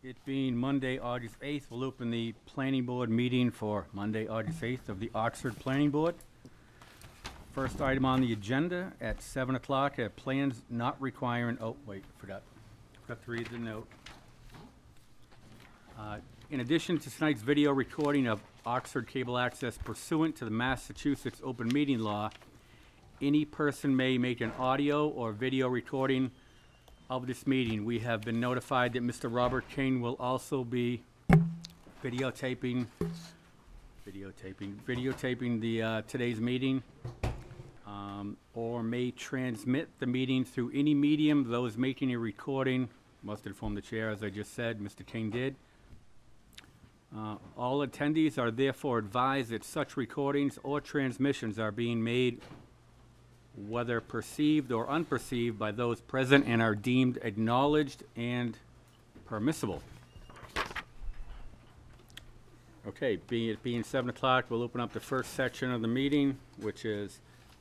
It being Monday, August 8th, we'll open the planning board meeting for Monday, August 8th of the Oxford Planning Board. First item on the agenda at 7 o'clock, plans not requiring, oh, wait, forgot to read the note. In addition to tonight's video recording of Oxford cable access pursuant to the Massachusetts open meeting law, any person may make an audio or video recording of this meeting. We have been notified that Mr. Robert King will also be videotaping the today's meeting, or may transmit the meeting through any medium. Those making a recording must inform the chair, as I just said, Mr. King did. All attendees are therefore advised that such recordings or transmissions are being made, whether perceived or unperceived, by those present and are deemed acknowledged and permissible. Okay, being 7 o'clock, we'll open up the first section of the meeting, which is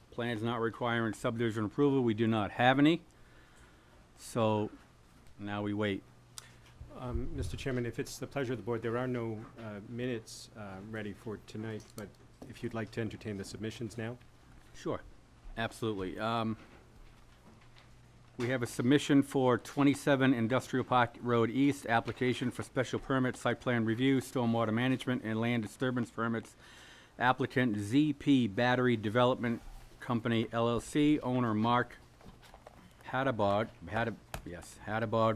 plans not requiring subdivision approval. We do not have any. So now we wait. Mr. Chairman, if it's the pleasure of the board, there are no minutes ready for tonight, but if you'd like to entertain the submissions now. Sure. Absolutely. We have a submission for 27 Industrial Park Road East, application for special permit, site plan review, stormwater management, and land disturbance permits. Applicant ZP Battery Development Company, LLC. Owner Mark Hadabod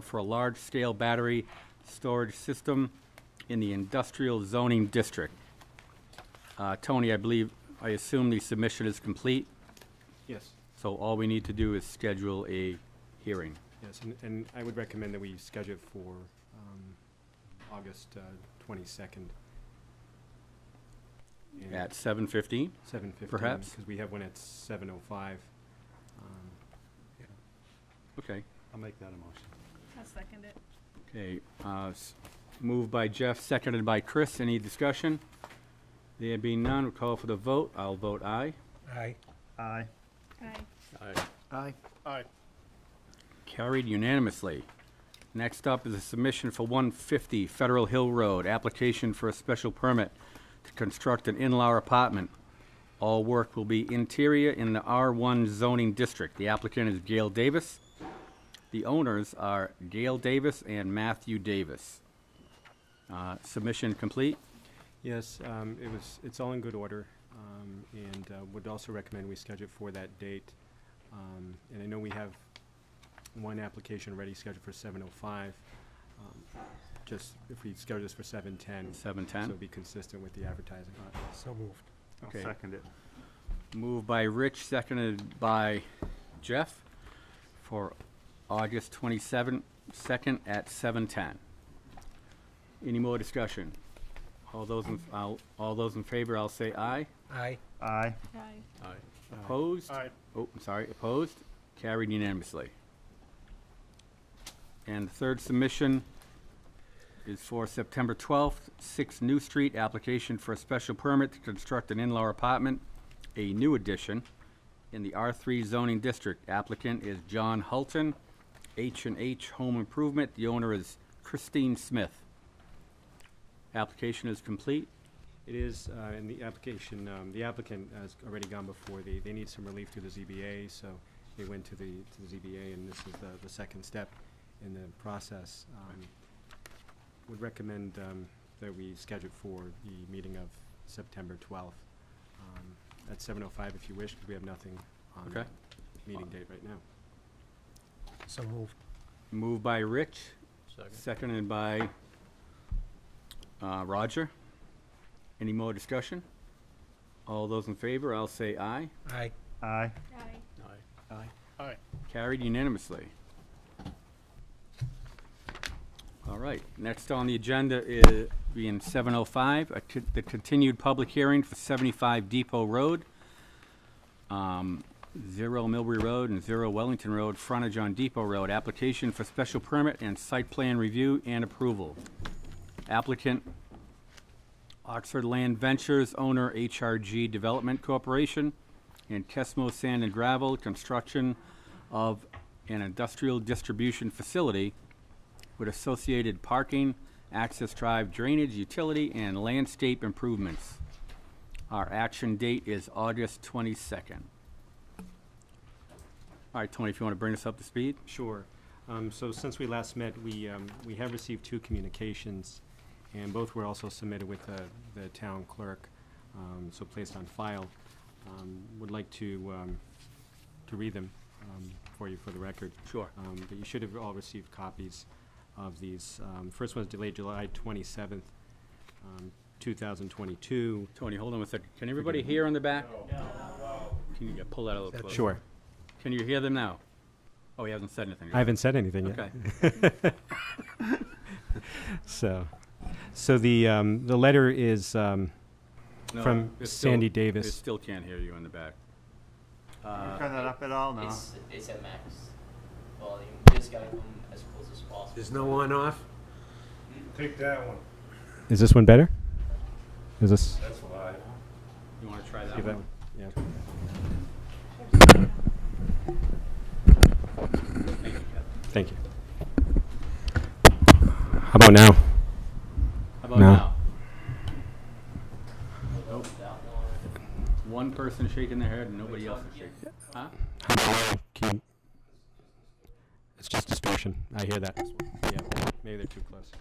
for a large-scale battery storage system in the industrial zoning district. Tony, I assume the submission is complete? Yes. So all we need to do is schedule a hearing. Yes, and I would recommend that we schedule it for August 22nd. At 7:15? 7:15. Perhaps? Because we have one at 7:05. Okay. I'll make that a motion. I'll second it. Okay, moved by Jeff, seconded by Chris. Any discussion? There being none, we'll call for the vote. I'll vote aye. Aye. Aye. Aye. Aye. Aye. Carried unanimously. Next up is a submission for 150 Federal Hill Road, application for a special permit to construct an in-law apartment. All work will be interior in the R1 zoning district. The applicant is Gail Davis. The owners are Gail Davis and Matthew Davis. Submission complete? Yes, it's all in good order, and would also recommend we schedule for that date. And I know we have one application already scheduled for 7:05. Just if we schedule this for 7:10. 7:10? So it'll be consistent with the advertising. So moved. Okay. I'll second it. Moved by Rich, seconded by Jeff for August 22nd at 7:10. Any more discussion? All those in favor, I'll say aye. Aye. Aye. Aye. Aye. Opposed? Aye. Oh, I'm sorry, opposed? Carried unanimously. And the third submission is for September 12th, 6 New Street, application for a special permit to construct an in-law apartment, a new addition, in the R3 zoning district. Applicant is John Hulton, H&H Home Improvement. The owner is Christine Smith. Application is complete. It is, in the application, the applicant has already gone before they need some relief through the ZBA, so they went to the ZBA, and this is the second step in the process. Would recommend that we schedule for the meeting of September 12th at 7:05 if you wish, because we have nothing on Okay. the meeting date right now. So moved. Moved by Rich, seconded by Roger. Any more discussion? All those in favor, I'll say aye. Aye. Aye. Aye. Aye. Aye. Carried unanimously. All right, next on the agenda is being 7:05, the continued public hearing for 75 Depot Road, 0 Millbury Road and 0 Wellington Road, frontage on Depot Road. Application for special permit and site plan review and approval. Applicant, Oxford Land Ventures, owner HRG Development Corporation, and Kesmo Sand and Gravel, construction of an industrial distribution facility with associated parking, access drive, drainage, utility, and landscape improvements. Our action date is August 22nd. All right, Tony, if you want to bring us up to speed? Sure. So since we last met, we have received 2 communications, and both were also submitted with the town clerk, so placed on file. Would like to read them for you for the record. Sure. But you should have all received copies of these. First one's delayed July 27th, 2022. Tony, hold on a second. Can everybody hear on the back? No. Can you pull that a little closer? Sure. Can you hear them now? Oh, he hasn't said anything. I haven't said anything yet. Okay. So the letter is No, from it still- Sandy It Davis. still can't hear you in the back. Turn that up at all? No. It's at max volume. Just gotta come as close as possible. There's no on off? Take that one. Is this one better? Is this? That's live. You want to try that Give that one? one. Yeah. Thank you, Kevin. Thank you. How about now? How about No. now? Nope. One person shaking their head and nobody else is shaking. Huh? How about now? It's just distortion. I hear that. Yeah. Maybe they're too close.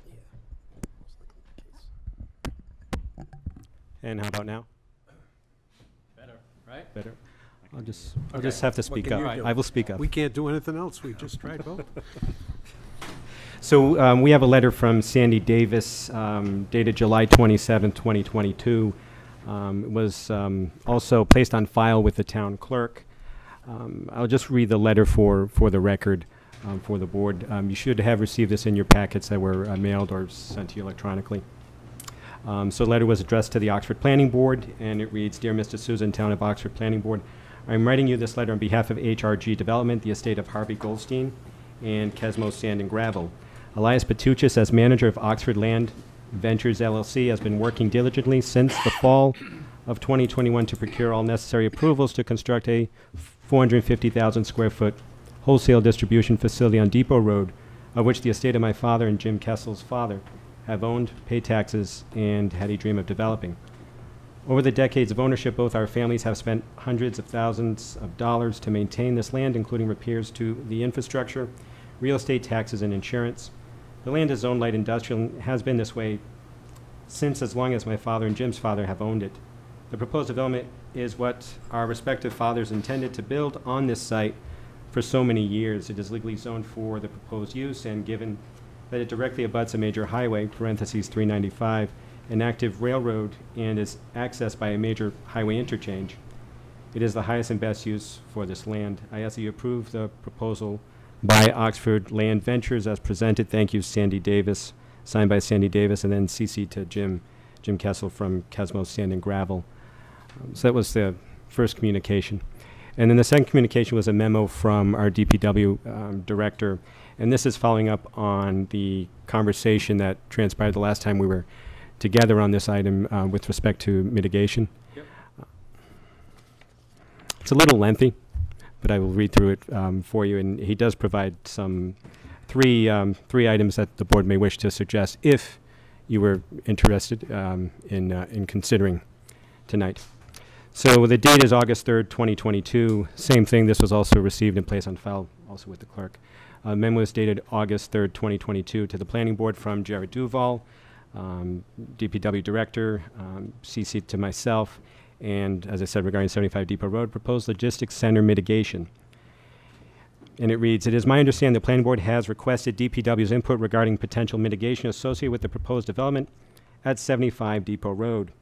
And how about now? Better, right? Better. I'll just Okay. have to speak can up. you do? I will speak up. We can't do anything else. We just tried both. So we have a letter from Sandy Davis dated July 27th, 2022. It was also placed on file with the town clerk. I'll just read the letter for the record for the board. You should have received this in your packets that were mailed or sent to you electronically. So the letter was addressed to the Oxford Planning Board, and it reads, Dear Mr. Susan, Town of Oxford Planning Board, I'm writing you this letter on behalf of HRG Development, the estate of Harvey Goldstein, and Kesmo Sand and Gravel. Elias Patuchis, as manager of Oxford Land Ventures LLC, has been working diligently since the fall of 2021 to procure all necessary approvals to construct a 450,000 square foot wholesale distribution facility on Depot Road, of which the estate of my father and Jim Kessel's father have owned, paid taxes, and had a dream of developing. Over the decades of ownership, both our families have spent hundreds of thousands of dollars to maintain this land, including repairs to the infrastructure, real estate taxes, and insurance. The land is zoned light industrial and has been this way since as long as my father and Jim's father have owned it. The proposed development is what our respective fathers intended to build on this site for so many years. It is legally zoned for the proposed use, and given that it directly abuts a major highway, parentheses 395, an active railroad, and is accessed by a major highway interchange, it is the highest and best use for this land. I ask that you approve the proposal by Oxford Land Ventures as presented. Thank you, Sandy Davis. Signed by Sandy Davis, and then CC to Jim Kessel from Kesmo Sand and Gravel. So that was the first communication. And then the second communication was a memo from our DPW director, and this is following up on the conversation that transpired the last time we were together on this item with respect to mitigation. Yep. It's a little lengthy, but I will read through it for you, and he does provide some three items that the board may wish to suggest if you were interested in considering tonight. So the date is August 3rd, 2022. Same thing, this was also received and placed on file also with the clerk. Memo is dated August 3rd, 2022 to the planning board from Jared Duval, DPW director, CC to myself, and as I said regarding 75 Depot Road, proposed logistics center mitigation. And it reads, it is my understanding the planning board has requested DPW's input regarding potential mitigation associated with the proposed development at 75 Depot Road.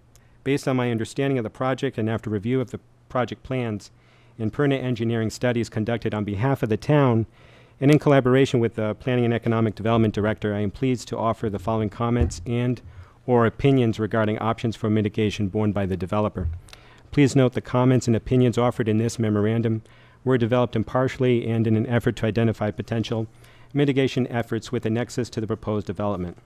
Based on my understanding of the project and after review of the project plans and pertinent engineering studies conducted on behalf of the town and in collaboration with the Planning and Economic Development Director, I am pleased to offer the following comments and or opinions regarding options for mitigation borne by the developer. Please note the comments and opinions offered in this memorandum were developed impartially and in an effort to identify potential mitigation efforts with a nexus to the proposed development.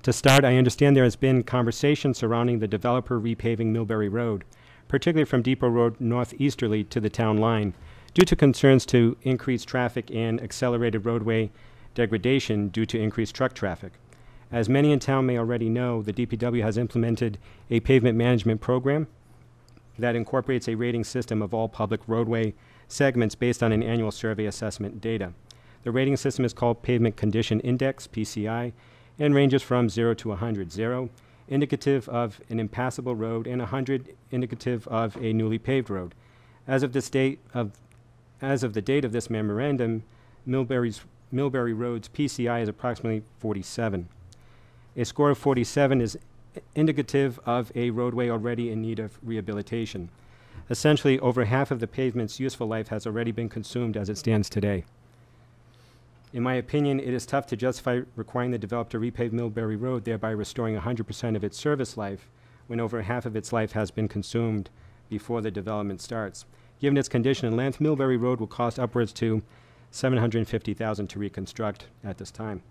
To start, I understand there has been conversation surrounding the developer repaving Millbury Road, particularly from Depot Road northeasterly to the town line, due to concerns to increased traffic and accelerated roadway degradation due to increased truck traffic. As many in town may already know, the DPW has implemented a pavement management program that incorporates a rating system of all public roadway segments based on an annual survey assessment data. The rating system is called Pavement Condition Index, PCI, and ranges from 0 to 100. 0, indicative of an impassable road, and 100, indicative of a newly paved road. As of the date of this memorandum, Millbury Road's PCI is approximately 47. A score of 47 is indicative of a roadway already in need of rehabilitation. Essentially, over half of the pavement's useful life has already been consumed as it stands today. In my opinion, it is tough to justify requiring the developer to repave Millbury Road, thereby restoring 100% of its service life, when over half of its life has been consumed before the development starts. Given its condition and length, Millbury Road will cost upwards to $750,000 to reconstruct at this time.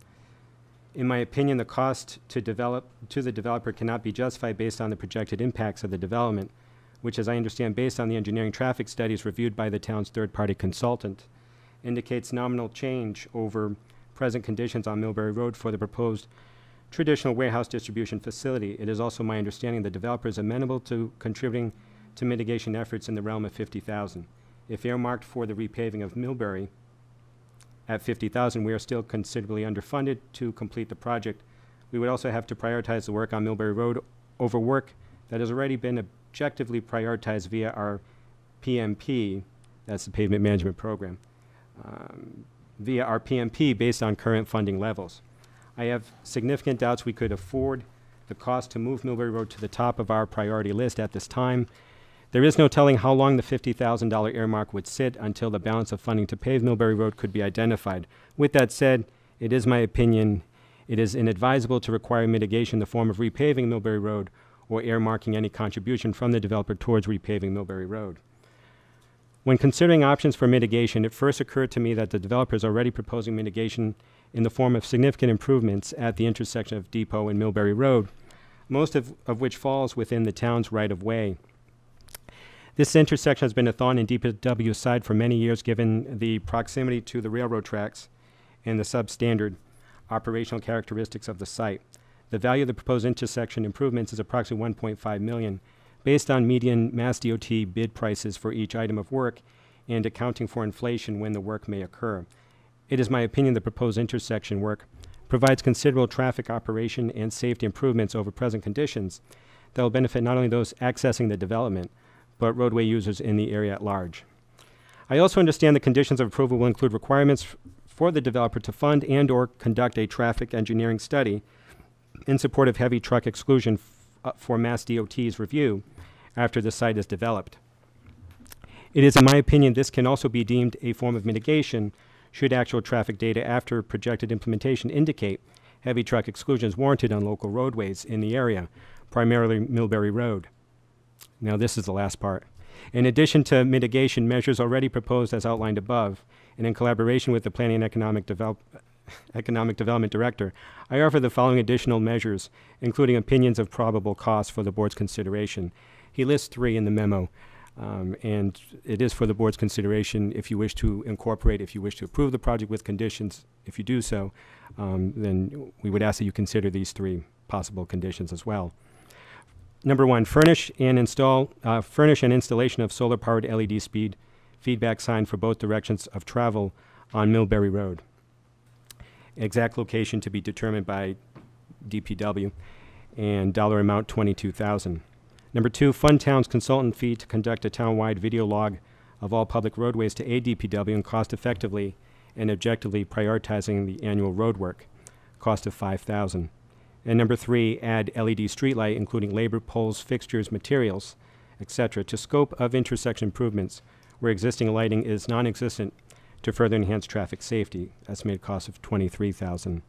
In my opinion, the cost to the developer cannot be justified based on the projected impacts of the development, which, as I understand, based on the engineering traffic studies reviewed by the town's third-party consultant, indicates nominal change over present conditions on Millbury Road for the proposed traditional warehouse distribution facility. It is also my understanding the developer is amenable to contributing to mitigation efforts in the realm of $50,000. If earmarked for the repaving of Millbury at $50,000, we are still considerably underfunded to complete the project. We would also have to prioritize the work on Millbury Road over work that has already been objectively prioritized via our PMP, that's the Pavement Management Program, via our PMP based on current funding levels. I have significant doubts we could afford the cost to move Millbury Road to the top of our priority list at this time. There is no telling how long the $50,000 earmark would sit until the balance of funding to pave Millbury Road could be identified. With that said, it is my opinion it is inadvisable to require mitigation in the form of repaving Millbury Road or earmarking any contribution from the developer towards repaving Millbury Road. When considering options for mitigation, it first occurred to me that the developer is already proposing mitigation in the form of significant improvements at the intersection of Depot and Millbury Road, most of which falls within the town's right-of-way. This intersection has been a thorn in DPW's side for many years given the proximity to the railroad tracks and the substandard operational characteristics of the site. The value of the proposed intersection improvements is approximately $1.5 million, based on median Mass DOT bid prices for each item of work and accounting for inflation when the work may occur. It is my opinion the proposed intersection work provides considerable traffic operation and safety improvements over present conditions that will benefit not only those accessing the development, but roadway users in the area at large. I also understand the conditions of approval will include requirements for the developer to fund and or conduct a traffic engineering study in support of heavy truck exclusion for Mass DOT's review after the site is developed. It is, in my opinion, this can also be deemed a form of mitigation should actual traffic data after projected implementation indicate heavy truck exclusions warranted on local roadways in the area, primarily Millbury Road. Now, this is the last part. In addition to mitigation measures already proposed as outlined above, and in collaboration with the Planning and Economic Development Director, I offer the following additional measures, including opinions of probable costs for the board's consideration. He lists 3 in the memo, and it is for the board's consideration if you wish to incorporate, if you wish to approve the project with conditions. If you do so, then we would ask that you consider these 3 possible conditions as well. Number 1, furnish and installation of solar-powered LED speed feedback sign for both directions of travel on Millbury Road. Exact location to be determined by DPW, and dollar amount $22,000. Number 2, fund town's consultant fee to conduct a town-wide video log of all public roadways to aid DPW in cost-effectively and objectively prioritizing the annual road work, cost of $5,000. And number 3, add LED streetlight, including labor, poles, fixtures, materials, etc., to scope of intersection improvements where existing lighting is non-existent to further enhance traffic safety. Estimated cost of $23,000.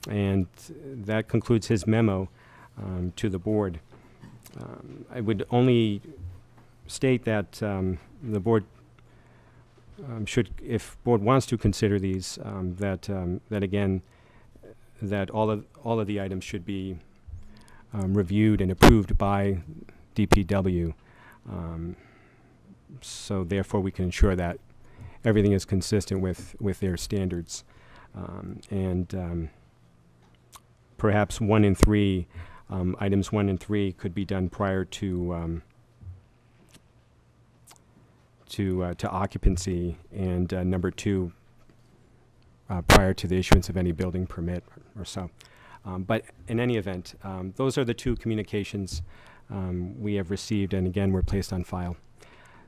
And that concludes his memo to the board. I would only state that the board should, if board wants to consider these, that again, that all of the items should be reviewed and approved by DPW. So therefore we can ensure that everything is consistent with their standards. Perhaps 1 and 3, items 1 and 3 could be done prior to occupancy, and number 2 prior to the issuance of any building permit or so. But in any event, those are the 2 communications we have received, and again, were placed on file.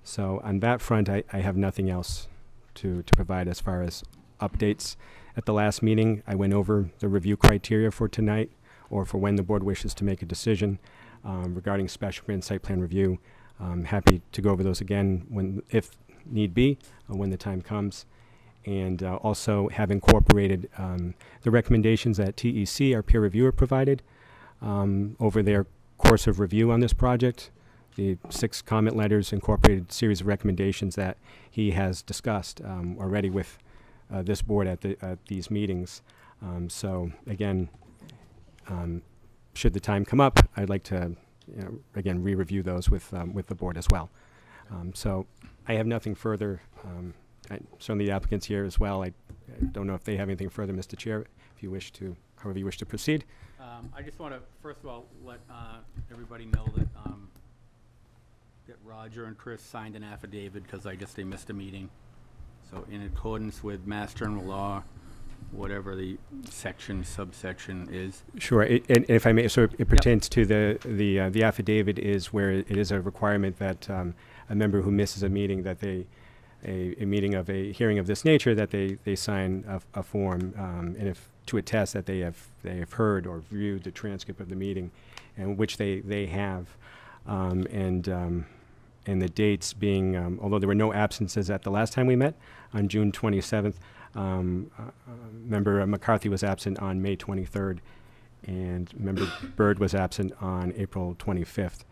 So on that front, I have nothing else to provide as far as updates. At the last meeting, I went over the review criteria for tonight, or for when the board wishes to make a decision regarding special permit and site plan review. I'm happy to go over those again if need be, when the time comes. And also have incorporated the recommendations that TEC, our peer reviewer, provided over their course of review on this project. The 6 comment letters incorporated a series of recommendations that he has discussed already with this board at these meetings. So again, should the time come up, I'd like to, again, re-review those with the board as well. So I have nothing further. Certainly the applicants here as well. I don't know if they have anything further, Mr. Chair, if you wish to, however you wish to proceed. I just want to, first of all, let everybody know that that Roger and Chris signed an affidavit because I guess they missed a meeting. So in accordance with Mass General Law, whatever the subsection is. Sure, and if I may, so it pertains to the affidavit is where it is a requirement that a member who misses a meeting, that a meeting of a hearing of this nature, that they sign a form, and if to attest that they have heard or viewed the transcript of the meeting, and which they have, and the dates being, although there were no absences at the last time we met on June 27th, Member McCarthy was absent on May 23rd, and Member Byrd was absent on April 25th.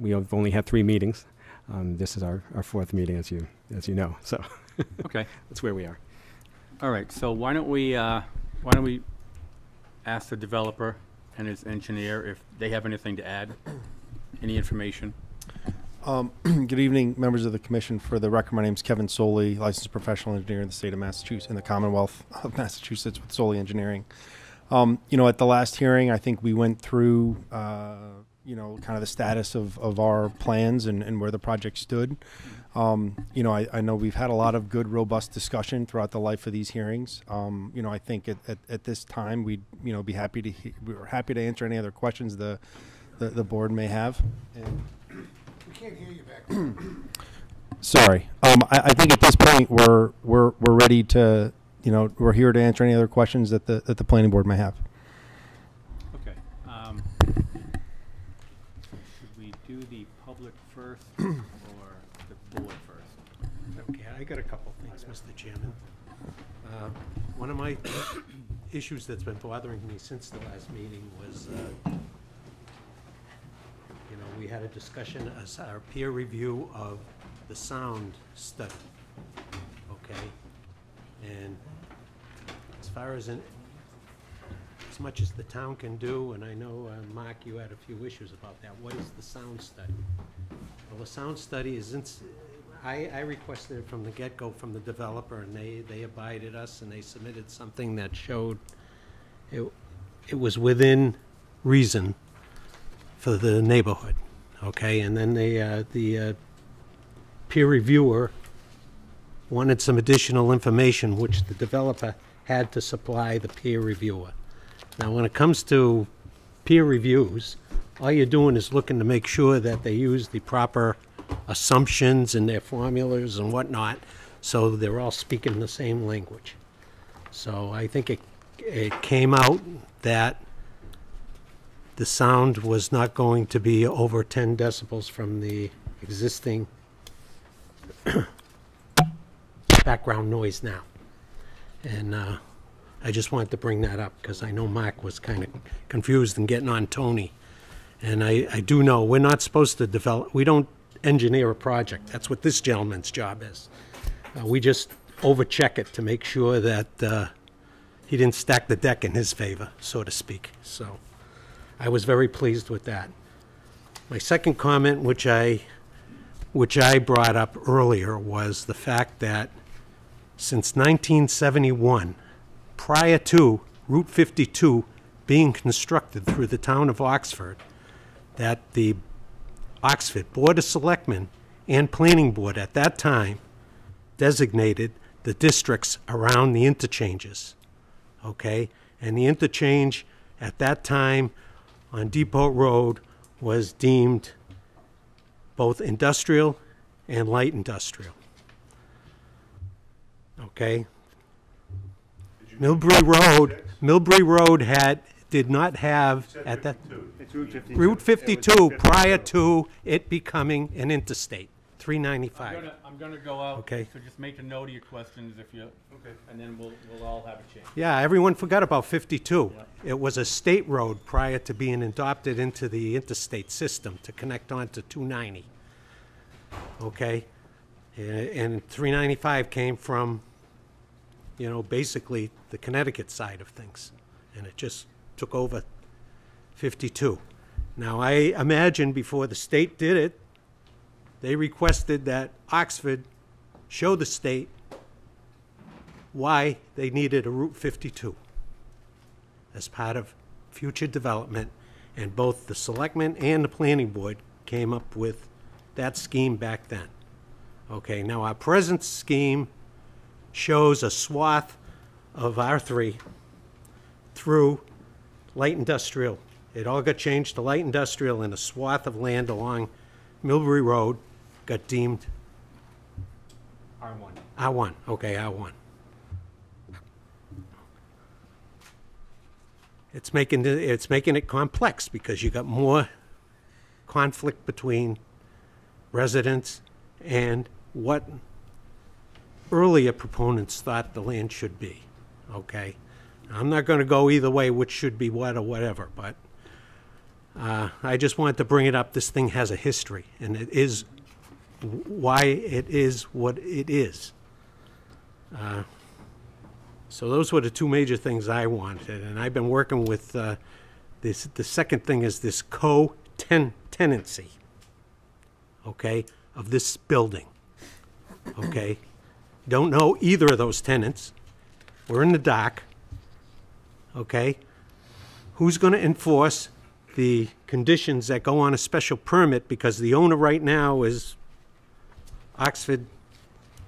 We have only had 3 meetings. This is our 4th meeting, as you know. So, okay, that's where we are. All right. So why don't we ask the developer and his engineer if they have anything to add, any information. Good evening, members of the commission. For the record, my name is Kevin Soley, licensed professional engineer in the state of Massachusetts, in the Commonwealth of Massachusetts, with Soley Engineering. At the last hearing, I think we went through, kind of the status of our plans and where the project stood. I know we've had a lot of good, robust discussion throughout the life of these hearings. I think at this time we'd be happy we're happy to answer any other questions the board may have. And we can't hear you back there. Sorry. I think at this point we're ready to we're here to answer any other questions that the planning board may have. Okay. Should we do the public first or the board first? Okay, I got a couple things, Mr. Chairman. One of my issues that's been bothering me since the last meeting was, we had a discussion as our peer review of the sound study, okay? And as far as as much as the town can do, and I know, Mark, you had a few issues about that, what is the sound study? Well, the sound study is, I requested it from the get-go from the developer, and they abided us, and they submitted something that showed it was within reason for the neighborhood, okay? And then the peer reviewer wanted some additional information, which the developer had to supply the peer reviewer. Now, when it comes to peer reviews, all you're doing is looking to make sure that they use the proper assumptions and their formulas and whatnot, so they're all speaking the same language. So I think it came out that the sound was not going to be over 10 decibels from the existing background noise now. And I just wanted to bring that up because I know Mark was kind of confused and getting on Tony. And I do know we're not supposed to develop, we don't engineer a project. That's what this gentleman's job is. We just overcheck it to make sure that he didn't stack the deck in his favor, so to speak. So I was very pleased with that. My second comment, which I brought up earlier, was the fact that since 1971, prior to Route 52 being constructed through the town of Oxford, that the Oxford Board of Selectmen and Planning Board at that time designated the districts around the interchanges, okay? And the interchange at that time on Depot Road was deemed both industrial and light industrial, okay? Millbury Road did not have, at that, It's Route 52. Route 52 prior to it becoming an interstate, 395. I'm gonna go out. Okay. So just make a note of your questions if you, Okay. and then we'll all have a chance. Yeah, everyone forgot about 52. Yeah. It was a state road prior to being adopted into the interstate system to connect onto 290. Okay? And 395 came from, you know, basically the Connecticut side of things. And it just took over 52. Now, I imagine before the state did it, they requested that Oxford show the state why they needed a Route 52 as part of future development, and both the selectmen and the planning board came up with that scheme back then. Okay, now our present scheme shows a swath of R3 through light industrial. It all got changed to light industrial, and a swath of land along Millbury Road got deemed R1. R1. Okay, R1. It's making it complex because you got more conflict between residents and what earlier proponents thought the land should be. Okay, I'm not going to go either way, which should be what or whatever, but I just wanted to bring it up. This thing has a history, and it is why it is what it is. So those were the two major things I wanted, and I've been working with this. The second thing is this co-tenancy, okay, of this building, okay? Don't know either of those tenants. We're in the dark, okay? Who's going to enforce the conditions that go on a special permit, because the owner right now is Oxford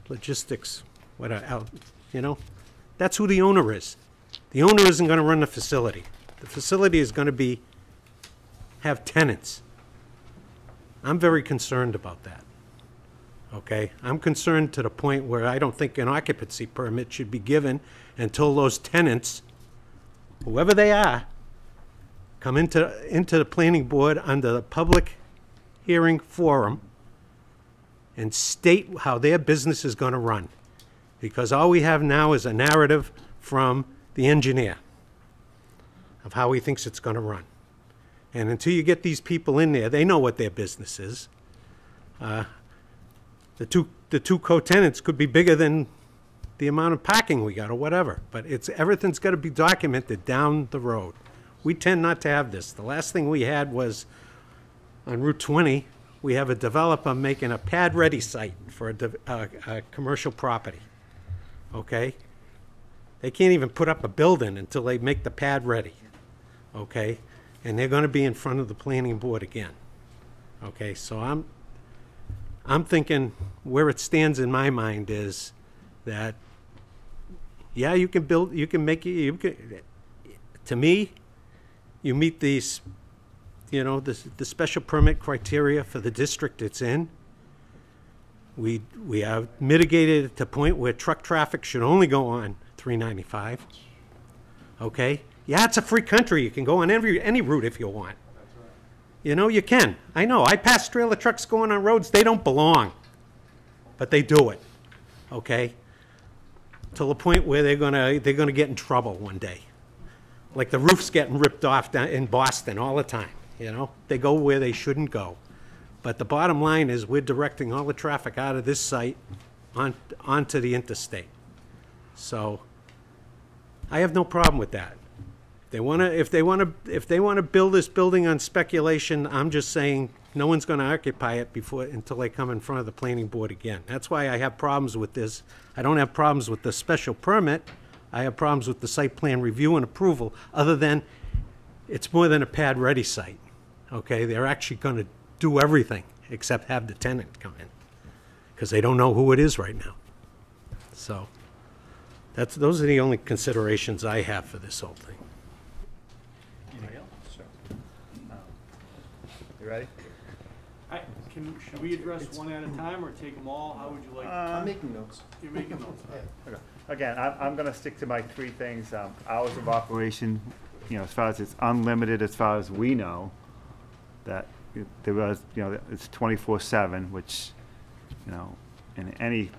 Logistics, you know? That's who the owner is. The owner isn't going to run the facility. The facility is going to have tenants. I'm very concerned about that. Okay? I'm concerned to the point where I don't think an occupancy permit should be given until those tenants, whoever they are, come into the planning board under the public hearing forum and state how their business is going to run. Because all we have now is a narrative from the engineer of how he thinks it's going to run. And until you get these people in there, they know what their business is. The two co-tenants could be bigger than the amount of parking we got or whatever. But everything's got to be documented down the road. We tend not to have this. The last thing we had was on Route 20, we have a developer making a pad-ready site for a commercial property. Okay? They can't even put up a building until they make the pad ready. Okay? And they're going to be in front of the planning board again. Okay? So I'm thinking where it stands in my mind is that, yeah, you can build, you can make it, to me, you meet these, you know, the special permit criteria for the district it's in. We have mitigated it to the point where truck traffic should only go on 395. Okay? Yeah, it's a free country. You can go on any route if you want. That's right. You know, you can. I know. I pass trailer trucks going on roads. They don't belong. But they do it. Okay? To the point where they're gonna get in trouble one day. Like the roof's getting ripped off down in Boston all the time. You know? They go where they shouldn't go. But the bottom line is we're directing all the traffic out of this site onto the interstate. So I have no problem with that. If they want to build this building on speculation, I'm just saying no one's going to occupy it until they come in front of the planning board again. That's why I have problems with this. I don't have problems with the special permit. I have problems with the site plan review and approval, other than it's more than a pad-ready site, okay? They're actually going to do everything except have the tenant come in, because they don't know who it is right now. So those are the only considerations I have for this whole thing. Anybody else? Sure. You ready? Should we address one at a time or take them all? How would you like? I'm making notes. You're making notes. Okay. Again, I'm gonna stick to my three things, hours of operation, as far as it's unlimited, as far as we know, that there was, it's 24/7, which, in any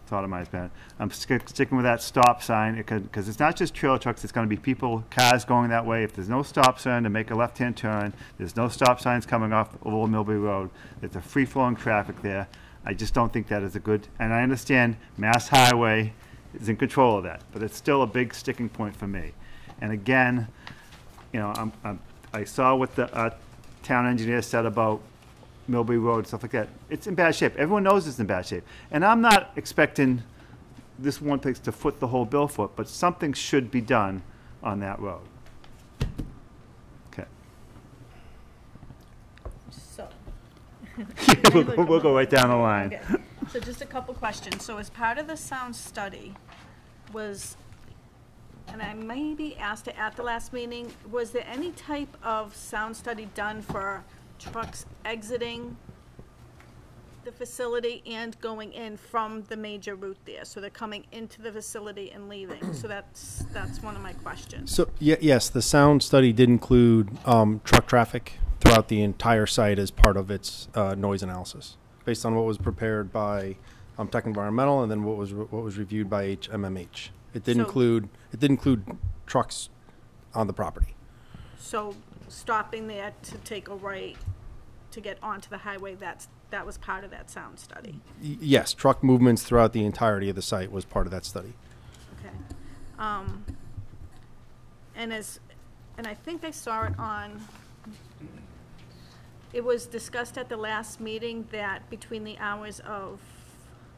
thought of mine has been. I'm sticking with that stop sign, because it's not just trailer trucks, it's gonna be people, cars going that way. If there's no stop sign to make a left-hand turn, there's no stop signs coming off Old Millbury Road, there's a free-flowing traffic there. I just don't think that is a good, and I understand Mass Highway is in control of that, but it's still a big sticking point for me. And again, I saw what the town engineer said about Millbury Road and stuff like that. It's in bad shape. Everyone knows it's in bad shape. And I'm not expecting this one place to foot the whole bill foot, but something should be done on that road. Okay. So. We'll go right down the line. Okay. So just a couple questions. So as part of the sound study and I maybe asked it at the last meeting, was there any type of sound study done for trucks exiting the facility and going in from the major route there? So they're coming into the facility and leaving. So that's one of my questions. So yes, the sound study did include truck traffic throughout the entire site as part of its noise analysis, based on what was prepared by Tech Environmental, and then what was reviewed by HMMH. It did include trucks on the property. So stopping there to take a right to get onto the highway, that was part of that sound study. Yes, truck movements throughout the entirety of the site was part of that study. Okay. And I think I saw it it was discussed at the last meeting that between the hours of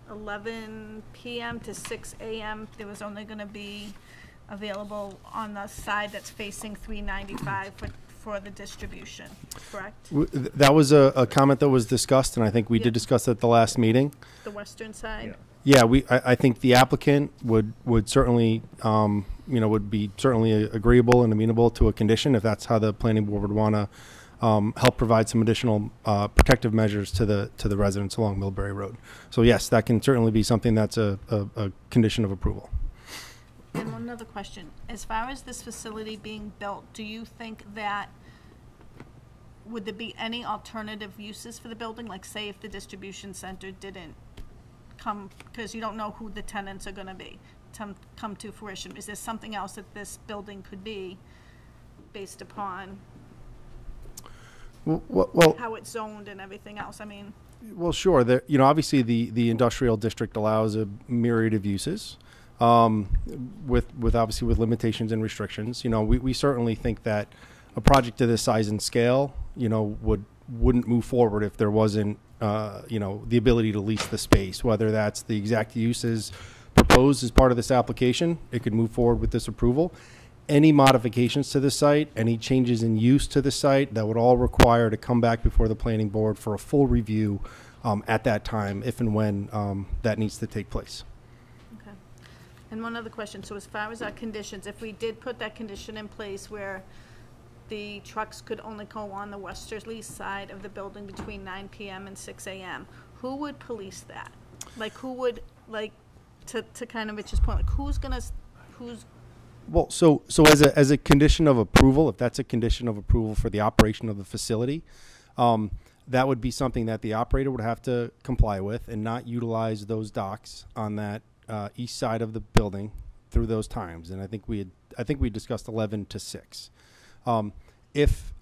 11 p.m. to 6 a.m. there was only going to be available on the side that's facing 395 for the distribution, correct? That was a comment that was discussed, and I think we did discuss it at the last meeting. The western side? Yeah, I think the applicant would certainly, would be certainly agreeable and amenable to a condition if that's how the planning board would want to help provide some additional protective measures to the residents along Millbury Road. So yes, that can certainly be something that's a condition of approval. And one other question. As far as this facility being built, do you think that would there be any alternative uses for the building? Like say if the distribution center didn't come, because you don't know who the tenants are going to be, come to fruition. Is there something else that this building could be based upon well, how it's zoned and everything else? I mean, well, sure. Obviously the industrial district allows a myriad of uses, with obviously with limitations and restrictions. We certainly think that a project of this size and scale, wouldn't move forward if there wasn't, the ability to lease the space, whether that's the exact uses proposed as part of this application. It could move forward with this approval. Any modifications to the site, any changes in use to the site, that would all require to come back before the planning board for a full review at that time, if and when that needs to take place. okay. And one other question. So as far as our conditions, if we did put that condition in place where the trucks could only go on the westerly side of the building between 9 p.m. and 6 a.m., who would police that? Like who would, to kind of Rich's point, like who's Well, so as a condition of approval, if that's a condition of approval for the operation of the facility, that would be something that the operator would have to comply with and not utilize those docks on that east side of the building through those times. And I think we discussed 11 to 6. If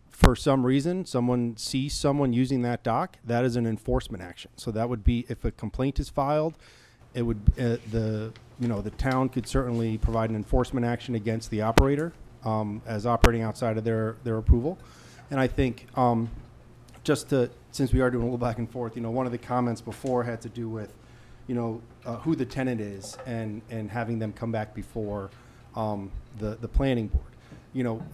for some reason someone sees someone using that dock, that is an enforcement action. So that would be if a complaint is filed, it would the town could certainly provide an enforcement action against the operator as operating outside of their approval. And I think since we are doing a little back and forth, one of the comments before had to do with who the tenant is and having them come back before the planning board.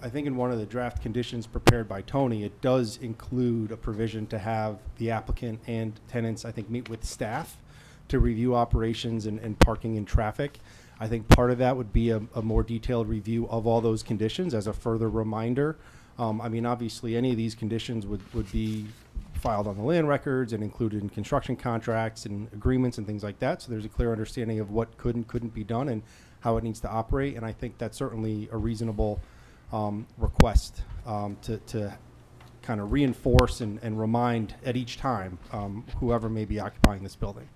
I think in one of the draft conditions prepared by Tony, it does include a provision to have the applicant and tenants, I think, meet with staff to review operations and parking and traffic. I think part of that would be a more detailed review of all those conditions as a further reminder. I mean, obviously, any of these conditions would be filed on the land records and included in construction contracts and agreements and things like that. So there's a clear understanding of what could and couldn't be done and how it needs to operate. And I think that's certainly a reasonable request to kind of reinforce and remind at each time whoever may be occupying this building.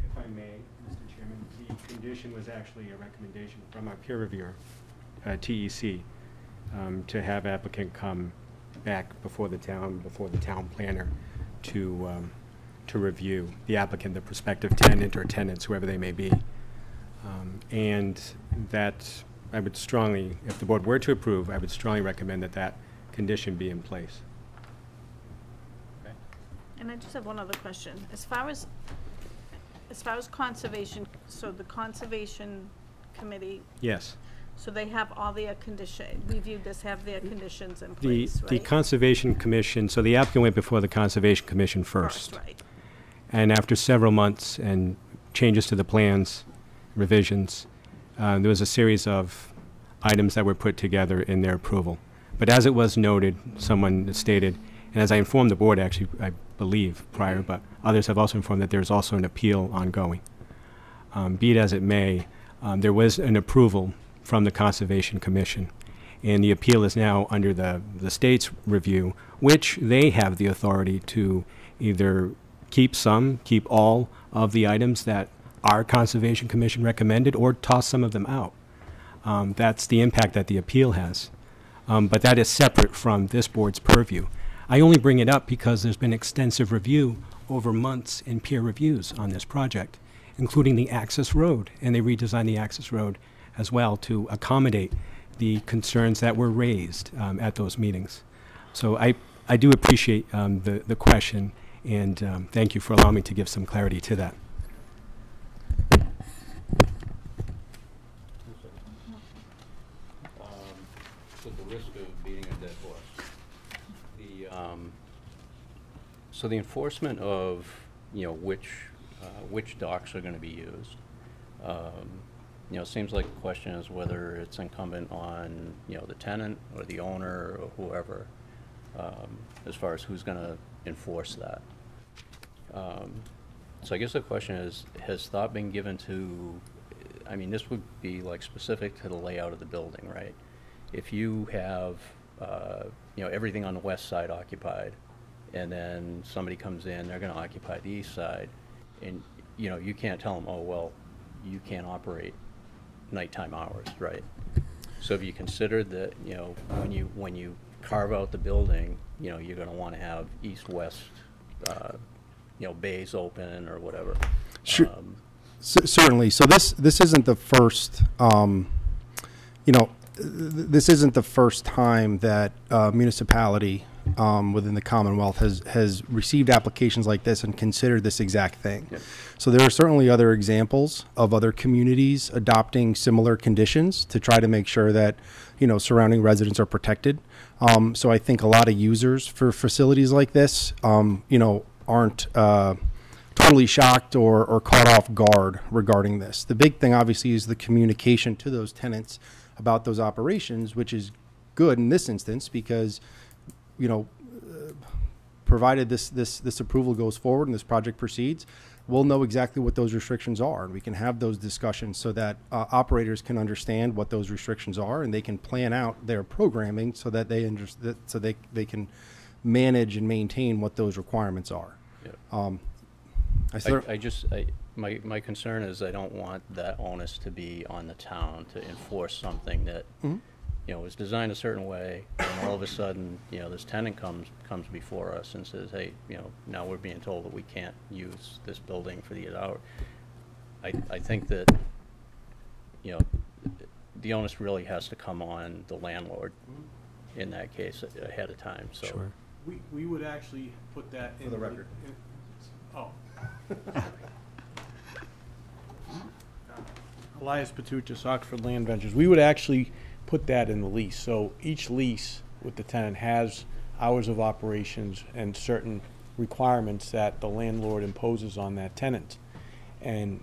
If I may, Mr. Chairman, the condition was actually a recommendation from our peer reviewer, TEC, to have applicant come back before the town planner to review the applicant, the prospective tenant or tenants, whoever they may be. And that I would strongly, if the board were to approve, I would strongly recommend that that condition be in place. Okay. And I just have one other question. As far as conservation, so the conservation committee, Yes. so they have all their reviewed this, have their conditions in place, right? The Conservation Commission, so the applicant went before the Conservation Commission first. Right. And after several months and changes to the plans, revisions, there was a series of items that were put together in their approval. But as it was noted, someone stated, and as I informed the board actually, I believe, prior, but others have also informed that there's also an appeal ongoing. Be it as it may, there was an approval from the Conservation Commission, and the appeal is now under the state's review, which they have the authority to either keep all of the items that our Conservation Commission recommended, or toss some of them out. That's the impact that the appeal has. But that is separate from this board's purview. I only bring it up because there's been extensive review over months in peer reviews on this project, including the access road, and they redesigned the access road as well to accommodate the concerns that were raised at those meetings. So I do appreciate the question, and thank you for allowing me to give some clarity to that. At the risk of beating a dead horse, so the enforcement of which docks are going to be used, it seems like the question is whether it's incumbent on the tenant or the owner or whoever, as far as who's going to enforce that. So I guess the question is, has thought been given to? I mean, this would be like specific to the layout of the building, right? If you have, everything on the west side occupied, and then somebody comes in, they're going to occupy the east side, and, you can't tell them, oh, well, you can't operate nighttime hours, right? So if you consider that, when you carve out the building, you're going to want to have east-west, bays open or whatever. Sure. Certainly. So this isn't the first, this isn't the first time that municipality within the Commonwealth has received applications like this and considered this exact thing. Yep. So there are certainly other examples of other communities adopting similar conditions to try to make sure that surrounding residents are protected. So I think a lot of users for facilities like this, aren't totally shocked or caught off guard regarding this. The big thing, obviously, is the communication to those tenants about those operations, which is good in this instance because, provided this approval goes forward and this project proceeds, we'll know exactly what those restrictions are, and we can have those discussions so that operators can understand what those restrictions are, and they can plan out their programming so that they can manage and maintain what those requirements are. Yep. My concern is I don't want that onus to be on the town to enforce something that was designed a certain way, and all of a sudden this tenant comes before us and says, hey, now we're being told that we can't use this building for the hour. I think that the onus really has to come on the landlord in that case ahead of time. So. Sure. We would actually put that in. For the record. Oh. Elias Patuchis, Oxford Land Ventures. We would actually put that in the lease. So each lease with the tenant has hours of operations and certain requirements that the landlord imposes on that tenant. And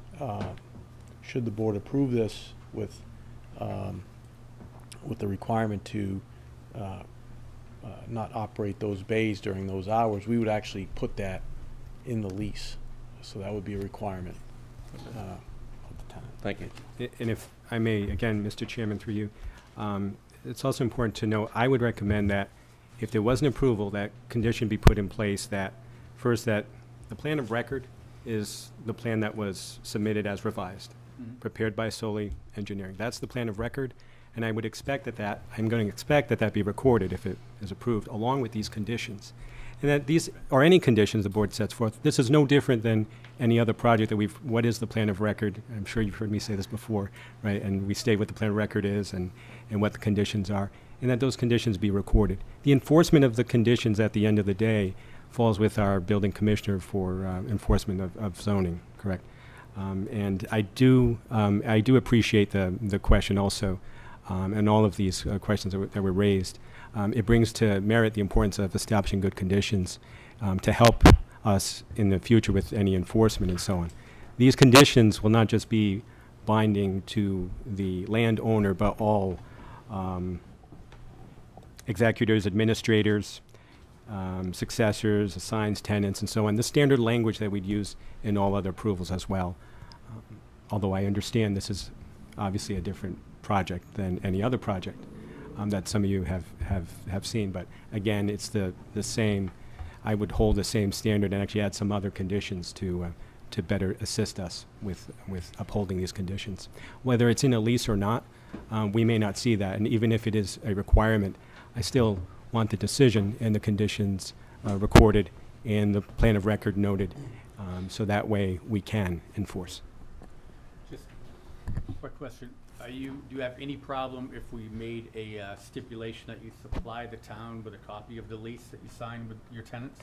should the board approve this with the requirement to not operate those bays during those hours, we would actually put that in the lease. So that would be a requirement of the tenant. Thank you. And if I may, again, Mr. Chairman, through you, it's also important to know, I would recommend that if there was an approval, that condition be put in place that, first, that the plan of record is the plan that was submitted as revised, prepared by Solely Engineering. That's the plan of record, and I would expect that I'm going to expect that be recorded if it is approved, along with these conditions. And that these, or any conditions the board sets forth, this is no different than any other project that what is the plan of record? I'm sure you've heard me say this before, right? And we state what the plan of record is and what the conditions are, and that those conditions be recorded. The enforcement of the conditions at the end of the day falls with our building commissioner for enforcement of zoning, correct? And I do appreciate the question also, and all of these questions that were raised. It brings to merit the importance of establishing good conditions to help us in the future with any enforcement and so on. These conditions will not just be binding to the landowner, but all executors, administrators, successors, assigns, tenants, and so on. The standard language that we'd use in all other approvals as well. Although I understand this is obviously a different project than any other project that some of you have seen. But again, it's the same. I would hold the same standard and actually add some other conditions to better assist us with upholding these conditions. Whether it's in a lease or not, we may not see that. And even if it is a requirement, I still want the decision and the conditions recorded and the plan of record noted, so that way we can enforce. Just a quick question. Do you have any problem if we made a stipulation that you supply the town with a copy of the lease that you signed with your tenants?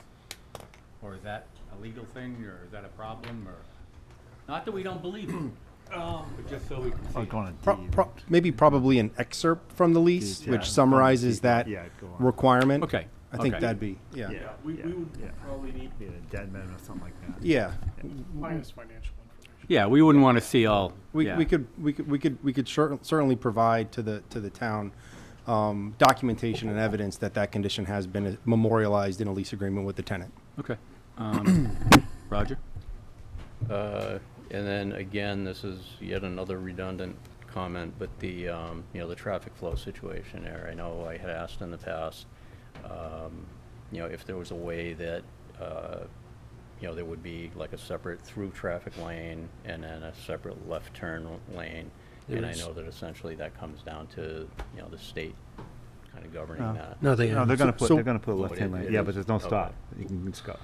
Or is that a legal thing, or is that a problem, or? Not that we don't believe it, but just so we can see. Maybe probably an excerpt from the lease, Yeah. which summarizes that Yeah, go on. requirement. Okay. I think Okay. that'd be, yeah. Yeah, we would probably need Be a dead man or something like that. Yeah. minus financial information. Yeah, we wouldn't want to see all. We yeah. could certainly provide to the town documentation and evidence that condition has been memorialized in a lease agreement with the tenant. Okay. Roger? And then again, this is yet another redundant comment, but the the traffic flow situation there. I know I had asked in the past, if there was a way that there would be like a separate through traffic lane and then a separate left turn lane. And I know that essentially that comes down to the state kind of governing that. No, No, they're gonna put a left hand it lane. is? Yeah, but there's no Okay. stop. You can just go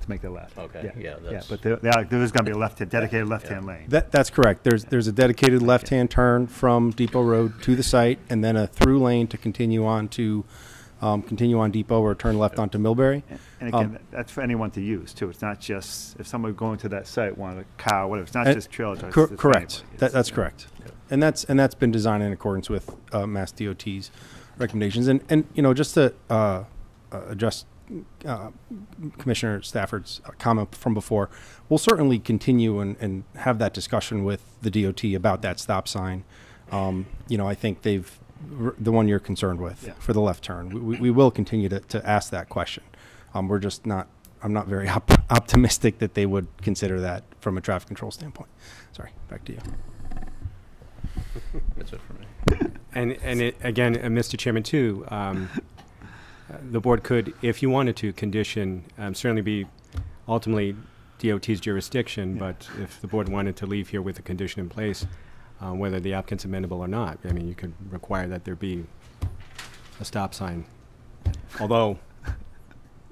to make the left. Okay, yeah, that's- but there is gonna be a dedicated left-hand lane. That's correct. There's a dedicated left-hand turn from Depot Road to the site, and then a through lane to continue on Depot or turn left onto Millbury. And again, that's for anyone to use too. It's not just if someone going to that site wanted a car, whatever. It's not just trailer drivers. it's for Correct. anybody. That's correct. And that's been designed in accordance with Mass DOT's recommendations. And just to address Commissioner Stafford's comment from before, we'll certainly continue and have that discussion with the DOT about that stop sign. I think the one you're concerned with for the left turn. We will continue to ask that question. I'm not very optimistic that they would consider that from a traffic control standpoint. Sorry, back to you. That's it for me. And again, Mr. Chairman, too, the board could, if you wanted to, condition, certainly be ultimately DOT's jurisdiction, but if the board wanted to leave here with a condition in place, whether the applicant's amenable or not, I mean, you could require that there be a stop sign. Although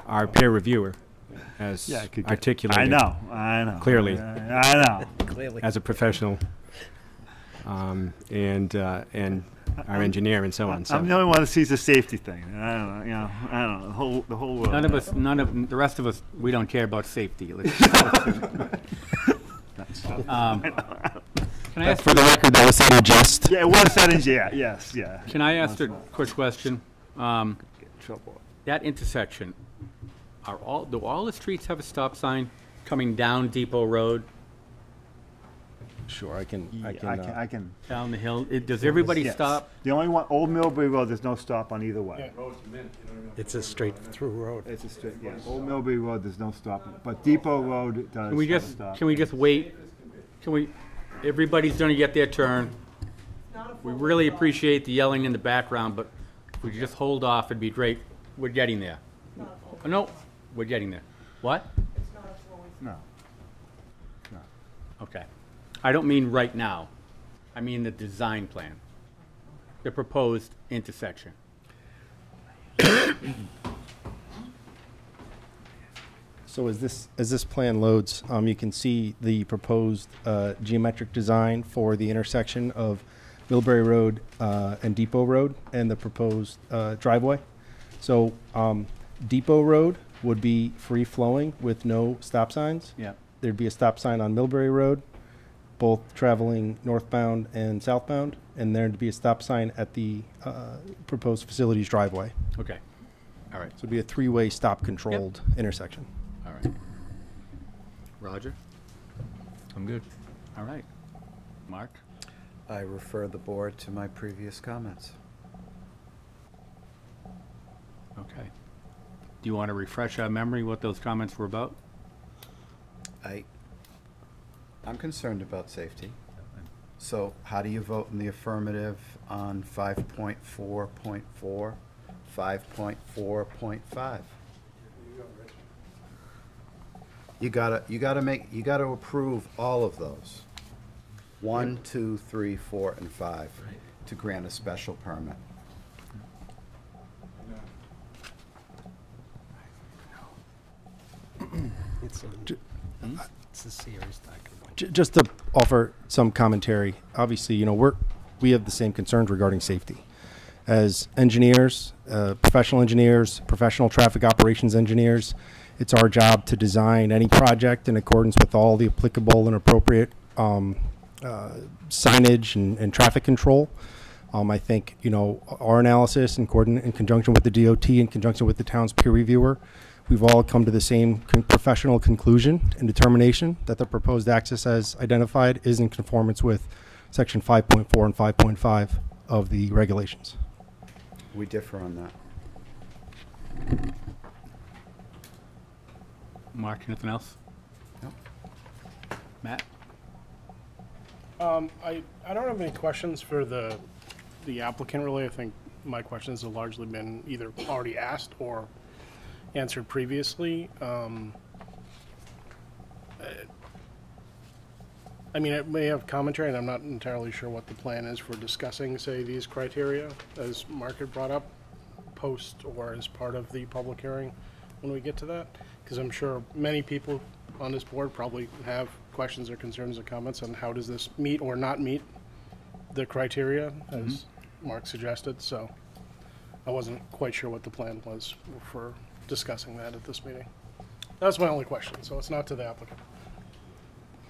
our peer reviewer has articulated I know. clearly I know. Clearly. as a professional and our engineer and so on. So I'm the only one that sees the safety thing. I don't know. I don't know. The whole world. The rest of us, we don't care about safety. Can I ask, For the record, that was said in jest. Yeah, it was said in, yeah, yes, yeah. can I ask a quick question? Trouble. That intersection, do all the streets have a stop sign coming down Depot Road, Sure, I can. I can. down the hill? Does everybody Yes. stop? The only one, Old Millbury Road, there's no stop on either way. It's a straight-through road. It's a straight, yeah. Old Millbury Road, there's no stop, but Depot Road does Can we have a just, stop. can we just wait? Everybody's gonna get their turn. We really appreciate the yelling in the background, but if we just hold off, it'd be great. We're getting there. No, we're getting there. What? No. No. Okay. I don't mean right now. I mean the design plan. The proposed intersection. So as this plan loads, you can see the proposed geometric design for the intersection of Millbury Road and Depot Road and the proposed driveway. So Depot Road would be free-flowing with no stop signs. Yeah. There'd be a stop sign on Millbury Road, both traveling northbound and southbound, and there'd be a stop sign at the proposed facilities driveway. Okay. All right. So it'd be a three-way stop-controlled intersection. All right. Roger? I'm good. All right. Mark? I refer the board to my previous comments. Okay. Do you want to refresh our memory what those comments were about? I'm concerned about safety. So how do you vote in the affirmative on 5.4.4, 5.4.5? You gotta approve all of those. 1, 2, 3, 4, and 5 to grant a special permit. It's a serious document. Just to offer some commentary, obviously, we have the same concerns regarding safety. As engineers, professional traffic operations engineers, it's our job to design any project in accordance with all the applicable and appropriate signage and traffic control. I think, our analysis in conjunction with the DOT, in conjunction with the town's peer reviewer, we've all come to the same professional conclusion and determination that the proposed access as identified is in conformance with Section 5.4 and 5.5 of the regulations. We differ on that. Mark, anything else? No. Matt? I don't have any questions for the applicant, really. I think my questions have largely been either already asked or answered previously. I mean, it may have commentary, and I'm not entirely sure what the plan is for discussing, say, these criteria, as Mark had brought up, post or as part of the public hearing when we get to that, because I'm sure many people on this board probably have questions or concerns or comments on how does this meet or not meet the criteria, as Mark suggested, so I wasn't quite sure what the plan was for discussing that at this meeting. That's my only question, so it's not to the applicant.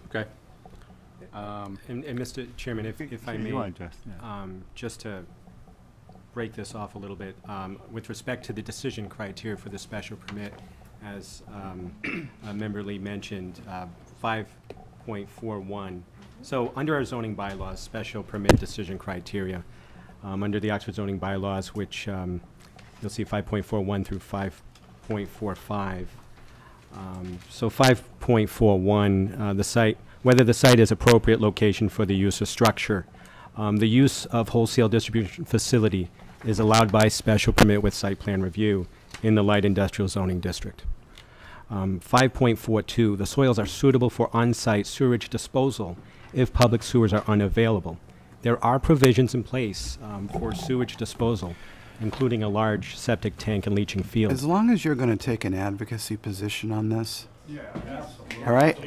Okay. And Mr. Chairman, if I may, You want to address, yeah. just to break this off a little bit, with respect to the decision criteria for the special permit, as Member Lee mentioned, 5.41. So under our zoning bylaws, special permit decision criteria, under the Oxford zoning bylaws, which you'll see 5.41 through 5.45. So 5.41, the site, whether the site is appropriate location for the use of structure. The use of wholesale distribution facility is allowed by special permit with site plan review in the light industrial zoning district. 5.42, the soils are suitable for on-site sewage disposal if public sewers are unavailable. There are provisions in place for sewage disposal, including a large septic tank and leaching field. As long as you're going to take an advocacy position on this. Yeah, absolutely. All right.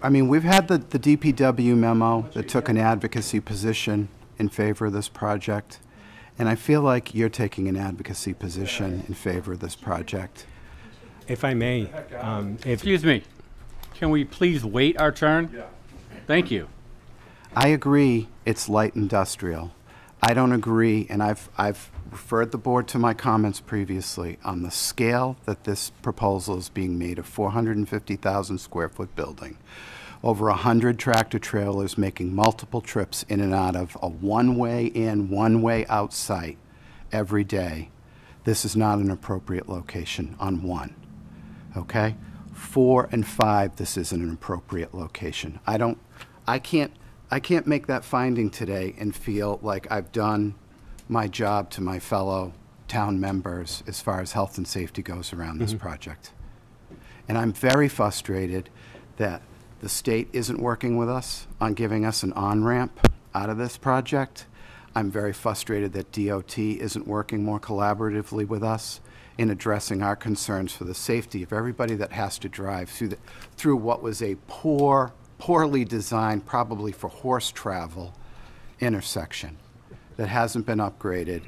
I mean, we've had the DPW memo that took an advocacy position in favor of this project, and I feel like you're taking an advocacy position in favor of this project. If I may, Excuse me. Can we please wait our turn? Yeah. Thank you. I agree it's light industrial. I don't agree, and I've referred the board to my comments previously on the scale that this proposal is being made, a 450,000 square foot building. Over 100 tractor trailers making multiple trips in and out of a one-way in, one-way out site every day. This is not an appropriate location on 1, okay? 4 and 5, this isn't an appropriate location. I can't make that finding today and feel like I've done my job to my fellow town members as far as health and safety goes around this project. And I'm very frustrated that the state isn't working with us on giving us an on-ramp out of this project. I'm very frustrated that DOT isn't working more collaboratively with us in addressing our concerns for the safety of everybody that has to drive through what was a poorly designed, probably for horse travel, intersection that hasn't been upgraded.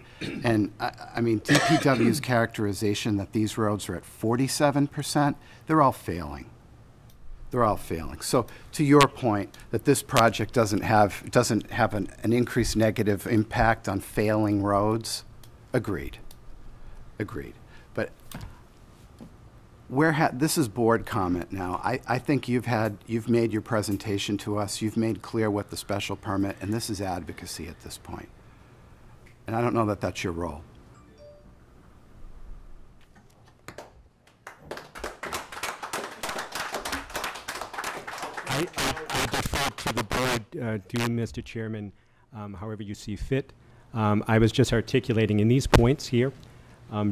And I mean, DPW's characterization that these roads are at 47%, they're all failing. They're all failing. So to your point, that this project doesn't have an increased negative impact on failing roads, agreed. Agreed. But this is board comment now. I think you've made your presentation to us. You've made clear what the special permit, and this is advocacy at this point. And I don't know that that's your role. I defer to the board, Mr. Chairman, however you see fit. I was just articulating in these points here,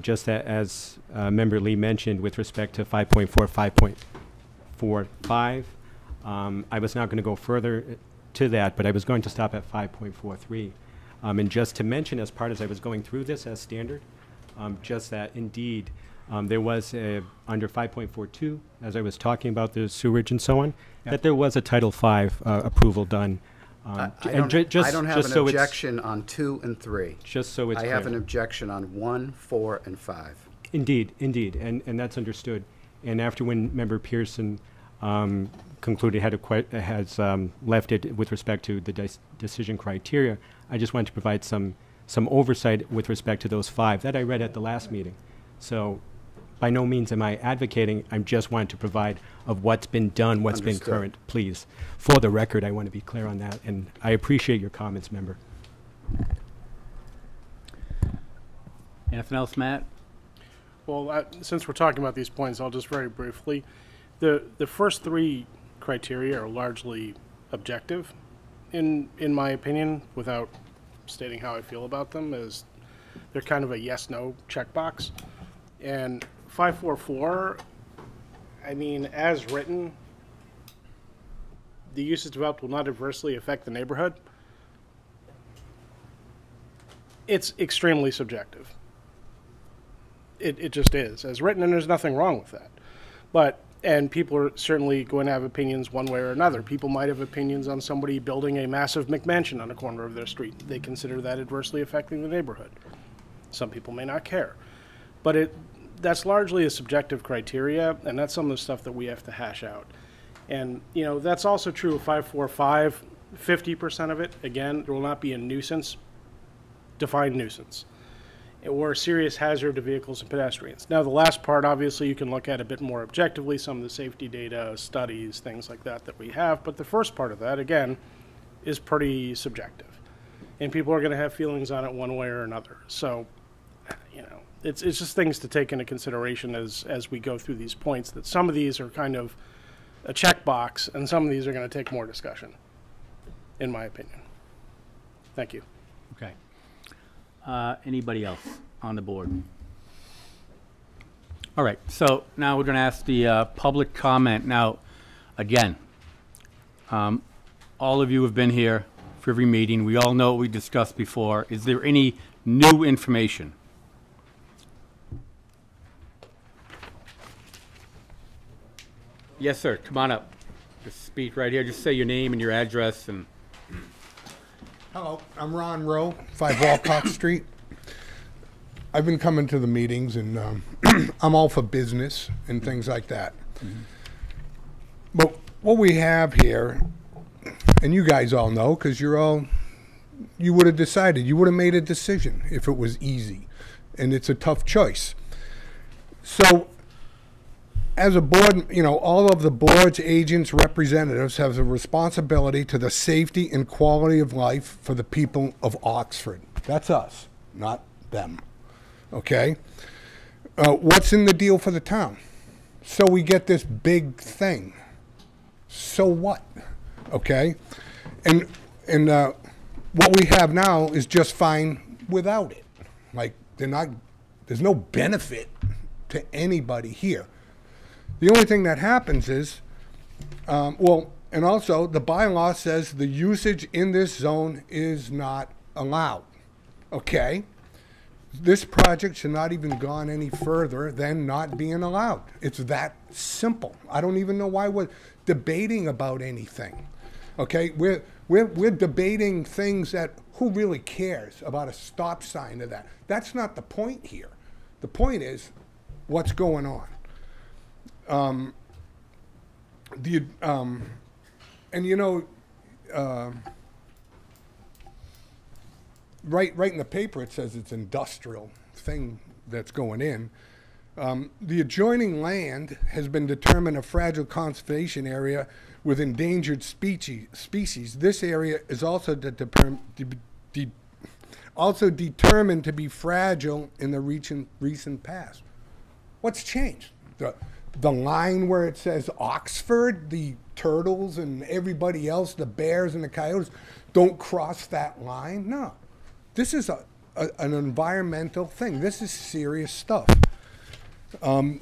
just as Member Lee mentioned with respect to 5.4, 5.45. I was not going to go further to that, but I was going to stop at 5.43. And just to mention, as part as I was going through this as standard, just that indeed there was under 5.42, as I was talking about the sewerage and so on, that there was a Title V approval done. I don't have an objection on 2 and 3. Just so it's I have an objection on 1, 4, and 5. Indeed, and that's understood. And after when Member Pearson concluded has left it with respect to the decision criteria, I just wanted to provide some oversight with respect to those 5 that I read at the last meeting. So by no means am I advocating, I'm just wanting to provide of what's been done, what's been current, please. For the record, I want to be clear on that, and I appreciate your comments, member. Anything else, Matt? Well, since we're talking about these points, I'll just very briefly. The first 3 criteria are largely objective, in my opinion, without stating how I feel about them, is they're kind of a yes/no checkbox. And 5.44, I mean, as written, the uses developed will not adversely affect the neighborhood. It's extremely subjective. It just is, as written, and there's nothing wrong with that. And people are certainly going to have opinions one way or another. People might have opinions on somebody building a massive McMansion on a corner of their street. They consider that adversely affecting the neighborhood. Some people may not care. But that's largely a subjective criteria, and that's some of the stuff that we have to hash out. And, that's also true of 5.45. 50% of it, again, there will not be a nuisance, defined nuisance, or a serious hazard to vehicles and pedestrians. Now, the last part, obviously, you can look at a bit more objectively, some of the safety data, studies, things like that we have. But the first part of that, again, is pretty subjective. And people are going to have feelings on it one way or another. So, it's just things to take into consideration as we go through these points, that some of these are kind of a checkbox, and some of these are going to take more discussion, in my opinion. Thank you. Okay. Anybody else on the board? All right, so now we're going to ask the public comment. Now, again, all of you have been here for every meeting. We all know what we discussed before. Is there any new information? Yes, sir. Come on up. Just speak right here. Just say your name and your address. And hello, I'm Ron Rowe, 5 Walcott Street. I've been coming to the meetings, and I'm all for business and things like that. Mm-hmm. But what we have here, and you guys all know, because you would have decided, you would have made a decision if it was easy, and it's a tough choice. So, as a board, all of the board's agents, representatives have a responsibility to the safety and quality of life for the people of Oxford. That's us, not them. Okay? What's in the deal for the town? So we get this big thing. So what? Okay? And what we have now is just fine without it. Like, there's no benefit to anybody here. The only thing that happens is, and also the bylaw says the usage in this zone is not allowed. Okay? This project should not even gone any further than not being allowed. It's that simple. I don't even know why we're debating about anything. Okay? We're debating things that who really cares about a stop sign to that? That's not the point here. The point is what's going on. Right in the paper it says it's industrial thing that's going in. The adjoining land has been determined a fragile conservation area with endangered species. This area is also determined to be fragile in the recent past. What's changed? The line where it says Oxford, the turtles and everybody else, the bears and the coyotes, don't cross that line? No. This is an environmental thing. This is serious stuff. The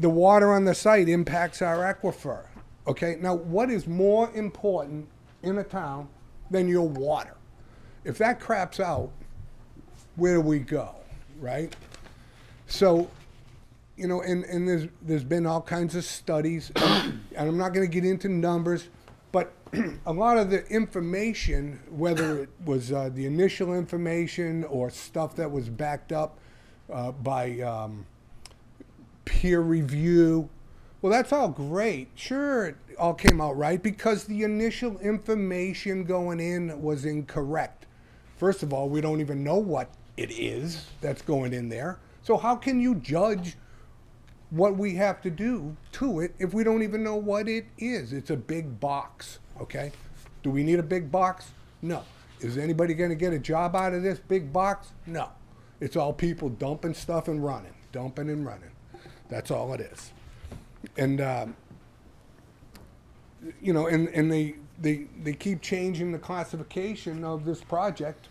water on the site impacts our aquifer. Okay, now what is more important in a town than your water? If that craps out, where do we go, right? So, and there's been all kinds of studies, and I'm not going to get into numbers, but a lot of the information, whether it was the initial information or stuff that was backed up by peer review, well, that's all great. Sure, it all came out right because the initial information going in was incorrect. First of all, we don't even know what it is that's going in there. So how can you judge what we have to do to it if we don't even know what it is? It's a big box, okay? Do we need a big box? No. Is anybody going to get a job out of this big box? No. It's all people dumping stuff and running, dumping and running. That's all it is. And, and they keep changing the classification of this project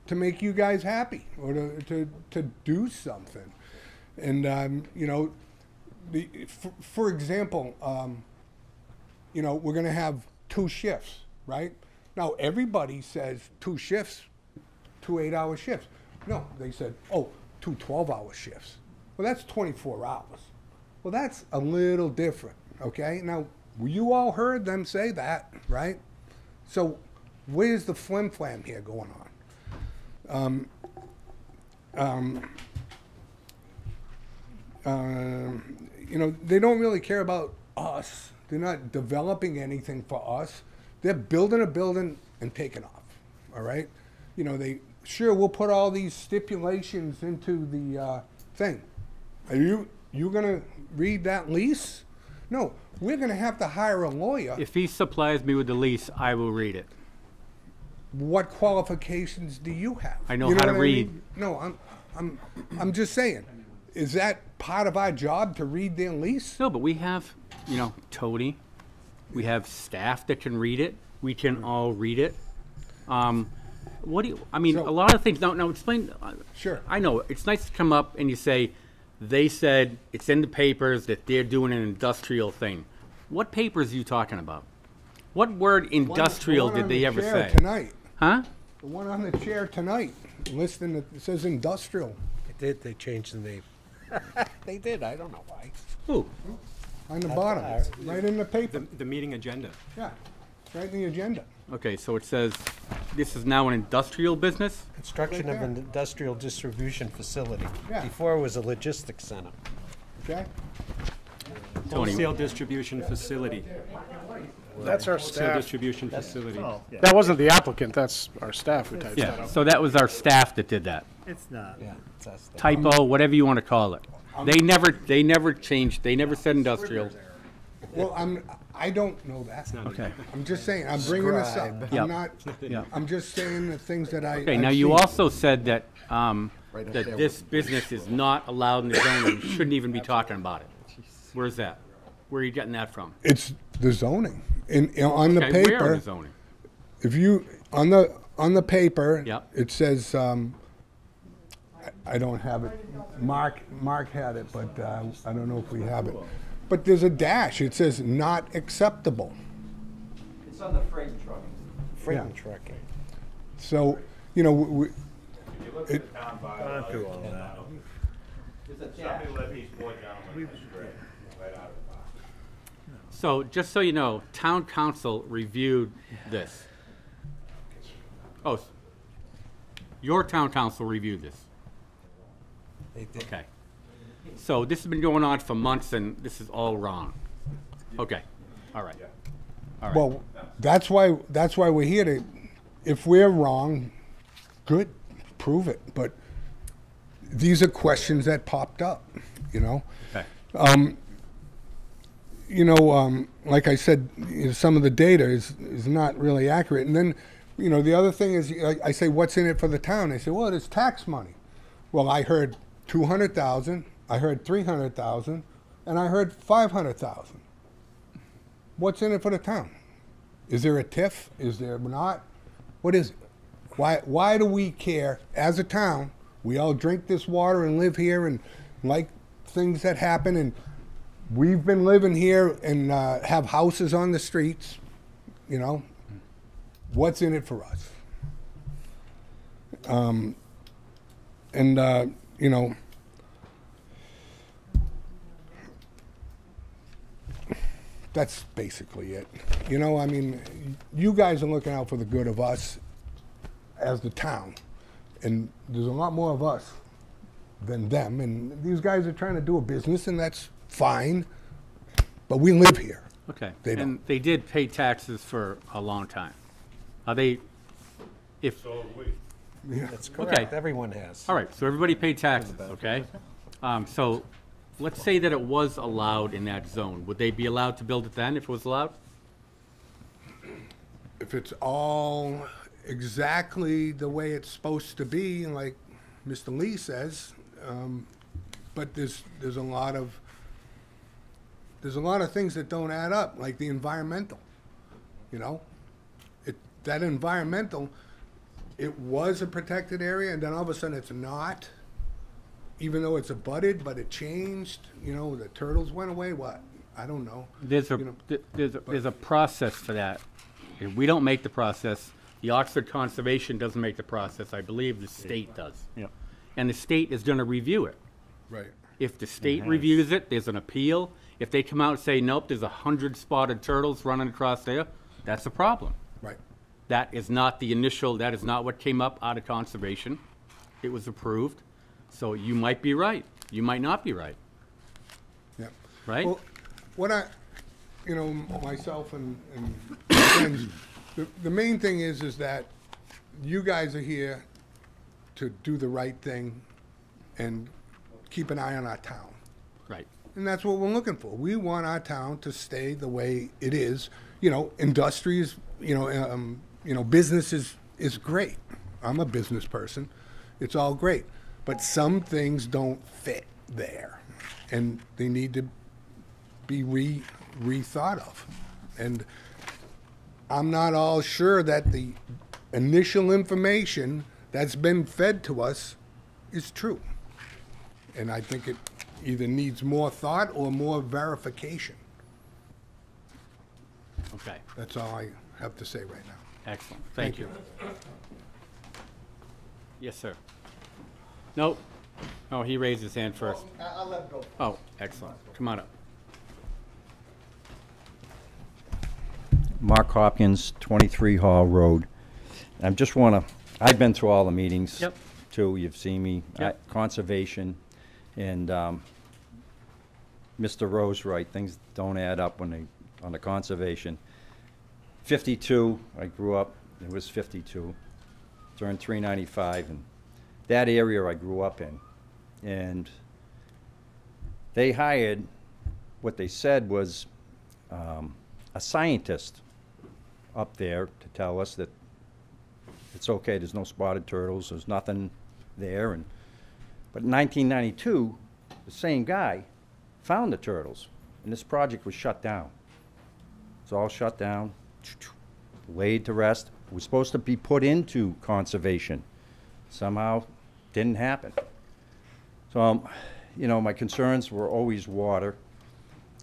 to make you guys happy or to do something. And, for example, we're going to have 2 shifts, right? Now, everybody says 2 shifts, 2 8-hour shifts. No, they said, 2 12-hour shifts. Well, that's 24 hours. Well, that's a little different, okay? Now, you all heard them say that, right? So where's the flim-flam here going on? They don't really care about us. They're not developing anything for us. They're building a building and taking off, all right? We'll put all these stipulations into the thing. Are you going to read that lease? No, we're going to have to hire a lawyer. If he supplies me with the lease, I will read it. What qualifications do you have? I know how to read. No, I'm just saying. Is that part of our job to read their lease? No, but we have, Tony. We have staff that can read it. We can all read it. What do you? A lot of things. No, explain. Sure. I know it's nice to come up and you say, they said it's in the papers that they're doing an industrial thing. What papers are you talking about? What word industrial did they ever say? Tonight. Huh? The one on the chair tonight. Listing it says industrial. They changed the name. They did. I don't know why. Who? On the bottom, right in the paper. The meeting agenda. Yeah, it's right in the agenda. Okay, so it says this is now an industrial business? Construction Right of there. an industrial distribution facility. Yeah. Before it was a logistics center. Okay? Tony. Wholesale distribution facility. That's our Wholesale staff. distribution facility. Oh, yeah. That wasn't the applicant, that's our staff who typed that Yeah, up. so that was our staff that did that. It's not. Typo, whatever you want to call it. They never changed, they never said industrial. Well, I don't know that. Okay. I'm just saying, I'm bringing this up. Yep. I'm not, Yep. I'm just saying the things that Okay, I've now you seen. also said that, that this business is not allowed in the zone, and you shouldn't even be talking about it. Where's that? Where are you getting that from? It's the zoning. On the Okay, where in paper, the zoning? if you, on the paper, Yep. it says, I don't have it. Mark had it, but I don't know if we have it. But there's a dash. It says not acceptable. It's on the freight truck. Freight and trucking. So, you know, it, Gone through all that. Somebody let these four gentlemen right out of the box. So, just so you know, town council reviewed this. Oh, your town council reviewed this. Okay. So this has been going on for months, and this is all wrong. Okay. All right. All right. well, that's why we're here to, if we're wrong, good, prove it. But these are questions that popped up, you know. Okay. Like I said, some of the data is not really accurate. And then, the other thing is, I say, what's in it for the town? They say, well, it's tax money. Well, I heard 200,000, I heard 300,000, and I heard 500,000. What's in it for the town? Is there a TIF? Is there not? What is it? Why do we care as a town? We all drink this water and live here and like things that happen, and we've been living here and have houses on the streets, What's in it for us? That's basically it. You guys are looking out for the good of us as the town, and there's a lot more of us than them, and these guys are trying to do a business, and that's fine, but we live here. Okay. They don't. And they did pay taxes for a long time. Are they, if, That's correct. Okay. Everyone has. all right, so everybody paid taxes, okay? So let's say that it was allowed in that zone. Would they be allowed to build it then if it was allowed? If it's all exactly the way it's supposed to be, like Mr. Lee says, but there's a lot of things that don't add up, like the environmental. That environmental, it was a protected area, and then all of a sudden it's not, even though it's abutted, but it changed. The turtles went away. What? I don't know. There's a process for that. If we don't make the process, the Oxford Conservation doesn't make the process. I believe the state does. Yep. And the state is gonna review it. Right. If the state reviews it, there's an appeal. If they come out and say, nope, there's 100 spotted turtles running across there, that's a problem. Right. That is not that is not what came up out of conservation. It was approved. So you might be right. You might not be right. Yeah. Right? Well, what myself and friends, the main thing is that you guys are here to do the right thing and keep an eye on our town. Right. And that's what we're looking for. We want our town to stay the way it is. Industries, business is great. I'm a business person. It's all great. But some things don't fit there, and they need to be rethought of. And I'm not all sure that the initial information that's been fed to us is true. And I think it either needs more thought or more verification. Okay. That's all I have to say right now. Excellent. Thank you. Yes, sir. Nope. Oh, he raised his hand first. I'll let him go. Oh, excellent. Come on up. Mark Hopkins, 23 Hall Road. I just want to, I've been through all the meetings. Yep. Too, you've seen me. Yep. Conservation, and Mr. Rose right, things don't add up when on the conservation. 52, I grew up, it was 52, turned 395, and that area I grew up in. And they hired, what they said was a scientist up there to tell us that it's okay, there's no spotted turtles, there's nothing there. But in 1992, the same guy found the turtles, and this project was shut down. It's all shut down, laid to rest. It was supposed to be put into conservation. Somehow didn't happen. So, you know, my concerns were always water.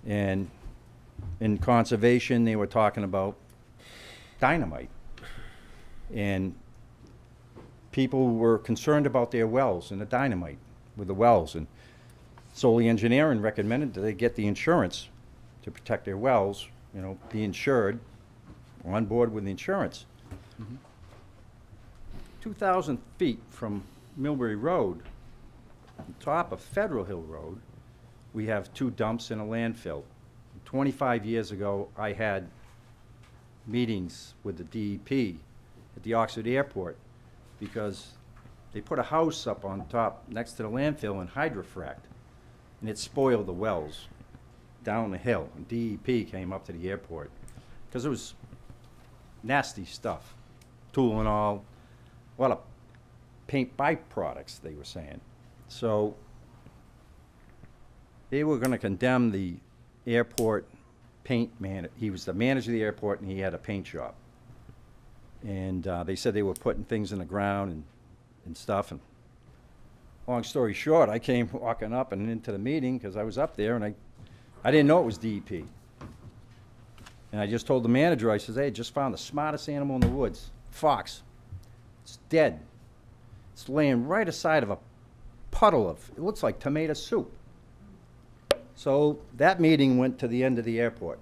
And in conservation, they were talking about dynamite. And people were concerned about their wells and the dynamite with the wells. And Solely Engineering recommended that they get the insurance to protect their wells, you know, be insured, on board with the insurance. 2,000 feet from Millbury Road, on top of Federal Hill Road, we have 2 dumps and a landfill. 25 years ago, I had meetings with the DEP at the Oxford Airport because they put a house up on top next to the landfill and hydrofracked, and it spoiled the wells down the hill. And DEP came up to the airport because it was nasty stuff, tool and all, a lot of paint byproducts, they were saying. So they were going to condemn the airport paint man. He was the manager of the airport, and he had a paint shop. And they said they were putting things in the ground and stuff. And long story short, I came walking up and into the meeting because I was up there, and I didn't know it was DEP. And I just told the manager, I says, hey, just found the smartest animal in the woods, fox. It's dead. It's laying right aside of a puddle of, it looks like tomato soup. So that meeting went to the end of the airport,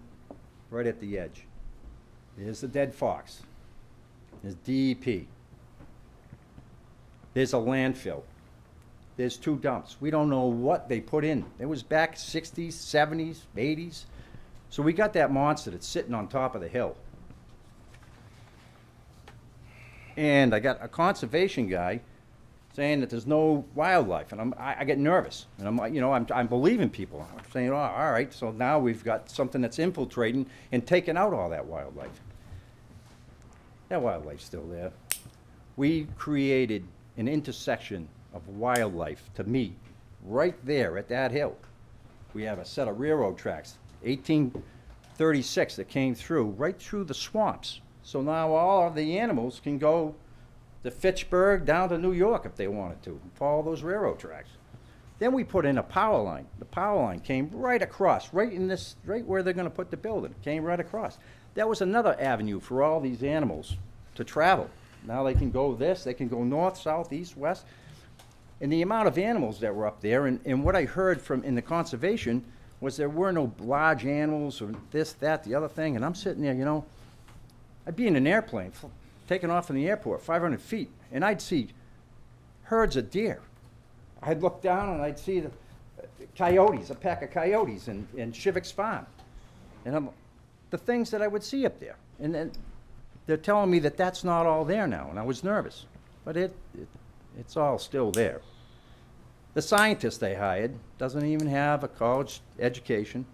right at the edge. There's the dead fox. There's DEP. There's a landfill. There's 2 dumps. We don't know what they put in. It was back 60s, 70s, 80s. So we got that monster that's sitting on top of the hill. And I got a conservation guy saying that there's no wildlife, and I get nervous, and I'm like, you know, I'm believing people. I'm saying, oh, all right, so now we've got something that's infiltrating and taking out all that wildlife. That wildlife's still there. We created an intersection of wildlife to meet right there at that hill. We have a set of railroad tracks, 1836, that came through, right through the swamps. So now all of the animals can go to Fitchburg, down to New York if they wanted to, and follow those railroad tracks. Then we put in a power line. The power line came right across, right where they're going to put the building, came right across. That was another avenue for all these animals to travel. Now they can go this, they can go north, south, east, west. And the amount of animals that were up there, and what I heard from in the conservation was there were no large animals or this, that, the other thing. And I'm sitting there, you know, I'd be in an airplane, taking off from the airport, 500 feet, and I'd see herds of deer. I'd look down and I'd see the coyotes, a pack of coyotes in Chivik's farm. And the things that I would see up there. And then they're telling me that that's not all there now, and I was nervous. But it's all still there. The scientist they hired doesn't even have a college education.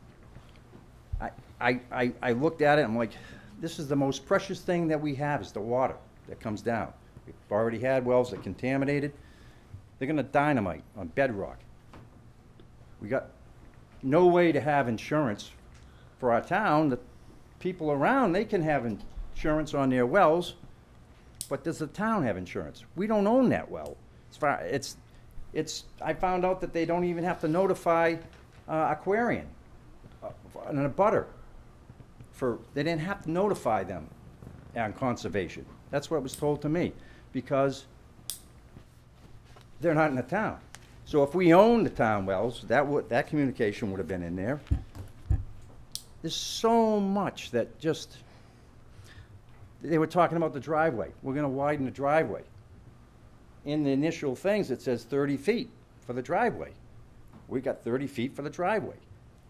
I looked at it, I'm like, this is the most precious thing that we have is the water that comes down. We've already had wells that are contaminated. They're going to dynamite on bedrock. We got no way to have insurance for our town. The people around, they can have insurance on their wells, but does the town have insurance? We don't own that well. I found out that they don't even have to notify Aquarian and a butter. They didn't have to notify them on conservation. That's what was told to me, because they're not in the town. So if we owned the town wells, that communication would have been in there. There's so much that just, they were talking about the driveway. We're going to widen the driveway. In the initial things, it says 30 feet for the driveway. We got 30 feet for the driveway.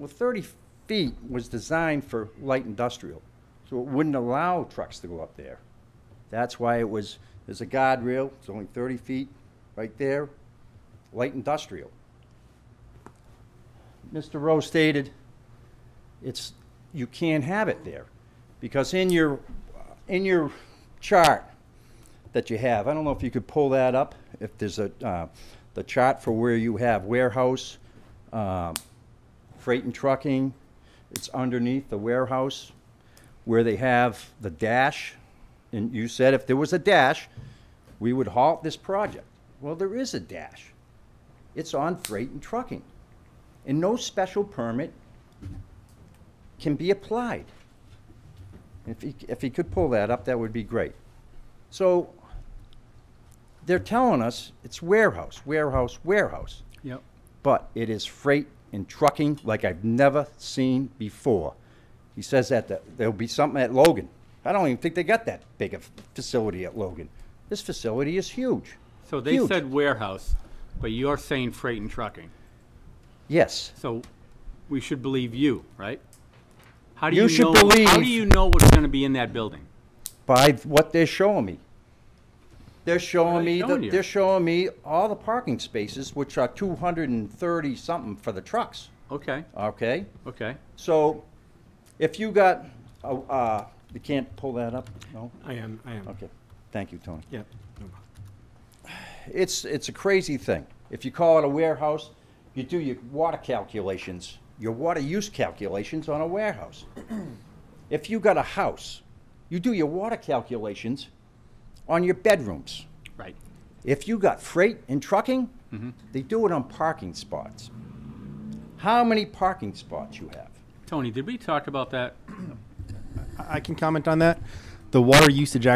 Well, 30 feet was designed for light industrial, so it wouldn't allow trucks to go up there. That's why there's a guardrail, it's only 30 feet right there, light industrial. Mr. Rowe stated you can't have it there because in your chart that you have, I don't know if you could pull that up, if there's the chart for where you have warehouse, freight and trucking, it's underneath the warehouse where they have the dash, and you said if there was a dash, we would halt this project. Well, there is a dash. It's on freight and trucking. And no special permit can be applied. If he could pull that up, that would be great. So they're telling us it's warehouse, warehouse, warehouse. Yep. But it is freight and trucking like I've never seen before. He says that there'll be something at Logan. I don't even think they got that big a facility at Logan. This facility is huge. So they said warehouse, but you're saying freight and trucking. Yes. So we should believe you, right? How do You should believe- How do you know what's going to be in that building? By what they're showing me. They're showing What are they me showing you? they're showing me all the parking spaces, which are 230 something for the trucks. Okay. Okay. Okay. So, if you got, you can't pull that up. No. I am. Okay. Thank you, Tony. Yep. It's a crazy thing. If you call it a warehouse, you do your water calculations, your water use calculations on a warehouse. If you got a house, you do your water calculations on your bedrooms. Right. If you got freight and trucking, they do it on parking spots. How many parking spots you have? Tony, did we talk about that? I can comment on that. The water usage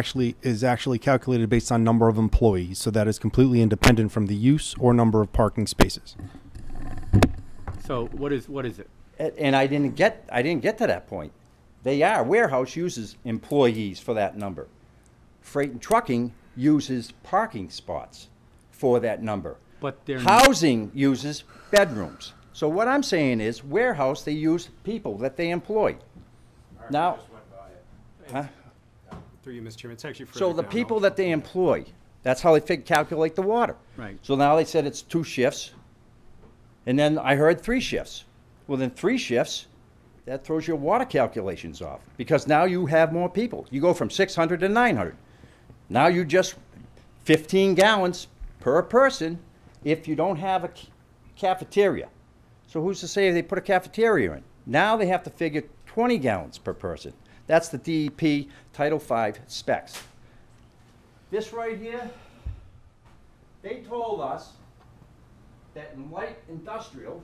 is actually calculated based on number of employees, so that is completely independent from the use or number of parking spaces. So what is it? And I didn't get to that point. Warehouse uses employees for that number. Freight and trucking uses parking spots for that number. But they're Housing uses bedrooms. So what I'm saying is, warehouse, they use people that they employ. Now, huh? Through you, Mr. Chairman, it's actually further So the down people also. that they employ, that's how they calculate the water. Right. So now they said it's 2 shifts, and then I heard 3 shifts. Well, then 3 shifts, that throws your water calculations off, because now you have more people. You go from 600 to 900. Now you just 15 gallons per person if you don't have a cafeteria. So who's to say they put a cafeteria in? Now they have to figure 20 gallons per person. That's the DEP Title V specs. This right here, they told us that in light industrial,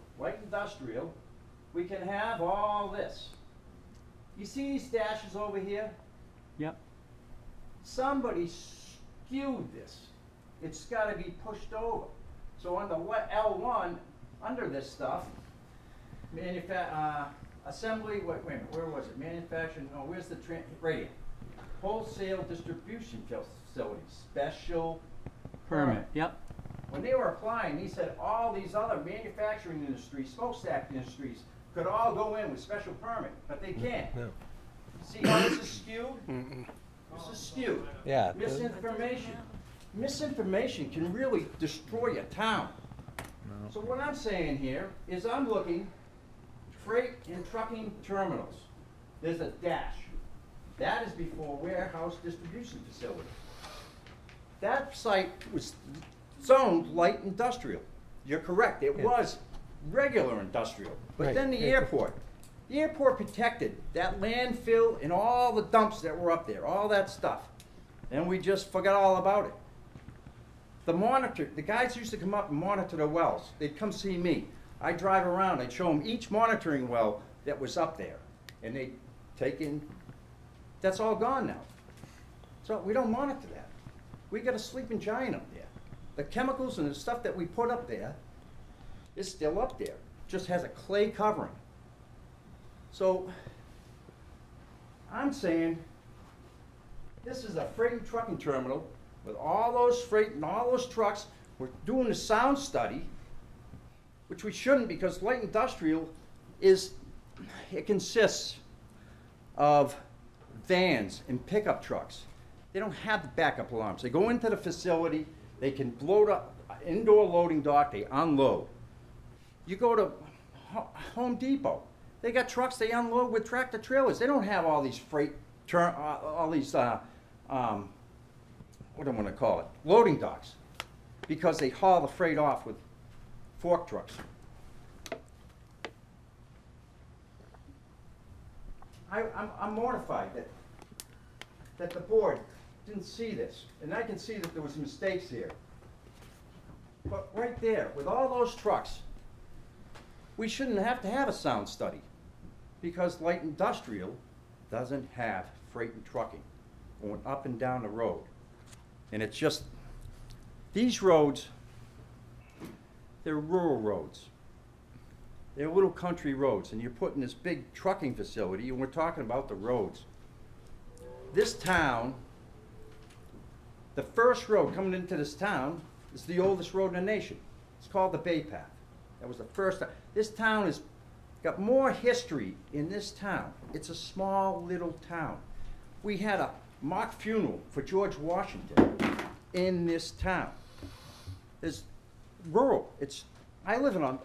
we can have all this. You see these dashes over here? Yep. Somebody skewed this. It's got to be pushed over. So on the L1, under this stuff, assembly, wait a minute, where was it? Manufacturing, oh, where's the, right here. Wholesale distribution facility, special Permit. Yep. When they were applying, he said all these other manufacturing industries, smokestack industries, could all go in with special permit, but they can't. No. See how this is skewed? This is skewed. Yeah. Misinformation. Misinformation can really destroy a town. So what I'm saying here is I'm looking freight and trucking terminals. There's a dash. That is before warehouse distribution facility. That site was zoned light industrial. You're correct, it was regular industrial. But Right. then the airport protected that landfill and all the dumps that were up there, all that stuff. And we just forgot all about it. The guys used to come up and monitor the wells. They'd come see me. I'd drive around, I'd show them each monitoring well that was up there. And they'd take in, that's all gone now. So we don't monitor that. We got a sleeping giant up there. The chemicals and the stuff that we put up there is still up there. Just has a clay covering. So I'm saying this is a freight and trucking terminal with all those freight and all those trucks. We're doing a sound study, which we shouldn't, because light industrial is, it consists of vans and pickup trucks. They don't have the backup alarms. They go into the facility, they can load up, indoor loading dock, they unload. You go to Home Depot, they got trucks they unload with tractor trailers. They don't have all these freight, what do I want to call it, loading docks, because they haul the freight off with fork trucks. I'm mortified that the board didn't see this, and I can see that there was mistakes here. But right there, with all those trucks, we shouldn't have to have a sound study, because light industrial doesn't have freight and trucking going up and down the road. And it's just, these roads, they're rural roads. They're little country roads, and you're putting this big trucking facility, and we're talking about the roads. This town, the first road coming into this town is the oldest road in the nation. It's called the Bay Path. That was the first time. This town has got more history in this town. It's a small little town. We had a mock funeral for George Washington in this town. It's rural. I live in a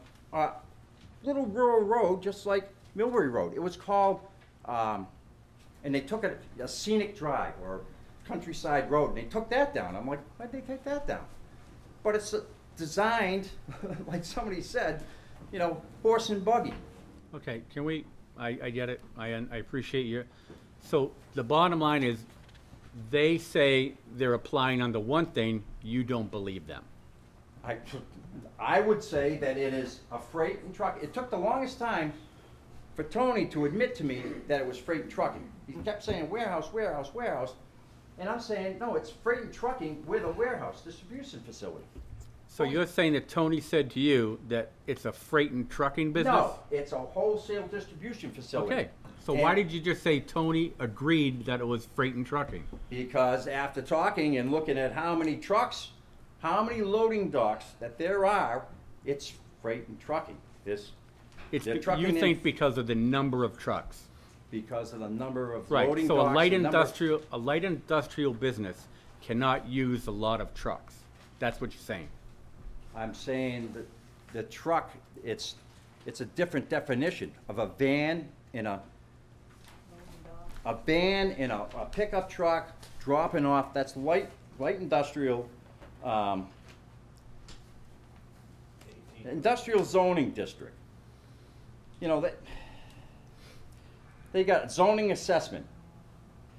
little rural road just like Millbury Road. It was called, and they took it a scenic drive or countryside road, and they took that down. I'm like, why'd they take that down? But it's designed, like somebody said, you know, horse and buggy. Okay, can we, I get it, I appreciate you. So the bottom line is, they say they're applying on the one thing, you don't believe them. I would say that it is a freight and truck. It took the longest time for Tony to admit to me that it was freight and trucking. He kept saying warehouse, warehouse, warehouse. And I'm saying, no, it's freight and trucking with a warehouse distribution facility. So you're saying that Tony said to you that it's a freight and trucking business? No, it's a wholesale distribution facility. Okay, so why did you just say Tony agreed that it was freight and trucking? Because after talking and looking at how many trucks, how many loading docks that there are, it's freight and trucking. You think because of the number of trucks? Because of the number of right. loading So docks. A light industrial business cannot use a lot of trucks. That's what you're saying. I'm saying that the truck, it's a different definition of a van and a pickup truck dropping off. That's light industrial, industrial zoning district. You know, they got zoning assessment.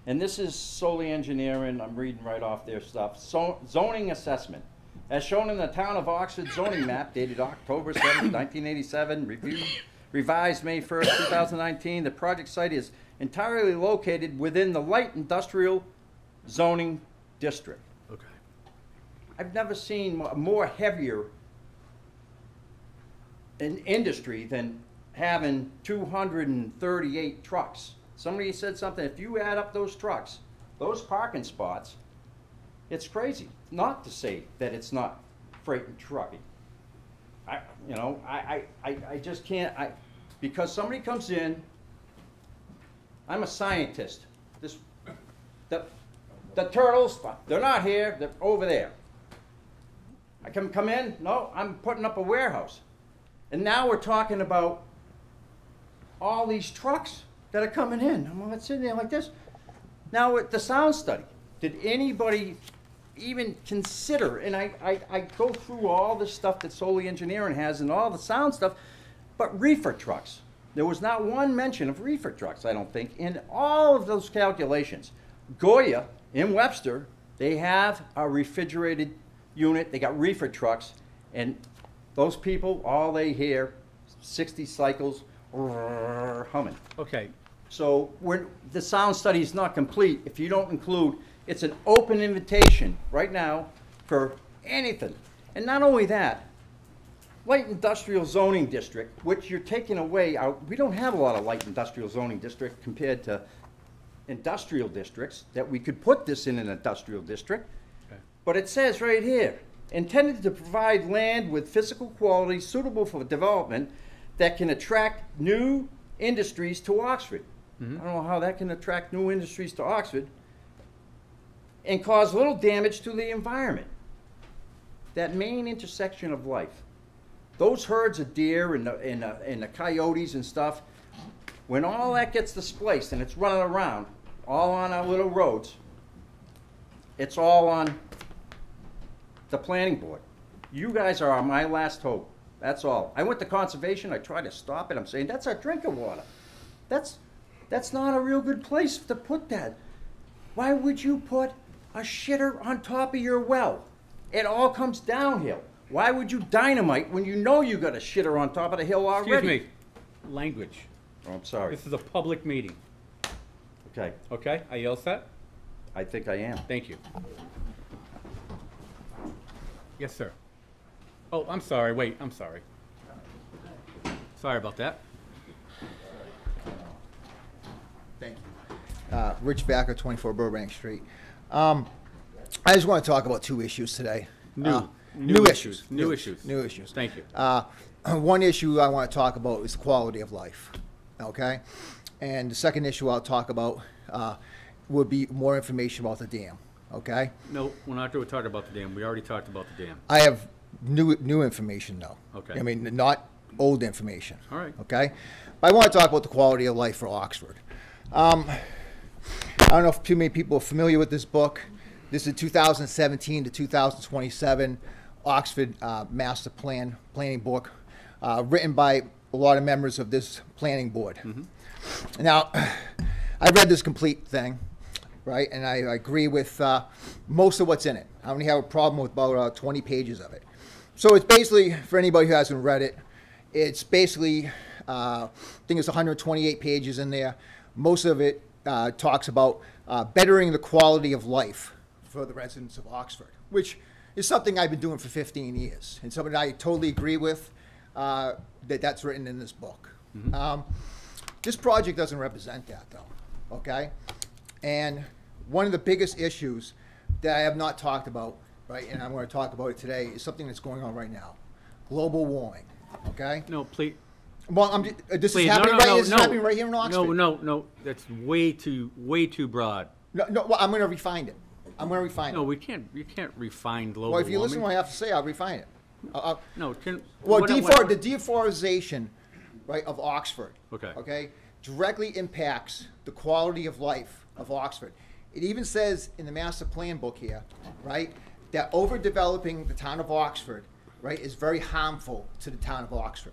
And this is solely engineering. I'm reading right off their stuff. Zoning assessment. As shown in the Town of Oxford zoning map dated October 7, 1987, revised May 1st, 2019, the project site is entirely located within the light industrial zoning district. Okay. I've never seen more heavier in industry than having 238 trucks. Somebody said something, if you add up those trucks, those parking spots, it's crazy not to say that it's not freight and trucking. I just can't, because somebody comes in, I'm a scientist. The turtles, they're not here, they're over there. I can come in, no, I'm putting up a warehouse. And now we're talking about all these trucks that are coming in. I'm sitting there like this. Now with the sound study, did anybody even consider, and I go through all the stuff that Solely Engineering has and all the sound stuff, but reefer trucks. There was not one mention of reefer trucks, I don't think, in all of those calculations. Goya in Webster, they have a refrigerated unit, they got reefer trucks, and those people, all they hear, 60 cycles, humming. Okay. So the sound study is not complete if you don't include, it's an open invitation right now for anything. And not only that, light industrial zoning district, which you're taking away, we don't have a lot of light industrial zoning district compared to industrial districts that we could put this in an industrial district. Okay. But it says right here, intended to provide land with physical qualities suitable for development, that can attract new industries to Oxford. Mhm. I don't know how that can attract new industries to Oxford and cause little damage to the environment. That main intersection of life. Those herds of deer and the coyotes and stuff, when all that gets displaced and it's running around, all on our little roads, it's all on the planning board. You guys are my last hope. That's all. I went to conservation. I tried to stop it. I'm saying, that's our drinking water. That's not a real good place to put that. Why would you put a shitter on top of your well? It all comes downhill. Why would you dynamite when you know you got a shitter on top of the hill already? Excuse me. Language. Oh, I'm sorry. This is a public meeting. Okay, Okay? Are you all set? I think I am. Thank you. Yes, sir. Oh, I'm sorry. Wait, I'm sorry. Sorry about that. Thank you. Rich Backer, 24 Burbank Street. I just want to talk about two issues today. New issues. New issues. New issues. Thank you. One issue I want to talk about is quality of life. Okay? And the second issue I'll talk about would be more information about the dam. Okay? No, we're not going to talk about the dam. We already talked about the dam. I have new information, though. Okay. I mean, not old information. All right. Okay? But I want to talk about the quality of life for Oxford. I don't know if too many people are familiar with this book. This is 2017 to 2027 Oxford Master Planning book, written by a lot of members of this planning board. Mm-hmm. Now, I read this complete thing, right, and I agree with most of what's in it. I only have a problem with about 20 pages of it. So it's basically, for anybody who hasn't read it, it's basically, I think it's 128 pages in there. Most of it talks about bettering the quality of life for the residents of Oxford, which is something I've been doing for 15 years, and something I totally agree with that's written in this book. Mm-hmm. This project doesn't represent that, though, okay? And one of the biggest issues that I have not talked about, right, and I'm going to talk about it today, is something that's going on right now. Global warming, okay? No, please. Well, this Please, is happening, happening right here in Oxford. No. That's way too broad. No, well, I'm going to refine it. I'm going to refine it. No, you can't refine global Well, if you warming. listen to what I have to say, I'll refine it. No, the deforestation, right, of Oxford, Okay. directly impacts the quality of life of Oxford. It even says in the master plan book here, right, that overdeveloping the town of Oxford, right, is very harmful to the town of Oxford.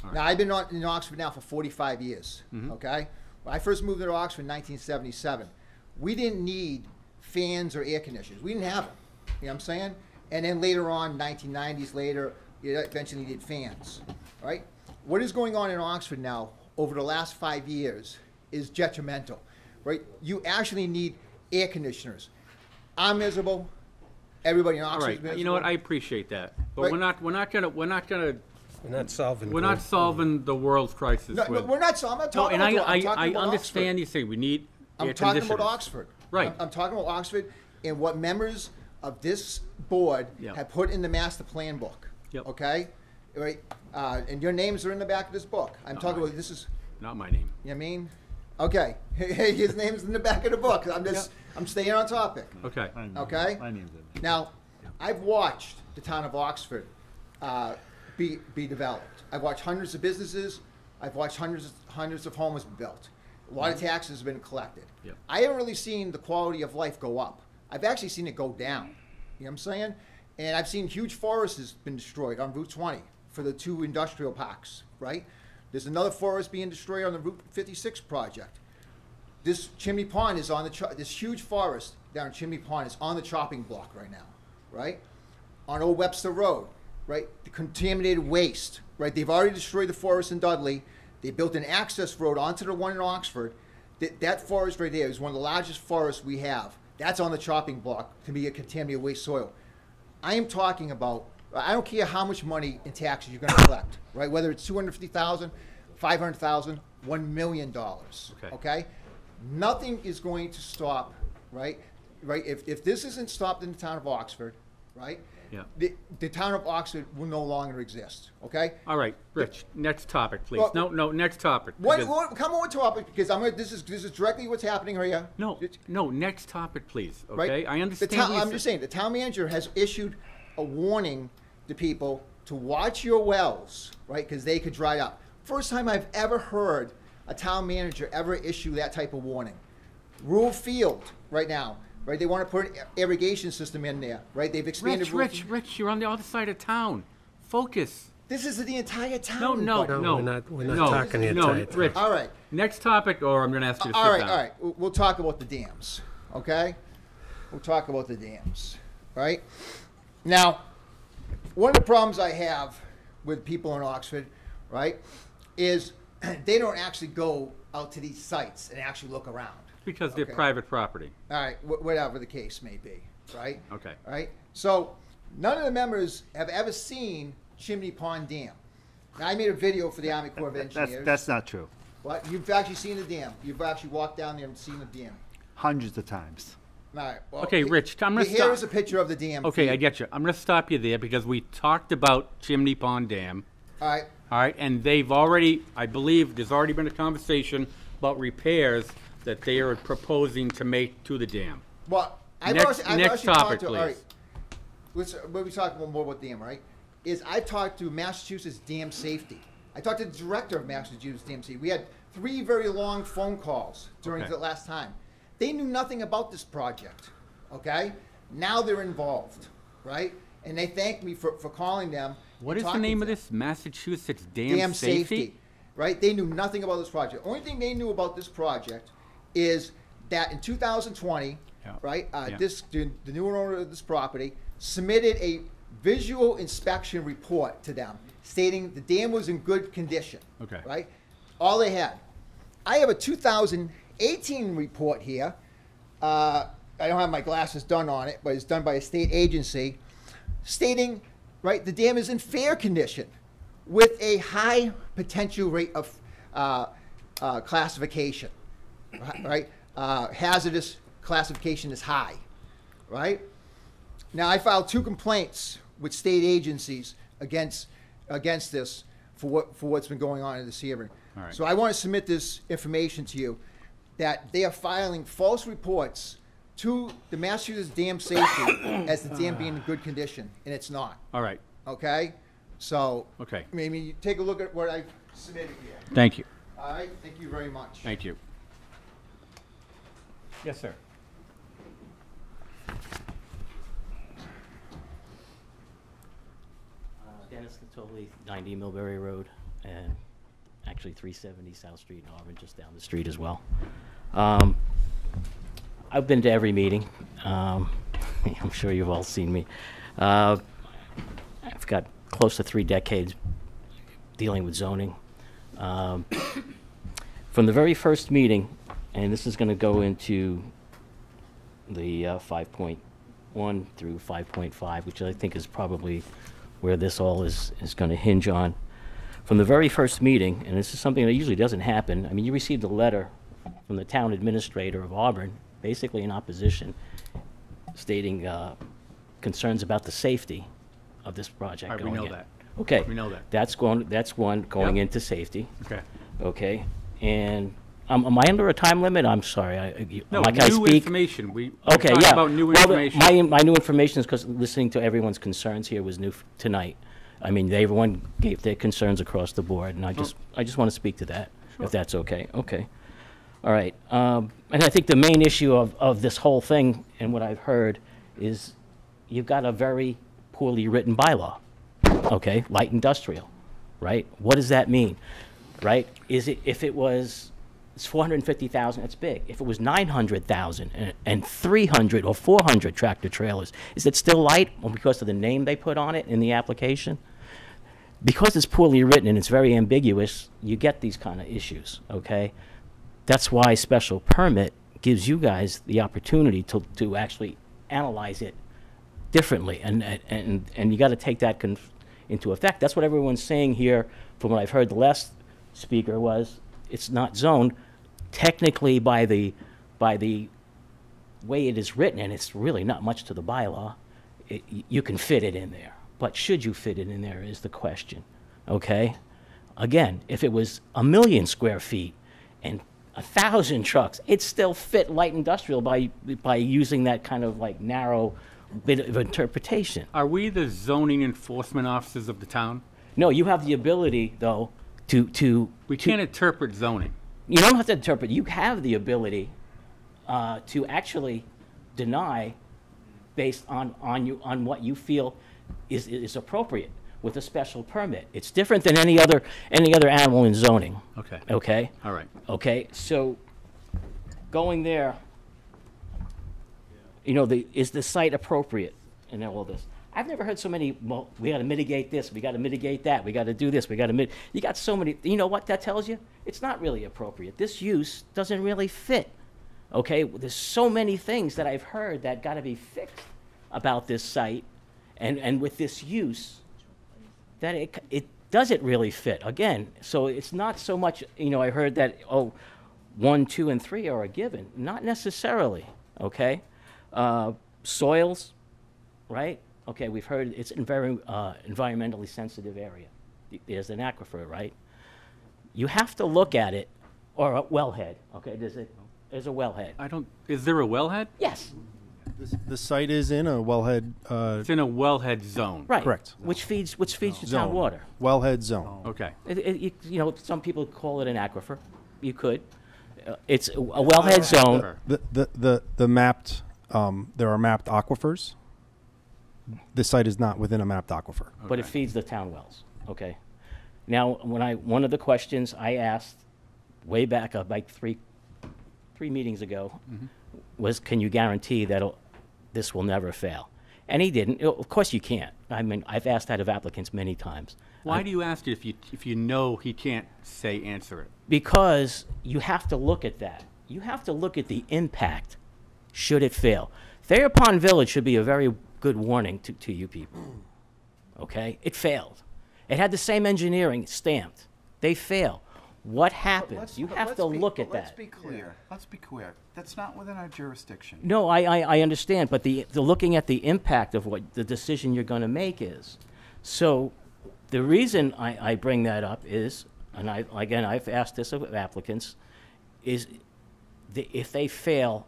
Right. Now, I've been in Oxford now for 45 years, Mhm. okay? When I first moved to Oxford in 1977, we didn't need fans or air conditioners. We didn't have them, you know what I'm saying? And then later on, 1990s later, you eventually needed fans, right? What is going on in Oxford now over the last 5 years is detrimental, right? You actually need air conditioners. I'm miserable. Everybody in All Oxford is right. miserable. You know what? I appreciate that, but Right. we're not solving the world's crisis. No, with, we're not. I'm not talking and about. I'm talking I about understand Oxford. you say we need I'm air talking conditioners. about Oxford. Right. I'm talking about Oxford and what members of this board Yep. have put in the master plan book. Yep. Okay? Right? And your names are in the back of this book. I'm Not talking mine. about this is, Not my name. you know what I mean? Okay. His name's in the back of the book. I'm staying on topic. Okay. Okay? My name's in. Now, I've watched the town of Oxford be developed. I've watched hundreds of businesses. I've watched hundreds of homes be built. A lot of taxes have been collected. Yep. I haven't really seen the quality of life go up. I've actually seen it go down. You know what I'm saying? And I've seen huge forests has been destroyed on Route 20 for the 2 industrial parks, right? There's another forest being destroyed on the Route 56 project. This Chimney Pond is on this huge forest down in Chimney Pond is on the chopping block right now, right? On Old Webster Road, right? The contaminated waste, right? They've already destroyed the forest in Dudley. They built an access road onto the one in Oxford. That forest right there is one of the largest forests we have. That's on the chopping block to be a contaminated waste soil. I am talking about, I don't care how much money in taxes you're going to collect, right? Whether it's $250,000, $500,000, $1 million, okay? Nothing is going to stop, right? If this isn't stopped in the town of Oxford, right, Yeah. the town of Oxford will no longer exist, okay? All right, Rich, next topic, please. Well- No, next topic. What, because- come on topic, because this is directly what's happening here. No, next topic, please, Right? okay? I understand. what I'm you're just saying. saying, the town manager has issued a warning to people to watch your wells, right? Because they could dry up. First time I've ever heard a town manager ever issue that type of warning. Rural Field, right now, right? They want to put an irrigation system in there, right? They've expanded. Rich, you're on the other side of town. Focus. This is the entire town. No, buddy. we're not talking the entire town. Rich. All right. Next topic, or I'm going to ask you to sit All right, down. all right. We'll talk about the dams, okay? We'll talk about the dams, right? Now, one of the problems I have with people in Oxford, right, is they don't actually go out to these sites and actually look around. Because they're Okay. private property. All right, whatever the case may be, right? Okay. All right. So none of the members have ever seen Chimney Pond Dam. Now, I made a video for the Army Corps of Engineers. That's not true. What? You've actually seen the dam. You've actually walked down there and seen the dam. Hundreds of times. All right. Well, Okay, Rich, I'm going to stop. Here is a picture of the dam. Okay, for I you. get you. I'm going to stop you there because we talked about Chimney Pond Dam. All right. All right, and they've already, I believe, there's already been a conversation about repairs that they are proposing to make to the dam. Well, I've Next actually topic, talked to. All right. please. We'll be talking more about dam, right? Is I've talked to Massachusetts Dam Safety. I talked to the director of Massachusetts Dam Safety. We had 3 very long phone calls during Okay. the last time. They knew nothing about this project. Okay. Now they're involved, right? And they thanked me for calling them. What and is the talking name to of them. this? Massachusetts Dam Safety, right? They knew nothing about this project. Only thing they knew about this project is that in 2020, Yeah. right, Yeah. the new owner of this property submitted a visual inspection report to them stating the dam was in good condition. Okay. Right? All they had. I have a 2018 report here. I don't have my glasses done on it, but it's done by a state agency stating, right, the dam is in fair condition with a high potential rate of classification, right? Hazardous classification is high, right? Now, I filed 2 complaints with state agencies against this for what's been going on in this hearing. All right. So I want to submit this information to you that they are filing false reports to the Massachusetts Dam Safety as the dam being in good condition, and it's not. All right. Okay? So, Okay. maybe you take a look at what I submitted here. Thank you. All right? Thank you very much. Thank you. Yes, sir. Dennis Catoli, 90 Millbury Road, and actually 370 South Street in Auburn, just down the street as well. I've been to every meeting. I'm sure you've all seen me. I've got close to 3 decades dealing with zoning. From the very first meeting, and this is going to go into the 5.1 through 5.5, which I think is probably where this all is going to hinge on. From the very first meeting, and this is something that usually doesn't happen, I mean, you received a letter from the town administrator of Auburn, basically in opposition, stating concerns about the safety of this project All right, we going know in. that. Okay. We know that. That's one going Yep. into safety. Okay. Okay. And am I under a time limit? I'm sorry. No, can I new speak? information. We're Okay, talking yeah. about new Well, information. my new information is because listening to everyone's concerns here was new tonight. I mean, everyone gave their concerns across the board, and I just want to speak to that, if that's okay. Okay. All right. And I think the main issue of this whole thing, and what I've heard, is you've got a very poorly written bylaw. Okay, light industrial, right? What does that mean, right? If it was, it's 450,000, that's big. If it was 900,000 and 300 or 400 tractor trailers, is it still light? Well, because of the name they put on it in the application? Because it's poorly written and it's very ambiguous, you get these kind of issues, okay? That's why special permit gives you guys the opportunity to actually analyze it differently, and you got to take that into effect. That's what everyone's saying here. From what I've heard, the last speaker was it's not zoned technically by the way it is written, and it's really not much to the bylaw. you can fit it in there. But should you fit it in there is the question, okay? Again, if it was 1 million square feet and 1,000 trucks, it still fit light industrial by using that kind of like narrow bit of interpretation. Are we the zoning enforcement officers of the town? No, you have the ability, though, We can't interpret zoning. You don't have to interpret. You have the ability to actually deny based on what you feel is appropriate with a special permit. It's different than any other animal in zoning. Okay. Okay? All right. Okay, so going there, is the site appropriate and all this? I've never heard so many, well, we got to mitigate this, we got to mitigate that, we got to do this, we got to you got so many, you know what that tells you? It's not really appropriate. This use doesn't really fit, okay? There's so many things that I've heard that got to be fixed about this site and with this use that it doesn't really fit. Again, so it's not so much, I heard that, 1, 2, and 3 are a given. Not necessarily, okay? Soils, right? Okay, we've heard it's a very environmentally sensitive area. There's an aquifer, right? You have to look at it, or a wellhead, okay? There's a wellhead. Is there a wellhead? Yes. The site is in a wellhead. It's in a wellhead zone. Right. Correct. Which feeds the Zone. town water. Wellhead zone. Okay. Some people call it an aquifer. You could. It's a wellhead zone. The mapped, there are mapped aquifers. This site is not within a mapped aquifer. But it feeds the town wells, okay? Now, one of the questions I asked way back, like three meetings ago, was, can you guarantee that this will never fail? And he didn't. Of course you can't. I mean, I've asked that of applicants many times. Why do you ask it if you know he can't answer it? Because you have to look at that. You have to look at the impact should it fail. Thayer Pond Village should be a very good warning to you people, okay? It failed. It had the same engineering stamped. They fail. What happens? You have to look at that. Let's be clear. Let's be clear. That's not within our jurisdiction. No, I understand, but the looking at the impact of what the decision you're going to make is. So the reason I bring that up is, and I've asked this of applicants, is if they fail,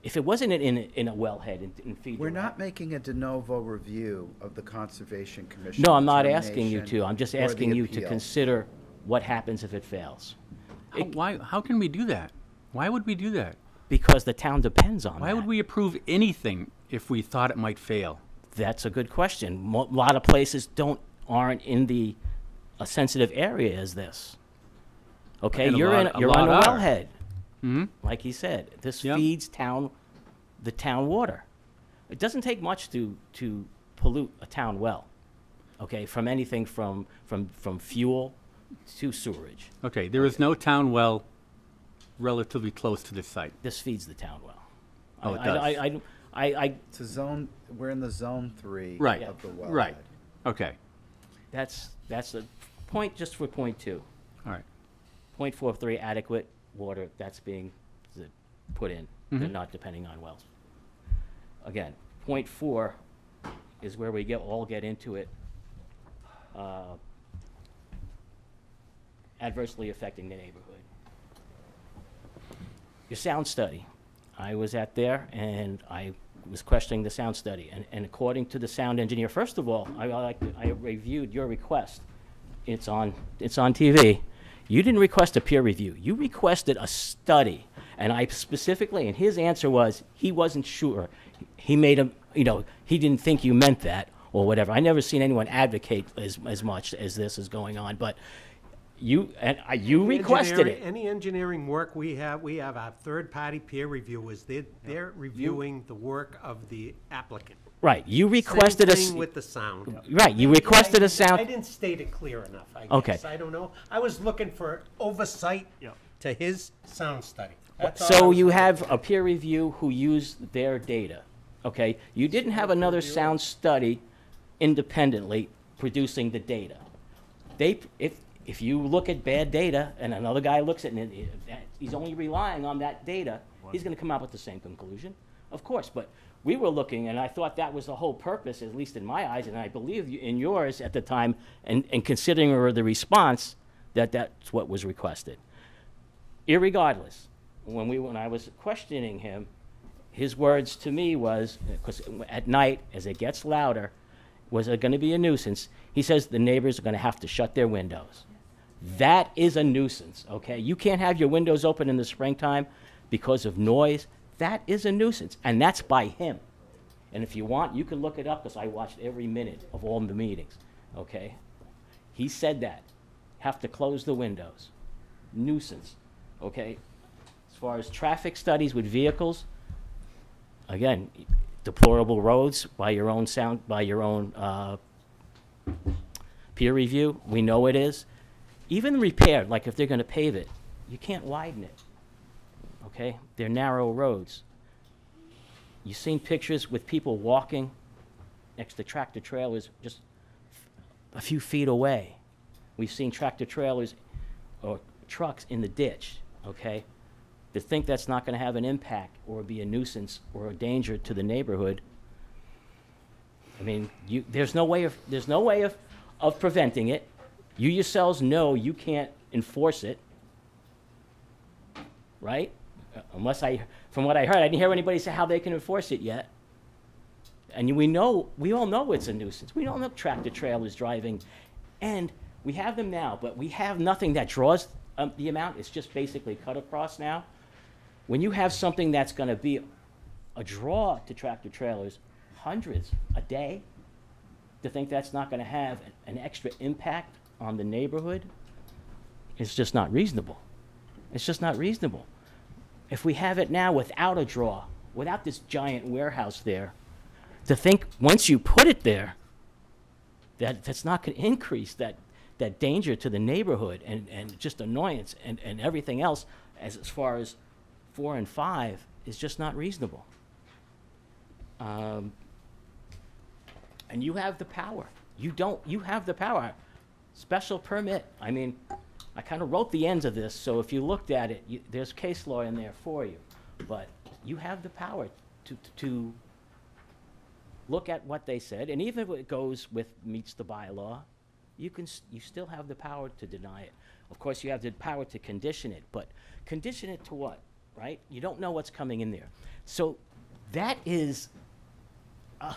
if it wasn't in a wellhead in feed. We're not making a de novo review of the Conservation Commission. No, I'm not asking you to. I'm just or the asking you to appeal. consider what happens if it fails. How can we do that? Why would we do that? Because the town depends on that. Why would we approve anything if we thought it might fail? That's a good question. A lot of places aren't in a sensitive area as this. Okay, And you're on a are. wellhead. Mm-hmm. Like he said, this feeds the town water. It doesn't take much to pollute a town well. Okay, from anything from fuel to sewerage. Okay, there is no town well relatively close to this site. This feeds the town well. Oh, it does. It's a zone. We're in the zone 3 Right. of the wellhead. Right. Okay. That's the point just for point 2. All right. Point 4.3 adequate water that's being put in. They're not depending on wells. Again, point 4 is where we all get into it. Adversely affecting the neighborhood. Your sound study. I was at and I was questioning the sound study. And according to the sound engineer, first of all, I reviewed your request. It's on TV. You didn't request a peer review. You requested a study. And I specifically, and his answer was he wasn't sure. He made he didn't think you meant that or whatever. I never seen anyone advocate as much as this is going on. But you requested it. Any engineering work we have our third-party peer reviewers. They're reviewing the work of the applicant. Right. You requested Same thing with the sound. Right. You requested a sound. I didn't state it clear enough, I guess. Okay. I don't know. I was looking for oversight to his sound study. That's all I So was you looking have for. a peer review who used their data, okay? You didn't have another sound study independently producing the data. If you look at bad data and another guy looks at it and he's only relying on that data, he's gonna come out with the same conclusion, of course, but we were looking, and I thought that was the whole purpose, at least in my eyes, and I believe in yours at the time, and considering the response, that's what was requested. Irregardless, when I was questioning him, his words to me was, because at night, as it gets louder, was it gonna be a nuisance? He says the neighbors are gonna have to shut their windows. That is a nuisance, okay? You can't have your windows open in the springtime because of noise. That is a nuisance, and that's by him. And if you want, you can look it up, because I watched every minute of all the meetings, okay? He said that. Have to close the windows. Nuisance, okay? As far as traffic studies with vehicles, again, deplorable roads by your own peer review, we know it is. Even repaired, like if they're gonna pave it, you can't widen it, okay? They're narrow roads. You've seen pictures with people walking next to tractor trailers just a few feet away. We've seen tractor trailers or trucks in the ditch, okay? To think that's not gonna have an impact or be a nuisance or a danger to the neighborhood, I mean, there's no way of preventing it. You yourselves know you can't enforce it, right? From what I heard, I didn't hear anybody say how they can enforce it yet. And we all know it's a nuisance. We all know tractor trailers driving, and we have them now, but we have nothing that draws the amount. It's just basically cut across now. When you have something that's gonna be a draw to tractor trailers, hundreds a day, to think that's not gonna have an extra impact on the neighborhood, it's just not reasonable. It's just not reasonable. If we have it now without a draw, without this giant warehouse there, to think once you put it there, that's not gonna increase that danger to the neighborhood and just annoyance and everything else as far as 4 and 5 is just not reasonable. And you have the power. You have the power. Special permit, I mean, I kind of wrote the ends of this, so if you looked at it, there's case law in there for you. But you have the power to look at what they said, and even if it meets the bylaw, you still have the power to deny it. Of course, you have the power to condition it, but condition it to what, right? You don't know what's coming in there. So that is a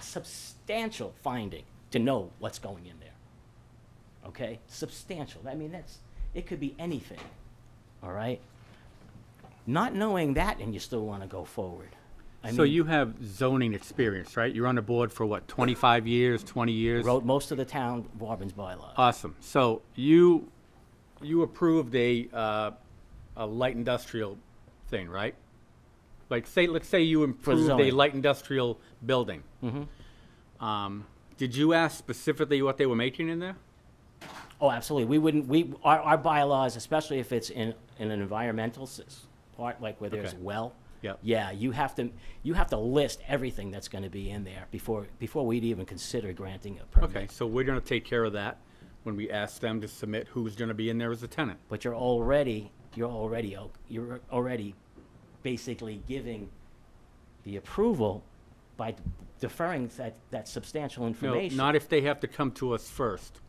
substantial finding to know what's going in there. Okay, substantial. I mean, it could be anything, all right? Not knowing that, and you still want to go forward. So you have zoning experience, right? You're on the board for what, 25 years, 20 years? Wrote most of the town of Auburn's bylaws. Awesome. So you approved a light industrial thing, right? Like let's say you improved a light industrial building. Mm-hmm. Did you ask specifically what they were making in there? Oh, absolutely. Our bylaws, especially if it's in an environmental part, like where there's a well. Yep. Yeah, you have to list everything that's going to be in there before we'd even consider granting a permit. Okay, so we're going to take care of that when we ask them to submit who's going to be in there as a tenant. But you're already basically giving the approval by deferring that substantial information. No, not if they have to come to us first.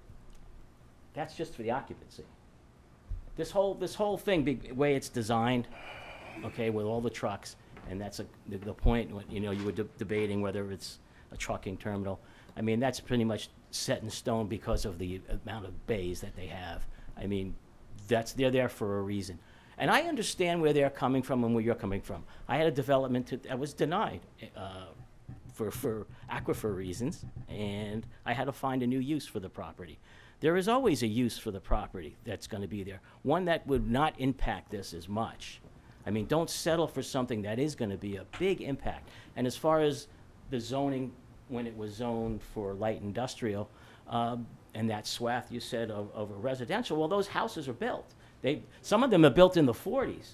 That's just for the occupancy. This whole thing, way it's designed, okay, with all the trucks, and that's the point. You were debating whether it's a trucking terminal. I mean, that's pretty much set in stone because of the amount of bays that they have. I mean, they're there for a reason. And I understand where they're coming from and where you're coming from. I had a development that was denied for aquifer reasons, and I had to find a new use for the property. There is always a use for the property that's going to be there, one that would not impact this as much. I mean, don't settle for something that is going to be a big impact. And as far as the zoning, when it was zoned for light industrial, and that swath you said of a residential, well, those houses are built. Some of them are built in the 40s.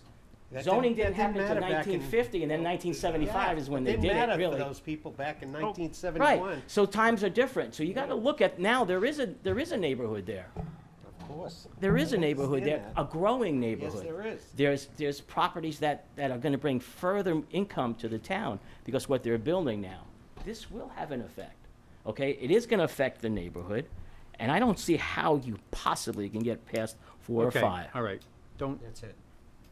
Zoning didn't happen until 1950, and then 1975 is when they did it, really. It didn't matter for those people back in 1971. Right, so times are different. So you got to look at, now there is a neighborhood there. Of There is a neighborhood there, that. a growing neighborhood. Yes, there is. There's properties that are gonna bring further income to the town because what they're building now. This will have an effect, okay? It is gonna affect the neighborhood, and I don't see how you possibly can get past 4 or Okay, 5. all right. Don't, That's it.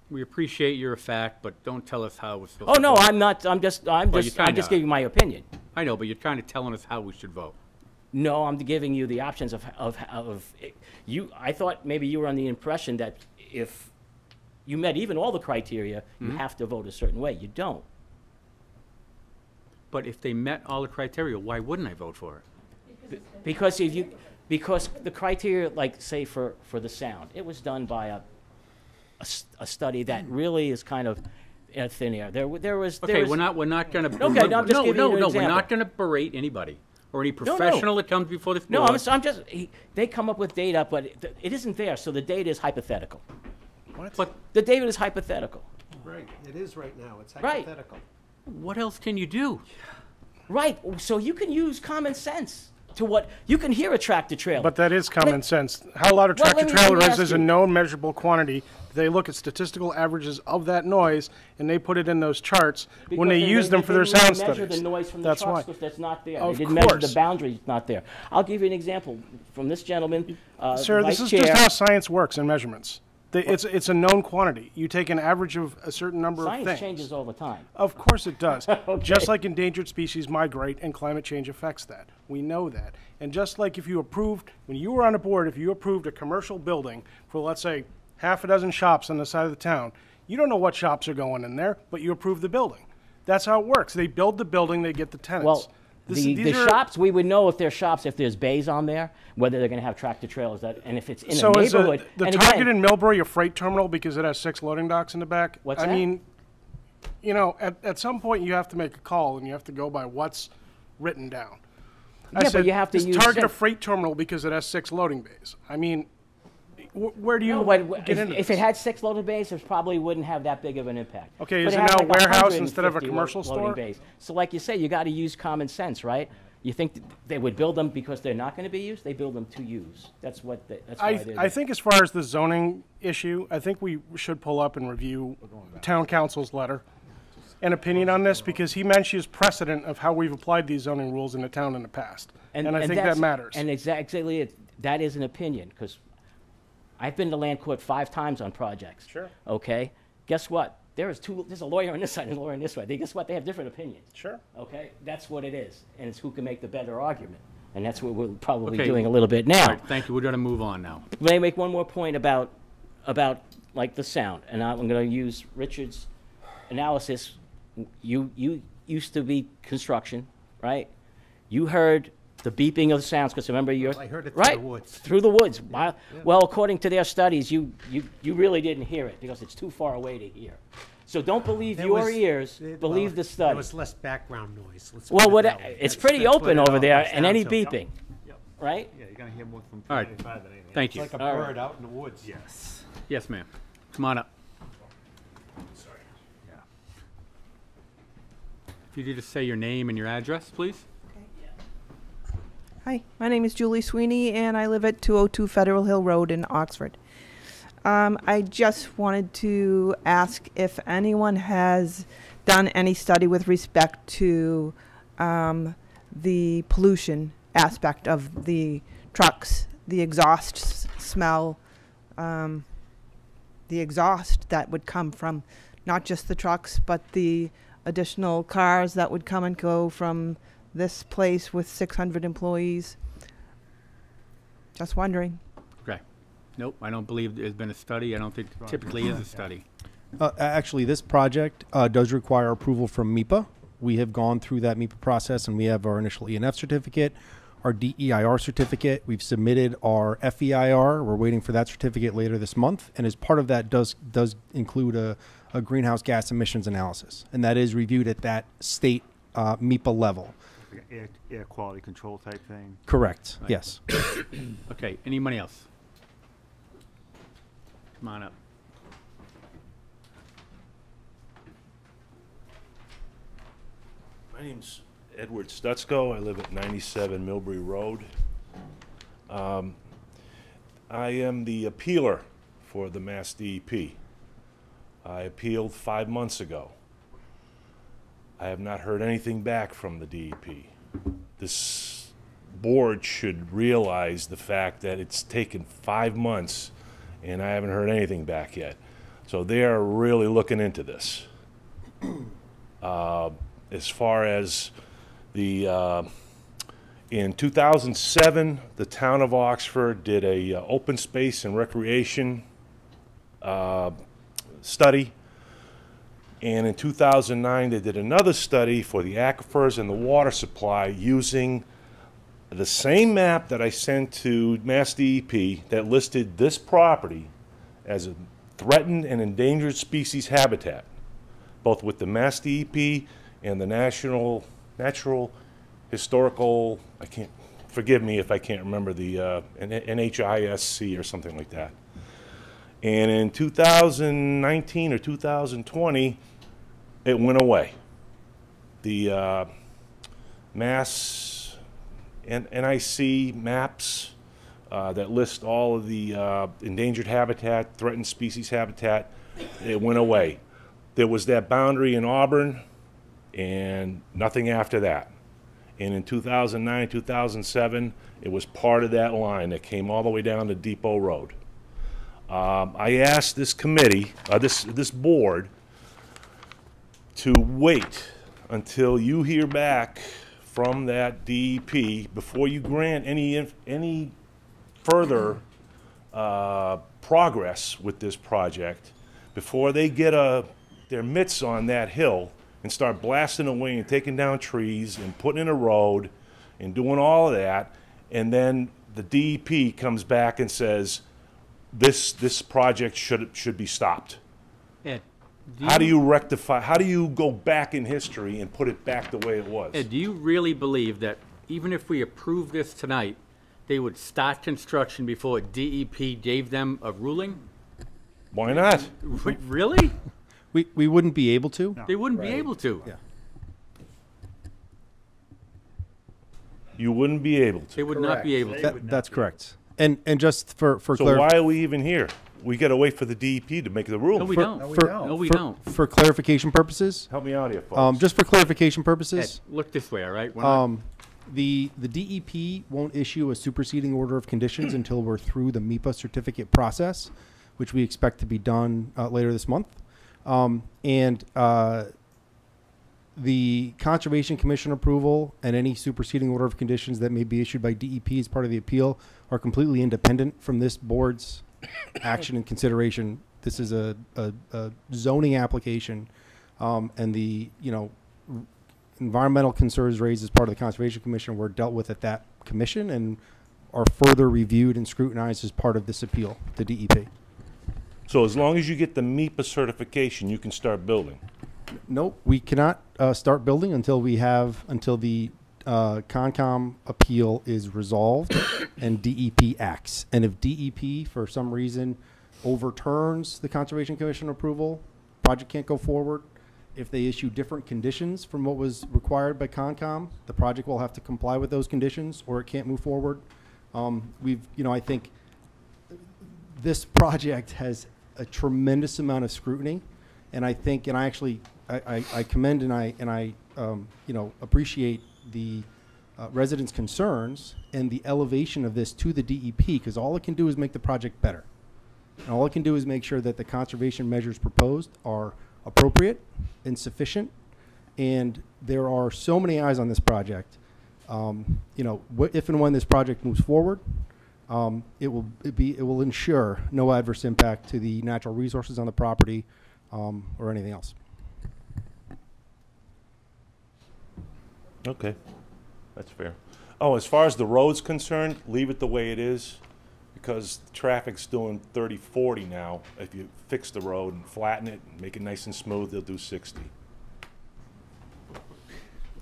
we appreciate you're a fact, but don't tell us how it's supposed Oh, to no, vote. I'm not, I'm just Well, you kinda giving my opinion. I know, but you're kind of telling us how we should vote. No, I'm giving you the options of you. I thought maybe you were on the impression that if you met even all the criteria, you have to vote a certain way. You don't. But if they met all the criteria, why wouldn't I vote for it? Because the criteria, like say for the sound, it was done by a study that really is kind of thin air. There was. Okay, we're not gonna. Okay, no, I'm just giving you an we're example. not gonna berate anybody or any no. professional that comes before this No, board. I'm just. They come up with data, but it isn't there. So the data is hypothetical. But The data is hypothetical. Right, it is right now. It's Right. hypothetical. what else can you do? Right. So you can use common sense to what you can hear a tractor trailer. But that is common sense. How loud a Well, tractor let me trailer ask is a you. known measurable quantity. They look at statistical averages of that noise, and they put it in those charts when they use them for their sound measure studies. the noise from the That's trucks why. because that's not there. Of They didn't measure course. the boundary, not there. I'll give you an example from this gentleman, Sir, Vice this is Chair. just how science works in measurements. It's a known quantity. You take an average of a certain number of Science things. changes all the time. Of course it does. Okay. Just like endangered species migrate and climate change affects that. We know that. And just like if you approved, when you were on a board, if you approved a commercial building for, let's say, half a dozen shops on the side of the town, you don't know what shops are going in there, but you approve the building. That's how it works. They build the building, they get the tenants. Well, These the are- shops, we would know if they're shops, if there's bays on there, whether they're going to have tractor trailers, and if it's in So a is neighborhood. the and Target again, in Millbury a freight terminal because it has 6 loading docks in the back? What's I that? mean, you know, at some point you have to make a call and you have to go by what's written down. I Yeah, but said, you have to is use Target a sense. freight terminal because it has 6 loading bays? I mean, where do you No, but get into if this? it had 6 loaded bays, it probably wouldn't have that big of an impact. Okay, But is it has now a like warehouse instead of a 150 commercial loading store? bays. So like you say, you got to use common sense, right? You think they would build them because they're not going to be used? They build them to use. That's what. That's why they're I think as far as the zoning issue, I think we should pull up and review town council's letter and opinion on this because he mentions precedent of how we've applied these zoning rules in the town in the past. And I think that that's- matters. And exactly, that is an opinion, because I've been to land court 5 times on projects. Sure. Okay? Guess what? There's a lawyer on this side and a lawyer on this side. Guess what? They have different opinions. Sure. Okay? That's what it is. And it's who can make the better argument. And that's what we're probably Okay. doing a little bit now. All right, thank you. We're gonna move on now. May I make one more point about like the sound? And I'm going to use Richard's analysis. You used to be construction, right? You heard the beeping of the sounds because remember you're I heard it through right the woods. through the woods. Well, according to their studies, you really didn't hear it because it's too far away to hear. So don't believe There your was- ears. it- Believe well, the study. There was less background noise. Let's Well, put it that way. it's That's- pretty that's what open it over all there, comes and down any to. beeping, right? Yeah, you're gonna hear more from All right. 395 than anything. Thank you. It's like a All bird right. out in the woods. Yes. Yes, ma'am. Come on up. Yeah. If you could just say your name and your address, please. Hi, my name is Julie Sweeney, and I live at 202 Federal Hill Road in Oxford. I just wanted to ask if anyone has done any study with respect to the pollution aspect of the trucks, the exhaust smell, the exhaust that would come from not just the trucks, but the additional cars that would come and go from this place with 600 employees. Just wondering. Okay. Nope, I don't believe there's been a study. I don't think there typically is a study. Actually, this project does require approval from MEPA. We have gone through that MEPA process, and we have our initial ENF certificate, our DEIR certificate. We've submitted our FEIR. We're waiting for that certificate later this month. And as part of that does include a greenhouse gas emissions analysis. And that is reviewed at that state MEPA level. Like air quality control type thing. Correct. Right. Yes. Okay, anybody else? Come on up. My name's Edward Stutsko. I live at 97 Millbury Road. I am the appealer for the Mass DEP. I appealed 5 months ago. I have not heard anything back from the DEP. This board should realize the fact that it's taken 5 months and I haven't heard anything back yet. So they are really looking into this. As far as the, in 2007, the town of Oxford did a open space and recreation study. And in 2009, they did another study for the aquifers and the water supply using the same map that I sent to Mass DEP that listed this property as a threatened and endangered species habitat, both with the Mass DEP and the Natural Historical, forgive me if I can't remember the NHISC or something like that. And in 2019 or 2020, it went away. The Mass NIC maps that list all of the endangered habitat, threatened species habitat, it went away. There was that boundary in Auburn and nothing after that. And in 2009, 2007, it was part of that line that came all the way down to Depot Road. I asked this committee, this board, to wait until you hear back from that DEP before you grant any further progress with this project, before they get their mitts on that hill and start blasting away and taking down trees and putting in a road and doing all of that, and then the DEP comes back and says, this project should be stopped. Ed, how do you rectify, how do you go back in history and put it back the way it was? Ed, do you really believe that even if we approve this tonight, they would start construction before DEP gave them a ruling? Why not? Really? We wouldn't be able to. They wouldn't be able to. Yeah. You wouldn't be able to. They would not be able to. That's correct. And just for so why are we even here? We got to wait for the DEP to make the ruling. No, we don't. No, we don't. For clarification purposes. Help me out here, folks. Just for clarification purposes. Ed, look this way, all right? The DEP won't issue a superseding order of conditions until we're through the MEPA certificate process, which we expect to be done later this month. The Conservation Commission approval and any superseding order of conditions that may be issued by DEP as part of the appeal are completely independent from this board's action and consideration. This is a zoning application, and the environmental concerns raised as part of the Conservation Commission were dealt with at that commission and are further reviewed and scrutinized as part of this appeal to DEP. So as long as you get the MEPA certification, you can start building. Nope, we cannot start building until the Concom appeal is resolved and DEP acts. And if DEP, for some reason, overturns the Conservation Commission approval, project can't go forward. If they issue different conditions from what was required by Concom, the project will have to comply with those conditions or it can't move forward. I think this project has a tremendous amount of scrutiny, and I think, and I commend and I appreciate the residents' concerns and the elevation of this to the DEP, because all it can do is make the project better. And all it can do is make sure that the conservation measures proposed are appropriate and sufficient. And there are so many eyes on this project. If and when this project moves forward, it will ensure no adverse impact to the natural resources on the property or anything else. Okay, that's fair. Oh, as far as the road's concerned, leave it the way it is, because traffic's doing 30, 40 now. If you fix the road and flatten it and make it nice and smooth, they'll do 60.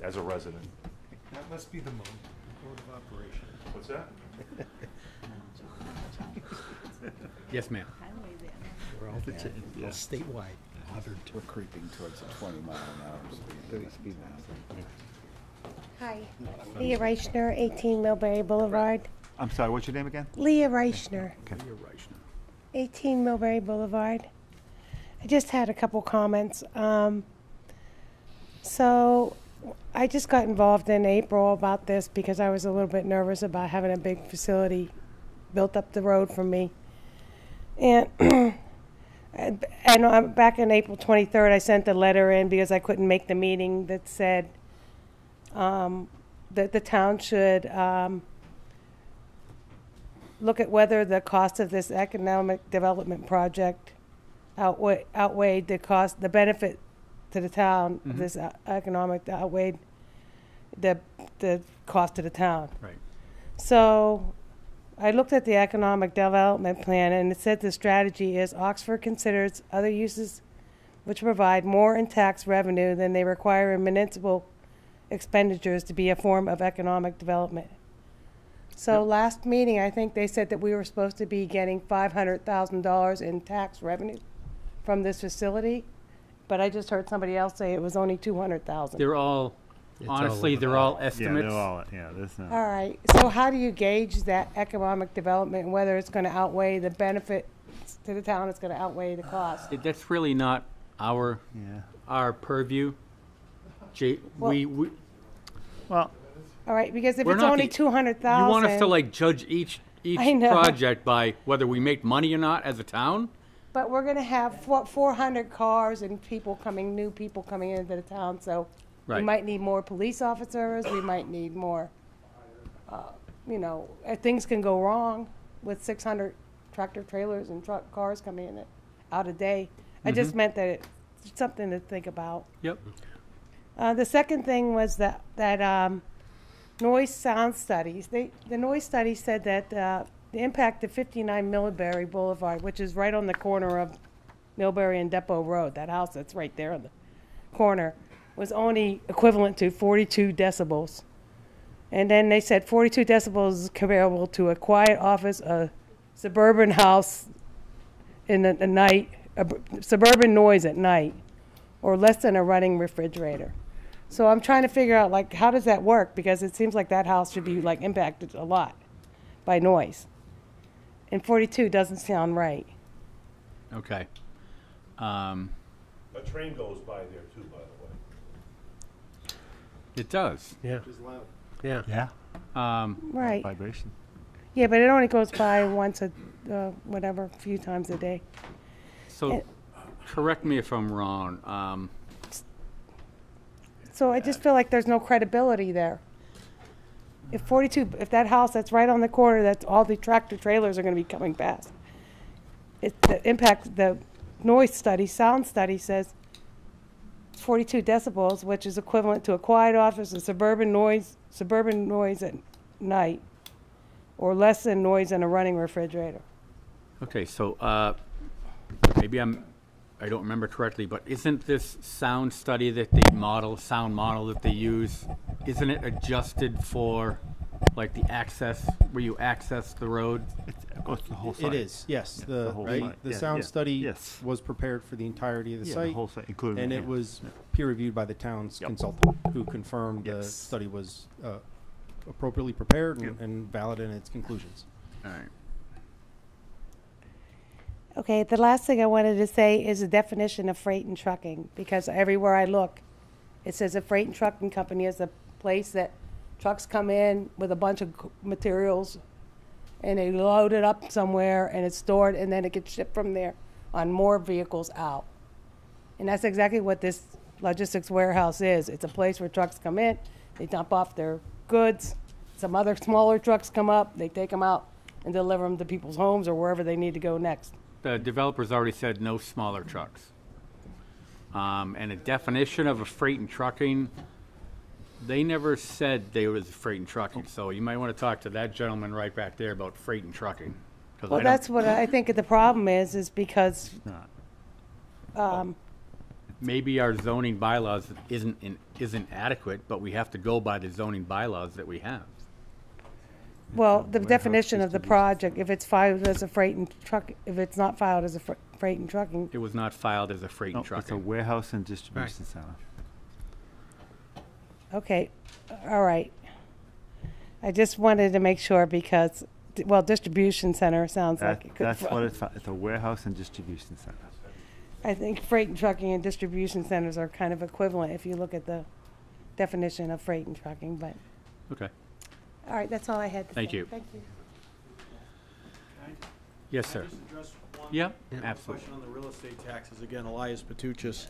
As a resident. That must be the mode of operation. What's that? Yes, ma'am. We're all statewide. We're creeping towards a 20-mile-an-hour speed limit. Hi, Leah Reichner, 18 Millbury Boulevard. I'm sorry, what's your name again? Leah Reichner, Okay. 18 Millbury Boulevard. I just had a couple comments. So I just got involved in April about this because I was a little bit nervous about having a big facility built up the road from me. And and back on April 23rd, I sent a letter in because I couldn't make the meeting that said that the town should look at whether the cost of this economic development project outweighed the cost, the benefit to the town of this economic outweighed the cost to the town. Right. So I looked at the economic development plan, and it said the strategy is Oxford considers other uses which provide more in tax revenue than they require in municipal expenditures to be a form of economic development. So last meeting, I think they said that we were supposed to be getting $500,000 in tax revenue from this facility, but I just heard somebody else say it was only $200,000. They're all, honestly, they're all estimates. Yeah, they're all, yeah, there's no. All right, so how do you gauge that economic development, and whether it's gonna outweigh the benefit to the town, it's gonna outweigh the cost? That's really not our purview. Well, all right, because if We're it's not only the- 200,000. You want us to like judge each I know. project by whether we make money or not as a town? But we're gonna have 400 cars and new people coming into the town, so we Right. might need more police officers, we might need more, things can go wrong with 600 tractor trailers and truck cars coming in out a day. I just meant that it's something to think about. Yep. The second thing was that noise sound studies. The noise study said that the impact of 59 Millbury Boulevard, which is right on the corner of Millbury and Depot Road, that house that's right there on the corner, was only equivalent to 42 decibels. And then they said 42 decibels is comparable to a quiet office, a suburban house in the night, suburban noise at night, or less than a running refrigerator. So I'm trying to figure out, like, how does that work? Because it seems like that house should be, like, impacted a lot by noise. And 42 doesn't sound right. Okay. A train goes by there too, by the way. It does. Yeah. Yeah. Yeah. Right. Vibration. Yeah, but it only goes by once a few times a day. So, correct me if I'm wrong. So I just feel like there's no credibility there. If that house that's right on the corner, that's all the tractor trailers are going to be coming past. The noise study, sound study says 42 decibels, which is equivalent to a quiet office, a suburban noise at night, or less than noise in a running refrigerator. Okay, so maybe I don't remember correctly, but isn't this sound study that sound model that they use, isn't it adjusted for like the access, where you access the road? It goes to the whole site. It is, yes. The whole right, site. the Yeah, sound yeah. study Yes. was prepared for the entirety of the Yeah, site. the whole site, including. And it was peer reviewed by the town's consultant, who confirmed the Yes. study was appropriately prepared Yep. and valid in its conclusions. All right. Okay, the last thing I wanted to say is the definition of freight and trucking, because everywhere I look, it says a freight and trucking company is a place that trucks come in with a bunch of materials and they load it up somewhere and it's stored and then it gets shipped from there on more vehicles out. And that's exactly what this logistics warehouse is. It's a place where trucks come in, they dump off their goods, some other smaller trucks come up, they take them out and deliver them to people's homes or wherever they need to go next. The developers already said no smaller trucks. And a definition of a freight and trucking, they never said they was freight and trucking. So you might want to talk to that gentleman right back there about freight and trucking. Well, that's what I think the problem is because maybe our zoning bylaws isn't adequate, but we have to go by the zoning bylaws that we have. well, the definition of the project, if it's filed as a freight and truck, if it's not filed as a freight and trucking. It was not filed as a freight and It's a trucking. warehouse and distribution center. Okay, all right. I just wanted to make sure because, well, distribution center sounds like it could. That's what it's a warehouse and distribution center. I think freight and trucking and distribution centers are kind of equivalent if you look at the definition of freight and trucking, but. Okay. All right, that's all I had to say. Thank you. Thank you. Yes, sir. Can I just address one? Yeah, one absolutely. Question on the real estate taxes, again, Elias Patuchis.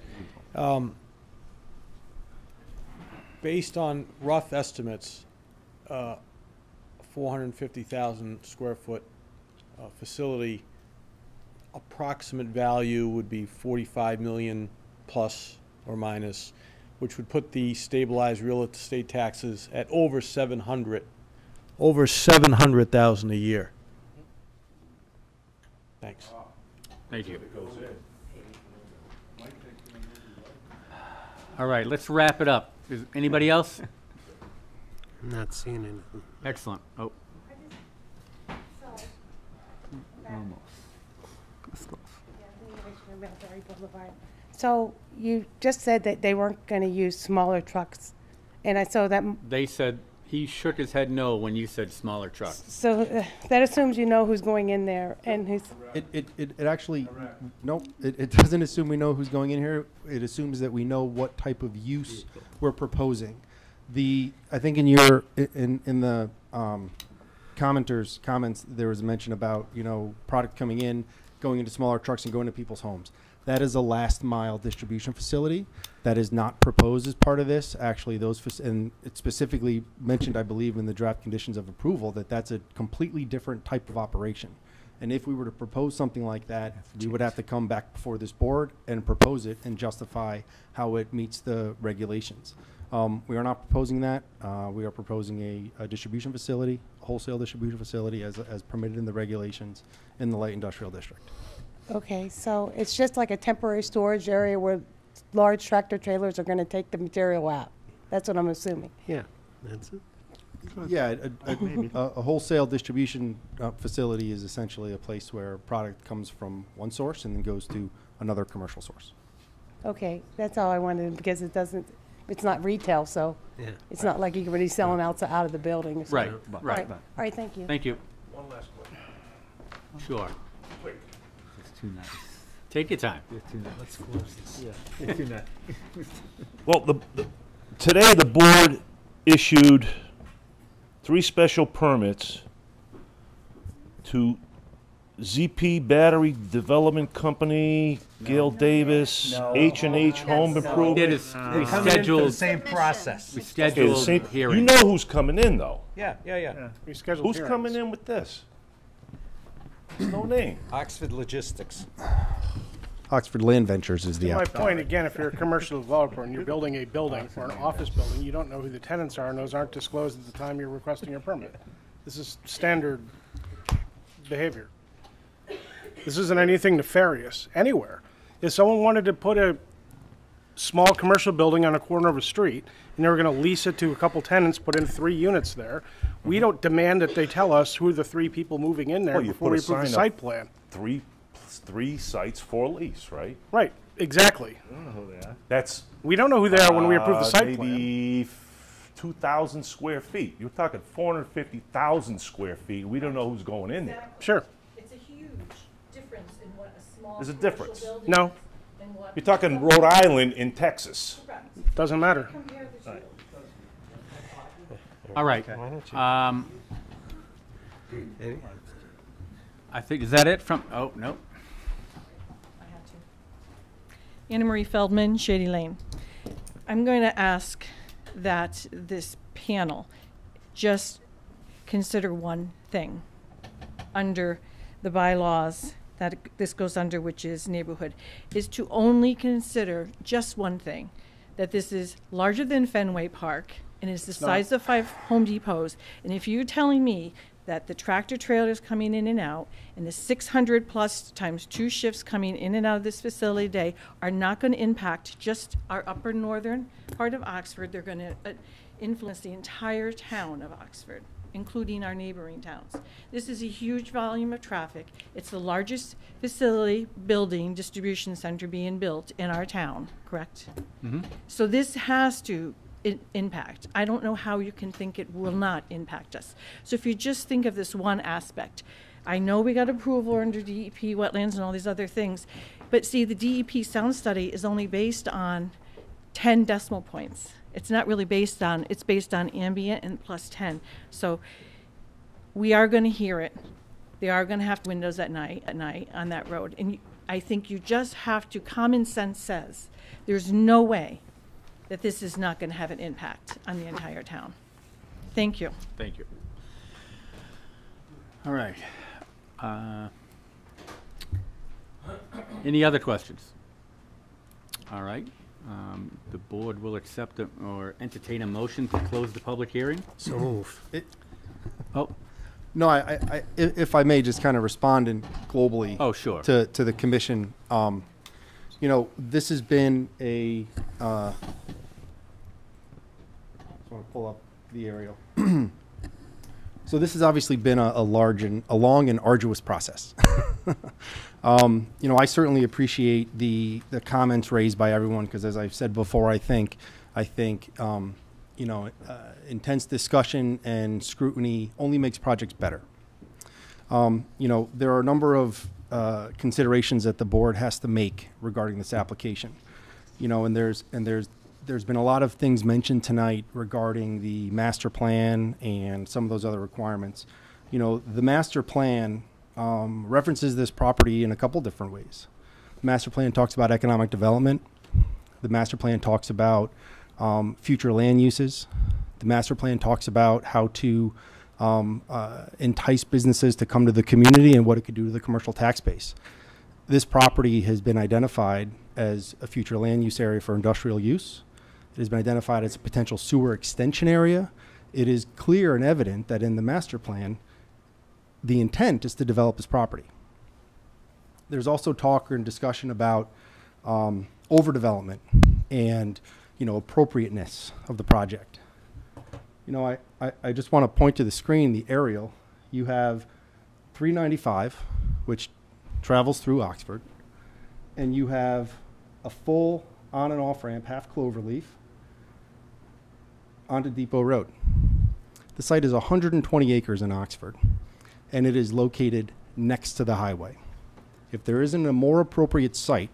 Based on rough estimates, 450,000 square foot facility, approximate value would be 45 million plus or minus, which would put the stabilized real estate taxes at over 700,000 a year. Thanks. Thank you. All right, let's wrap it up. Is anybody else? I'm not seeing anything. Excellent. Oh, Almost. That's close. So you just said that they weren't going to use smaller trucks, and I saw that. they said, he shook his head no when you said smaller trucks. So that assumes you know who's going in there and who's. It actually, nope, it doesn't assume we know who's going in here. It assumes that we know what type of use we're proposing. I think in the comments, there was a mention about, product coming in, going into smaller trucks and going to people's homes. That is a last mile distribution facility that is not proposed as part of this. Actually, and it's specifically mentioned, I believe, in the draft conditions of approval that that's a completely different type of operation. And if we were to propose something like that, we would have to come back before this board and propose it and justify how it meets the regulations. We are not proposing that. We are proposing a distribution facility, a wholesale distribution facility as permitted in the regulations in the light industrial district. Okay, so it's just like a temporary storage area where large tractor trailers are going to take the material out. That's what I'm assuming. Yeah, that's it. Yeah, a wholesale distribution facility is essentially a place where product comes from one source and then goes to another commercial source. Okay, that's all I wanted because it's not retail, so Yeah. it's not like you can really sell them out of the building. So. Right, All right. All right, thank you. Thank you. One last question. Sure. Quick. It's too nice. Take your time. It's too nice. Let's close this. Yeah, it's too nice. Well, today the board issued 3 special permits to ZP Battery Development Company, Gail Davis, H&H Home Improvement. We scheduled Same process. We Okay, scheduled the same- hearing. You know who's coming in, though. Yeah. We scheduled Who's coming in with this? There's no name. Oxford Logistics. Oxford Land Ventures is the My applicant. point, again, if you're a commercial developer and you're building a building or an office building, you don't know who the tenants are, and those aren't disclosed at the time you're requesting your permit. This is standard behavior. This isn't anything nefarious anywhere. If someone wanted to put a small commercial building on a corner of a street, and they were going to lease it to a couple tenants, put in 3 units there, we don't demand that they tell us who are the 3 people moving in there Well, you before put we a approve the sign site up. plan. 3 sites for lease, right? Right, exactly. I don't know who they are. That's We don't know who they are when we approve the site plan. maybe 2,000 square feet. You're talking 450,000 square feet. We don't know who's going in there. Sure. It's a huge difference in what a small There's a commercial difference. building No. is and what. You're talking Rhode Island in Texas. Correct. Doesn't matter. Compare the two. All right. Why don't you? I think, is that it from, oh, no. Anna Marie Feldman, Shady Lane. I'm going to ask that this panel just consider one thing under the bylaws that this goes under, which is neighborhood, is to only consider just one thing, that this is larger than Fenway Park and is the size of 5 Home Depots. And if you're telling me that the tractor trailers coming in and out and the 600 plus times 2 shifts coming in and out of this facility a day are not going to impact just our upper northern part of Oxford, they're going to influence the entire town of Oxford, including our neighboring towns. This is a huge volume of traffic. It's the largest facility, building, distribution center being built in our town, correct? Mm-hmm. So this has to impact. I don't know how you can think it will not impact us. So if you just think of this one aspect, I know we got approval under DEP, wetlands, and all these other things, but see, the DEP sound study is only based on 10 decimal points. It's not really based on, it's based on ambient and plus 10. So we are going to hear it. They are going to have windows at night on that road. And I think you just have to, common sense says, there's no way that this is not going to have an impact on the entire town. Thank you. Thank you. All right. Any other questions? All right. The board will accept or entertain a motion to close the public hearing. So move. Oh. No, if I may just kind of respond in globally. Oh, sure. To the commission. You know, this has been a. I just want to pull up the aerial. So this has obviously been a long and arduous process. You know, I certainly appreciate the comments raised by everyone because, as I've said before, I think you know, intense discussion and scrutiny only makes projects better. You know, there are a number of considerations that the board has to make regarding this application. You know, and there's been a lot of things mentioned tonight regarding the master plan and some of those other requirements. You know, the master plan references this property in a couple different ways. The master plan talks about economic development. The master plan talks about future land uses. The master plan talks about how to entice businesses to come to the community and what it could do to the commercial tax base. This property has been identified as a future land use area for industrial use. It has been identified as a potential sewer extension area. It is clear and evident that in the master plan, the intent is to develop this property. There's also talk and discussion about overdevelopment and, you know, appropriateness of the project. You know, I just want to point to the screen, the aerial. You have 395, which travels through Oxford, and you have a full on and off ramp, half cloverleaf, onto Depot Road. The site is 120 acres in Oxford, and it is located next to the highway. If there isn't a more appropriate site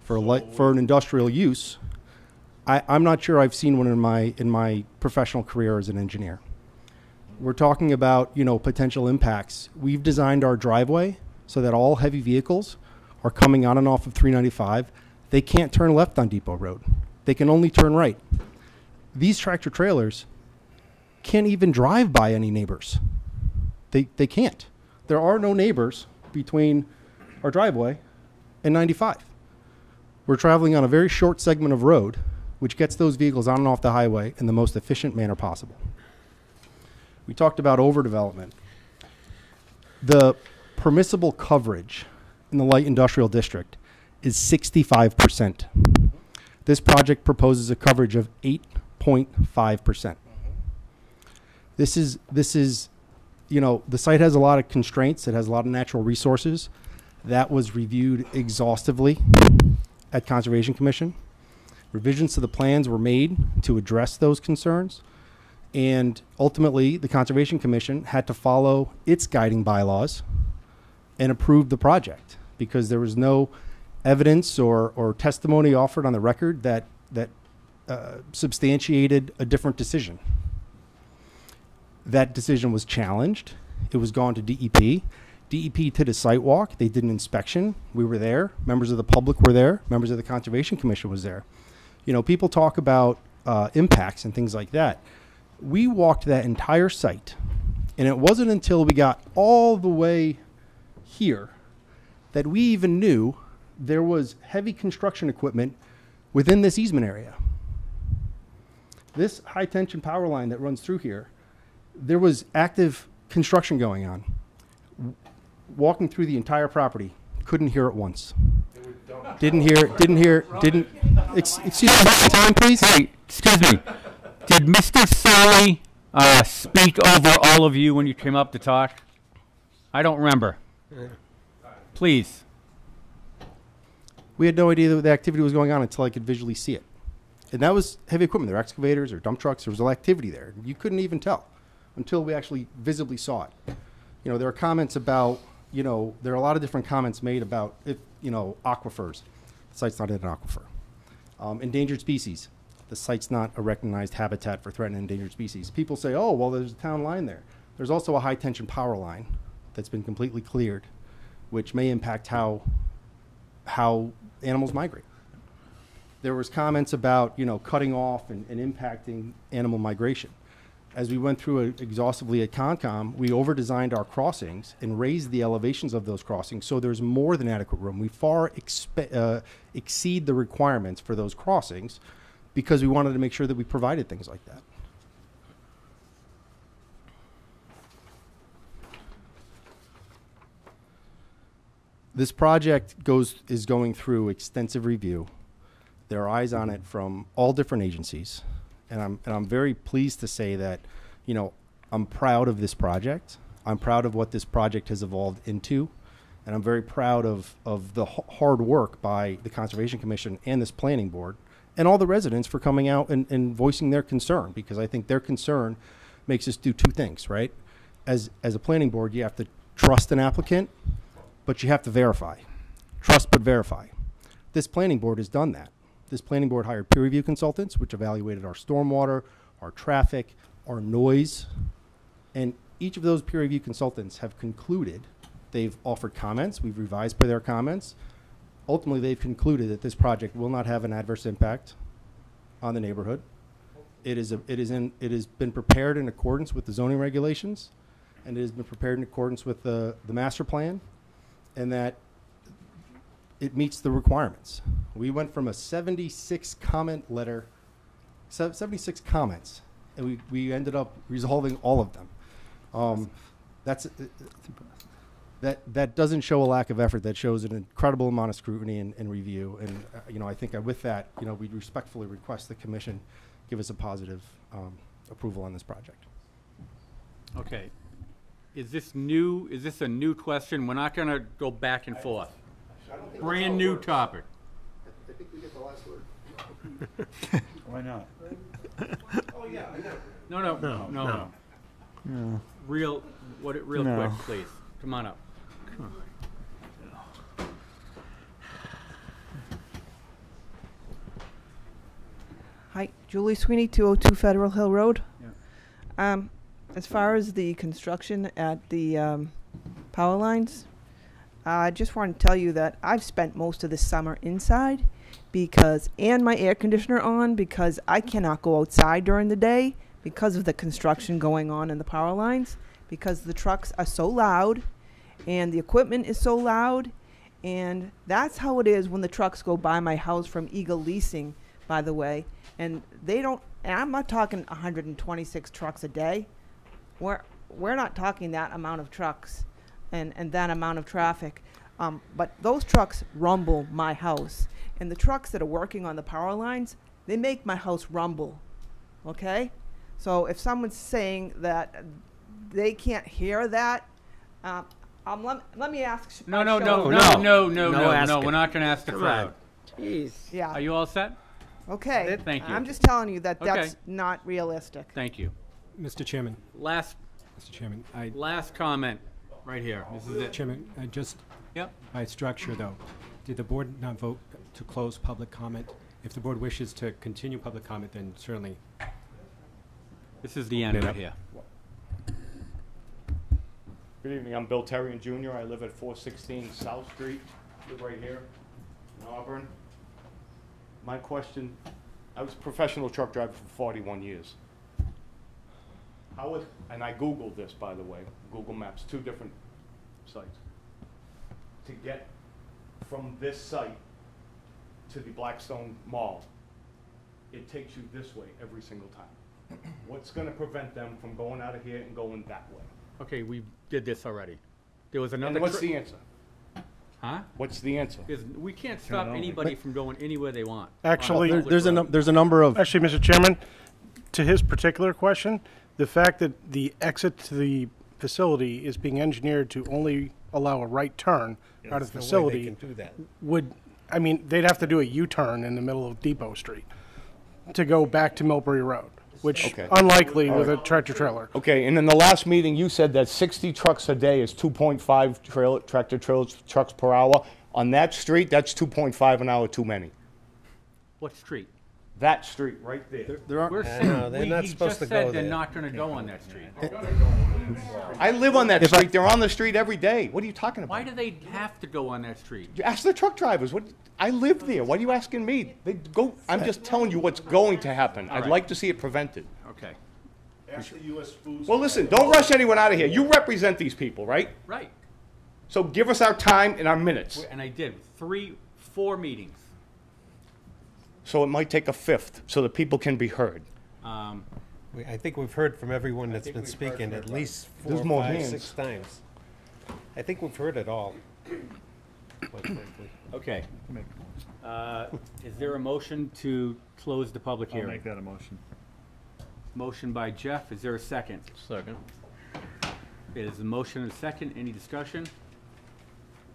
for an industrial use, I'm not sure I've seen one in my professional career as an engineer. We're talking about, you know, potential impacts. We've designed our driveway so that all heavy vehicles are coming on and off of 395. They can't turn left on Depot Road. They can only turn right. These tractor trailers can't even drive by any neighbors. They can't. There are no neighbors between our driveway and 95. We're traveling on a very short segment of road, which gets those vehicles on and off the highway in the most efficient manner possible. We talked about overdevelopment. The permissible coverage in the light industrial district is 65%. This project proposes a coverage of 8.5%. This is, you know, the site has a lot of constraints. It has a lot of natural resources. That was reviewed exhaustively at Conservation Commission. Revisions to the plans were made to address those concerns. And ultimately, the Conservation Commission had to follow its guiding bylaws and approve the project because there was no evidence or testimony offered on the record that substantiated a different decision. That decision was challenged. It was gone to DEP. DEP did a site walk. They did an inspection. We were there. Members of the public were there. Members of the Conservation Commission was there. You know, people talk about impacts and things like that. We walked that entire site, and it wasn't until we got all the way here that we even knew there was heavy construction equipment within this easement area. This high tension power line that runs through here, there was active construction going on. Walking through the entire property, couldn't hear it once. Excuse me, time, please. Hey, excuse me. Did Mr. Solly speak over all of you when you came up to talk? I don't remember. Please. We had no idea that the activity was going on until I could visually see it. And that was heavy equipment. There were excavators or dump trucks. There was activity there. You couldn't even tell until we actually visibly saw it. You know, there are comments about, you know, there are a lot of different comments made about, if, you know, aquifers. The site's not in an aquifer. Endangered species. The site's not a recognized habitat for threatened and endangered species. People say, oh, well, there's a town line there. There's also a high-tension power line that's been completely cleared, which may impact how animals migrate. There was comments about, you know, cutting off and impacting animal migration. As we went through it exhaustively at Concom, we over-designed our crossings and raised the elevations of those crossings so there's more than adequate room. We far exceed the requirements for those crossings because we wanted to make sure that we provided things like that. This project is going through extensive review. There are eyes on it from all different agencies, and I'm very pleased to say that, you know, I'm proud of this project. I'm proud of what this project has evolved into, and I'm very proud of the hard work by the Conservation Commission and this planning board and all the residents for coming out and voicing their concern, because I think their concern makes us do two things, right? As a planning board, you have to trust an applicant, but you have to verify. Trust but verify. This planning board has done that. This planning board hired peer review consultants, which evaluated our stormwater, our traffic, our noise, and each of those peer review consultants have concluded, they've offered comments, we've revised by their comments. Ultimately, they've concluded that this project will not have an adverse impact on the neighborhood. It has been prepared in accordance with the zoning regulations, and it has been prepared in accordance with the master plan, and that it meets the requirements. We went from a 76 comment letter, 76 comments, and we ended up resolving all of them. That doesn't show a lack of effort. That shows an incredible amount of scrutiny and review. And you know, I think with that, you know, we respectfully request the commission give us a positive approval on this project. Okay. Is this new? Is this a new question? We're not going to go back and forth. Brand new topic. I think we get the last word. Why not? Oh yeah, I No. know. No. Real No. quick, please. Come on up. Hi, Julie Sweeney, 202 Federal Hill Road. Yeah. As far as the construction at the power lines, I just want to tell you that I've spent most of the summer inside and my air conditioner on because I cannot go outside during the day because of the construction going on in the power lines, because the trucks are so loud and the equipment is so loud. And that's how it is when the trucks go by my house from Eagle Leasing, by the way. And they don't, and I'm not talking 126 trucks a day. We're not talking that amount of trucks and that amount of traffic. But those trucks rumble my house. And the trucks that are working on the power lines, they make my house rumble, okay? So if someone's saying that they can't hear that, let me ask. No. We're not going to ask the crowd. Jeez. Yeah. Are you all set? Okay. Thank you. I'm just telling you that Okay. that's not realistic. Thank you. Mr. Chairman. Last comment right here. This is it. Chairman, just Yep. by structure, though, did the board not vote to close public comment? If the board wishes to continue public comment, then certainly. This is the end right here. Good evening, I'm Bill Terrian Jr. I live at 416 South Street, live right here in Auburn. My question, I was a professional truck driver for 41 years. And I Googled this, by the way, Google Maps, 2 different sites. To get from this site to the Blackstone Mall, it takes you this way every single time. What's going to prevent them from going out of here and going that way? Okay, we did this already. There was another. And what's the answer? Huh? What's the answer? We can't stop anybody from going anywhere they want. Actually, there's a number of. Actually, Mr. Chairman, to his particular question, the fact that the exit to the facility is being engineered to only allow a right turn out of the There's no way facility they can do that. would, I mean, they'd have to do a U-turn in the middle of Depot Street. to go back to Millbury Road, which Okay. unlikely with a tractor trailer. Okay, and in the last meeting, you said that 60 trucks a day is 2.5 tractor trailers, trucks per hour. On that street, that's 2.5 an hour too many. What street? That street right there. We're saying, he just said they're not gonna go on that street. I live on that street. They're on the street every day. What are you talking about? Why do they have to go on that street? You ask the truck drivers. What? I live there. What are you asking me? They go. I'm just telling you what's going to happen. I'd like to see it prevented. Okay. Ask the U.S. Foods. Well, listen. Don't rush anyone out of here. You represent these people, right? Right. So give us our time and our minutes. And I did, 4 meetings. So it might take a fifth, so that people can be heard. I think we've heard from everyone that's been speaking at least There's 4, more 5, hands. 6 times. I think we've heard it all, quite frankly. Okay. Is there a motion to close the public I'll hearing? make that a motion. Motion by Jeff, is there a second? Second. It is a motion and a second, any discussion?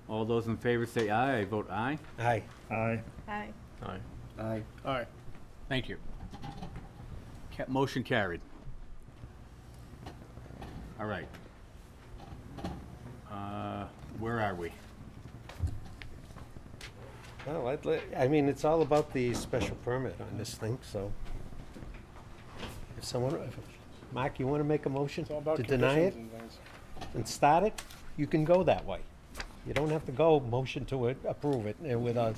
All those in favor say aye, I vote aye. Aye. Aye. Aye. Aye. Aye. Aye. Thank you. Motion carried. All right. Where are we? Well, I mean, it's all about the special permit on this thing, so. Mark, you want to make a motion It's all about to deny it conditions and things. and start it? You can go that way. You don't have to go motion to approve it with us.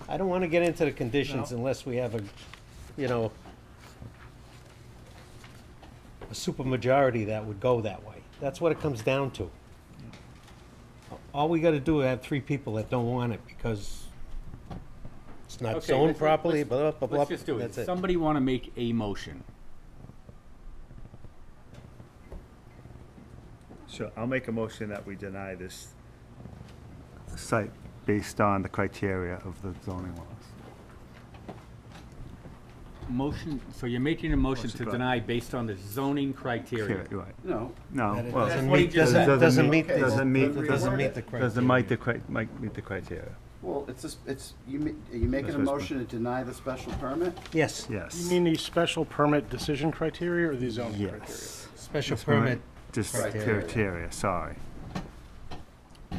I don't want to get into the conditions unless we have a supermajority that would go that way. That's what it comes down to. All we got to do is have 3 people that don't want it because it's not Okay, zoned let's- properly, let's- blah, blah, blah. Let's just do it. That's it. Somebody want to make a motion? Sure, I'll make a motion that we deny this site based on the criteria of the zoning laws. Motion, so you're making a motion to Motion, deny based on the zoning criteria? Right. No. No, That it well, doesn't what he meet, just doesn't, said. doesn't meet, doesn't meet, doesn't meet the criteria. doesn't meet the criteria. Well, are you making a That's motion to deny the special permit? Yes, Yes. You mean the special permit decision criteria or the zoning criteria? Yes. special That's right. permit. Just criteria. criteria, sorry.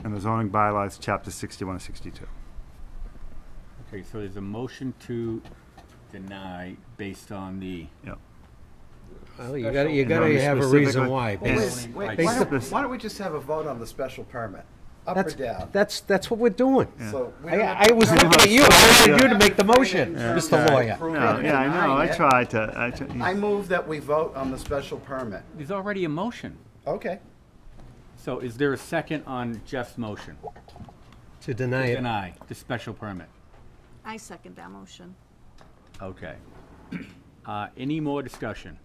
And the zoning bylaws, chapter 61 and 62. Okay, so there's a motion to deny based on the, Yep. Well, you gotta And have a specifically- reason why. and- Based- Wait, based why on- why don't we just have a vote on the special permit? Up or down? That's what we're doing. So we don't have I to- was looking at you, I wanted you to make the motion, Mr. Lawyer. No, yeah, I know, I tried to, I move that we vote on the special permit. there's already a motion. Okay. So is there a second on Jeff's motion? To deny it. Deny the special permit. I second that motion. Okay. Any more discussion?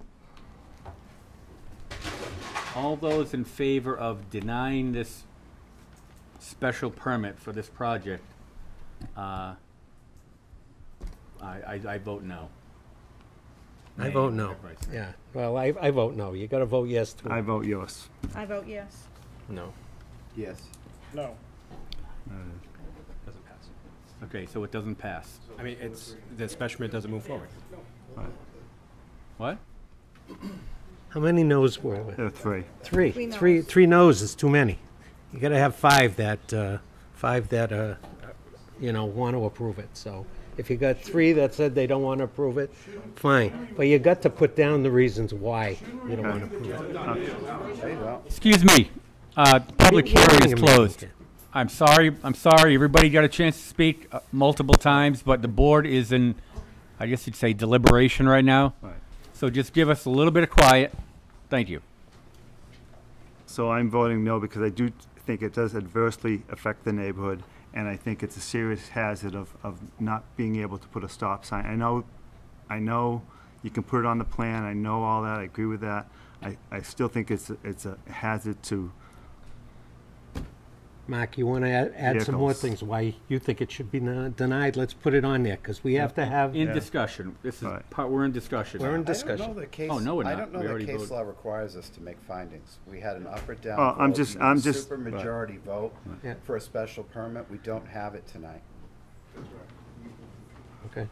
All those in favor of denying this special permit for this project, I vote no. I Nay, vote no. whatever I say. Yeah, well, I vote no. You gotta vote yes too. I vote yes. I vote yes. No. Yes. No. Doesn't pass. Okay, so it doesn't pass. I mean, the special permit doesn't move forward. What? How many no's were there? There are 3. Three. Three no's is too many. You gotta have 5 that, want to approve it, so. If you got 3 that said they don't want to approve it, fine. But you got to put down the reasons why you don't want to approve it. Excuse me, public hearing is closed. I'm sorry, everybody got a chance to speak multiple times, but the board is in, I guess you'd say deliberation right now. Right. So just give us a little bit of quiet. Thank you. So I'm voting no because I do think it does adversely affect the neighborhood, and I think it's a serious hazard of not being able to put a stop sign. I know you can put it on the plan, I know all that, I agree with that. I still think it's a hazard to Mark, you want to add some more Vehicles. things why you think it should be denied? Let's put it on there, because we have to have. In discussion. This is part, we're in discussion. We're in I don't discussion. know that case. Oh, no, we're I not. don't know We that already case voted. law requires us to make findings. We had an up or down. Oh, I'm vote. just- You need I'm a just- Supermajority vote Yeah. for a special permit. We don't have it tonight. Okay.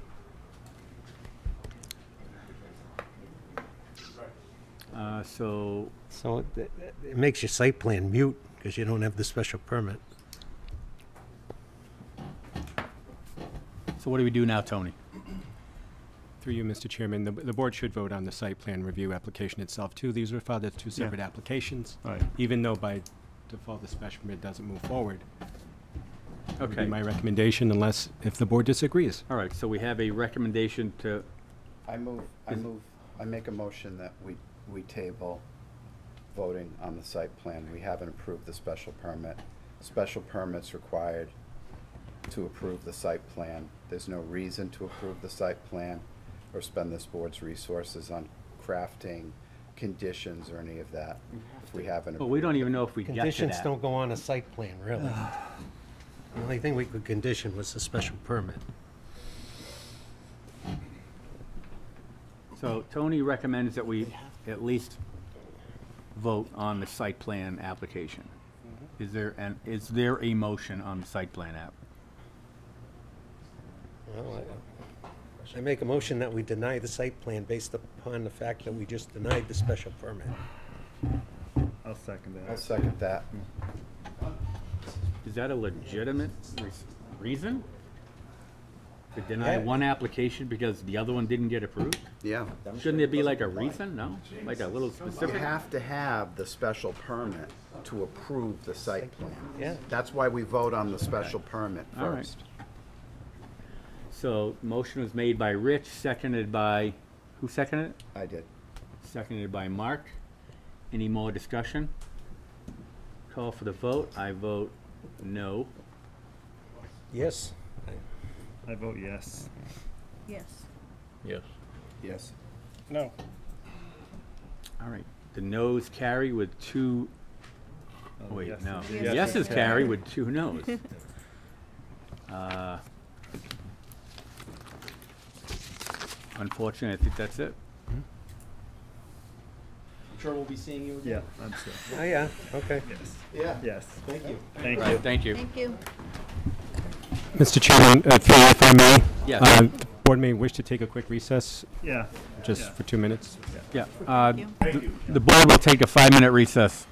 So So it makes your site plan mute because you don't have the special permit. what do we do now, Tony? Through you, Mr. Chairman, the board should vote on the site plan review application itself, too. These were filed as two separate applications. Right. Even though by default the special permit doesn't move forward. That would be Okay. my recommendation, if the board disagrees. All right, so we have a recommendation to, I make a motion that we table voting on the site plan. We haven't approved the special permit. Special permit's required to approve the site plan. There's no reason to approve the site plan or spend this board's resources on crafting conditions or any of that if we haven't. well, we don't even know if we get to Conditions that. don't go on a site plan, really. The only thing we could condition was the special permit. So Tony recommends that we at least vote on the site plan application. Is there a motion on the site plan app? Well, I make a motion that we deny the site plan based upon the fact that we just denied the special permit. I'll second that. I'll second that. Is that a legitimate reason? To deny Yeah. one application because the other one didn't get approved? Yeah. Shouldn't there be like a reason? No? Like a little You specific? have to have the special permit to approve the site plan. Yeah. That's why we vote on the special permit All right. first. So motion was made by Rich, seconded by, who seconded it? I did. Seconded by Mark. Any more discussion? Call for the vote. I vote no. Yes. I vote yes. Yes. Yes. Yes. No. All right. The noes carry with two, oh, wait, yeses. no. Yeses Yeses carry. carry with two noes. Unfortunately, I think that's it. I'm sure we'll be seeing you again. Yeah, I'm sure. Oh, yeah, okay. Yes. Yeah. Yes. Thank you. Thank Right, you. thank you. Thank you. Mr. Chairman, through you, if I may. Yes. The board may wish to take a quick recess, Yeah. just Yeah. for 2 minutes. Yeah. Thank you. The board will take a 5-minute recess.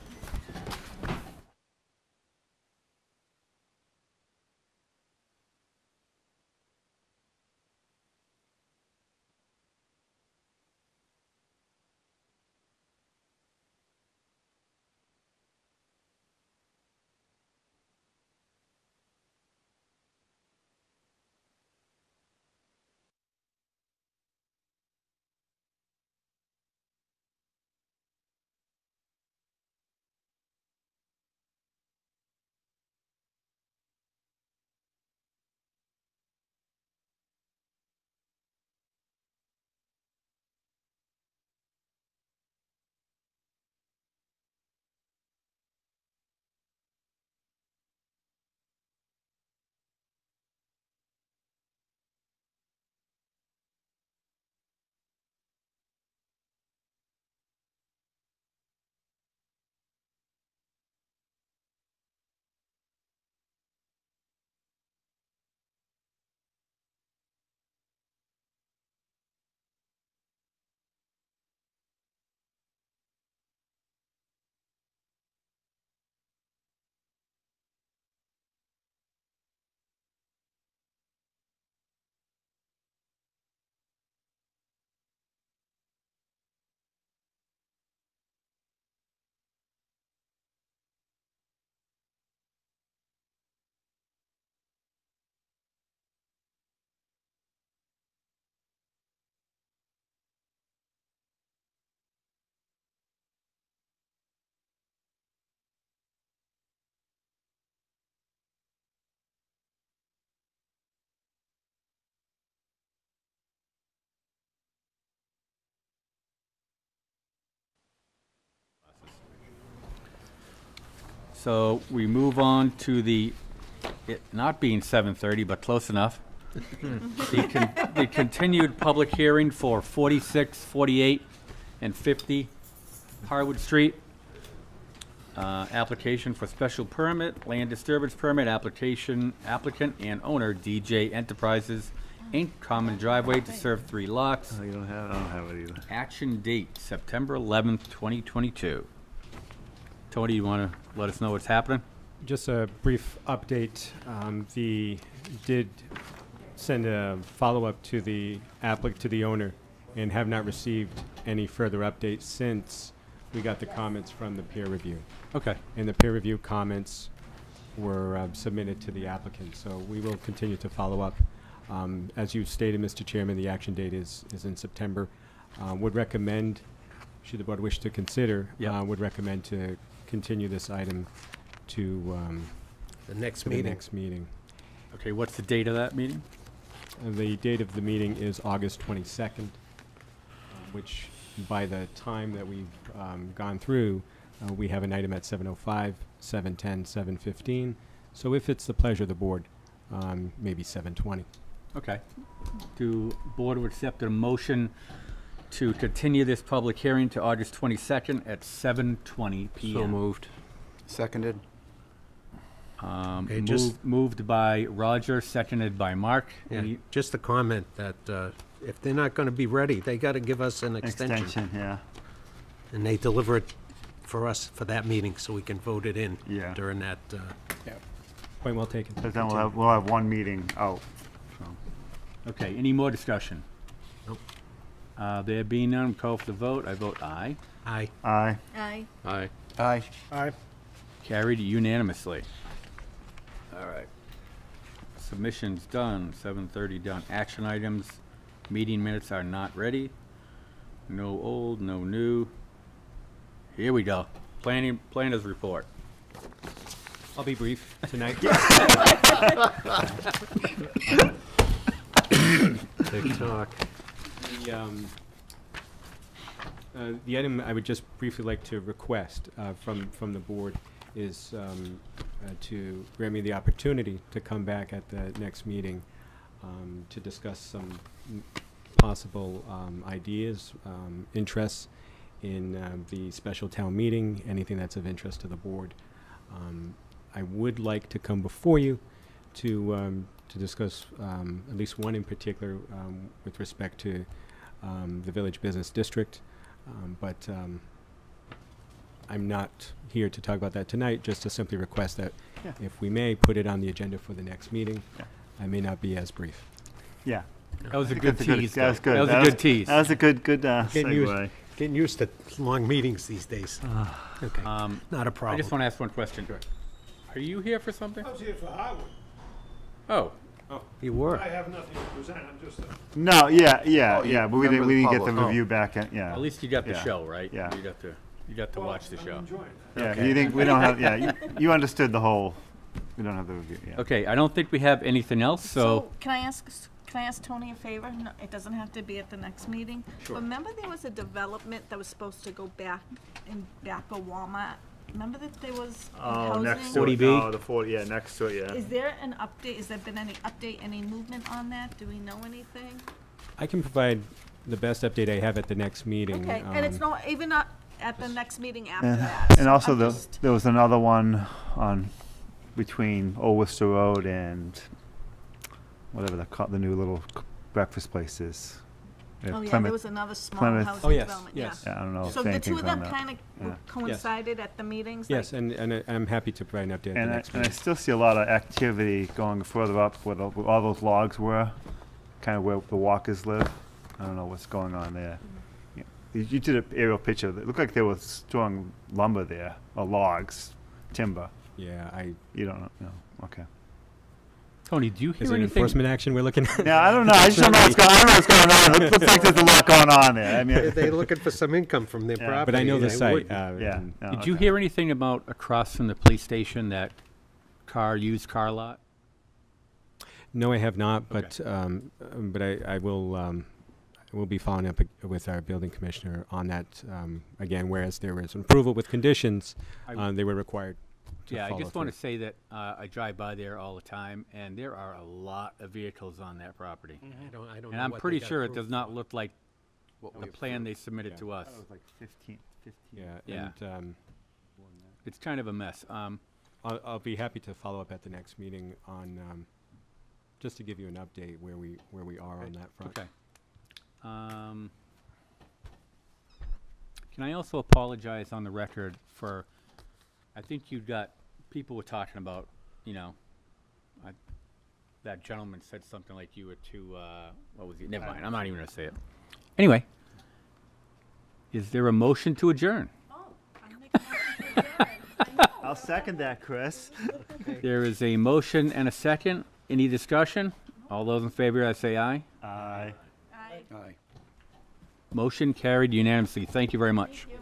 So we move on to it not being 7:30, but close enough. The continued public hearing for 46, 48, and 50 Harwood Street. Application for special permit, land disturbance permit, applicant and owner DJ Enterprises Inc., common driveway to serve 3 lots. Oh, you don't have, I don't have it either. Action date, September 11th, 2022. Tony, you want to let us know what's happening? Just a brief update. Did send a follow-up to the to the owner, and have not received any further updates since we got the comments from the peer review. Okay. And the peer review comments were submitted to the applicant, so we will continue to follow up. As you stated, Mr. Chairman, the action date is in September. Would recommend, should the board wish to consider, would recommend to continue this item to The next the meeting. next meeting. Okay, what's the date of that meeting? The date of the meeting is August 22nd, which by the time that we've gone through, we have an item at 7:05, 7:10, 7:15. So if it's the pleasure of the board, maybe 7:20. Okay. Do board would accept a motion to continue this public hearing to August 22nd at 7:20 p.m. So moved. Seconded. Okay, just- Moved by Roger, seconded by Mark. Yeah, Any- just a comment that if they're not going to be ready, they got to give us an extension. Extension, yeah. And they deliver it for us for that meeting, so we can vote it in Yeah. during that. Point well taken. But then we'll have one meeting out, so. Okay, any more discussion? Nope. There being none, call for the vote. I vote aye. Aye. Aye. Aye. Aye. Aye. Aye. Carried unanimously. All right. Submissions done, 7:30 done. Action items, meeting minutes are not ready. No old, no new. Here we go. Planners report. I'll be brief tonight. Big talk. The item I would just briefly like to request from the board is to grant me the opportunity to come back at the next meeting to discuss some possible ideas, interests in the special town meeting, anything that's of interest to the board. I would like to come before you to discuss at least one in particular with respect to the Village Business District, but I'm not here to talk about that tonight, just to simply request that if we may, put it on the agenda for the next meeting. I may not be as brief. Yeah. That was a good tease. That was good. That was a good tease. That was a good Getting segue. used to long meetings these days. Okay, not a problem. I just want to ask one question. Are you here for something? I was here for Howard. Oh. You were. I have nothing to present, I'm just a... No, yeah, Oh, yeah, but we member didn't of the get the public. review back, yeah. At least you got the Yeah. show, right? Yeah. You got to watch the show. Yeah, Okay. you think, we don't have, yeah, you understood the whole, we don't have the review, yeah. Okay, I don't think we have anything else, so Can I ask Tony a favor? No, it doesn't have to be at the next meeting. Sure. Remember there was a development that was supposed to go back of Walmart? Remember that there was in Oh, next housing? to it, 40B? no, the 40, yeah, next to it, yeah. Is there an update? Has there been any update, any movement on that? Do we know anything? I can provide the best update I have at the next meeting. Okay, and it's not, even not at the next meeting after And, that. and also I'm the, just- there was another one on, between Old Worcester Road and whatever the new little breakfast place is. Oh, yeah, Plymouth- there was another small Plymouth- housing Oh, yes, development, yes. Yeah, I don't know if So the two anything's of them on that. kind of Yeah. coincided at the meetings? Yes, like- and I'm happy to provide an update at the next And I meeting. still see a lot of activity going further up where all those logs were, kind of where the walkers live. I don't know what's going on there. Yeah. You did an aerial picture. It looked like they were storing lumber there, or logs, timber. Yeah, You don't know, no, okay. Tony, do you hear Is it anything? enforcement action we're looking at? Yeah, I don't know. I just don't know what's going on. I don't know what's going on. It looks like there's a lot going on there. I mean, They're looking for some income from their Yeah. property. But I know the They site. would- yeah. No, Did you okay. hear anything about across from the police station, that used car lot? No, I have not, but I will be following up with our building commissioner on that. Again, whereas there was approval with conditions, they were required to Yeah, I follow just want to through. say that I drive by there all the time, and there are a lot of vehicles on that property. I don't And know I'm what they pretty got sure it approved does not look like the plan they submitted Yeah. to us. It was like 15. Yeah, Yeah. and It's kind of a mess. I'll be happy to follow up at the next meeting on just to give you an update where we are on that front. Okay. Can I also apologize on the record for, I think people were talking about, that gentleman said something like you were too, what was he? Never mind, I'm not even gonna say it. Anyway, is there a motion to adjourn? I'll second that, Chris. There is a motion and a second. Any discussion? All those in favor, I say aye. Aye. Aye. Motion carried unanimously. Thank you very much. Thank you.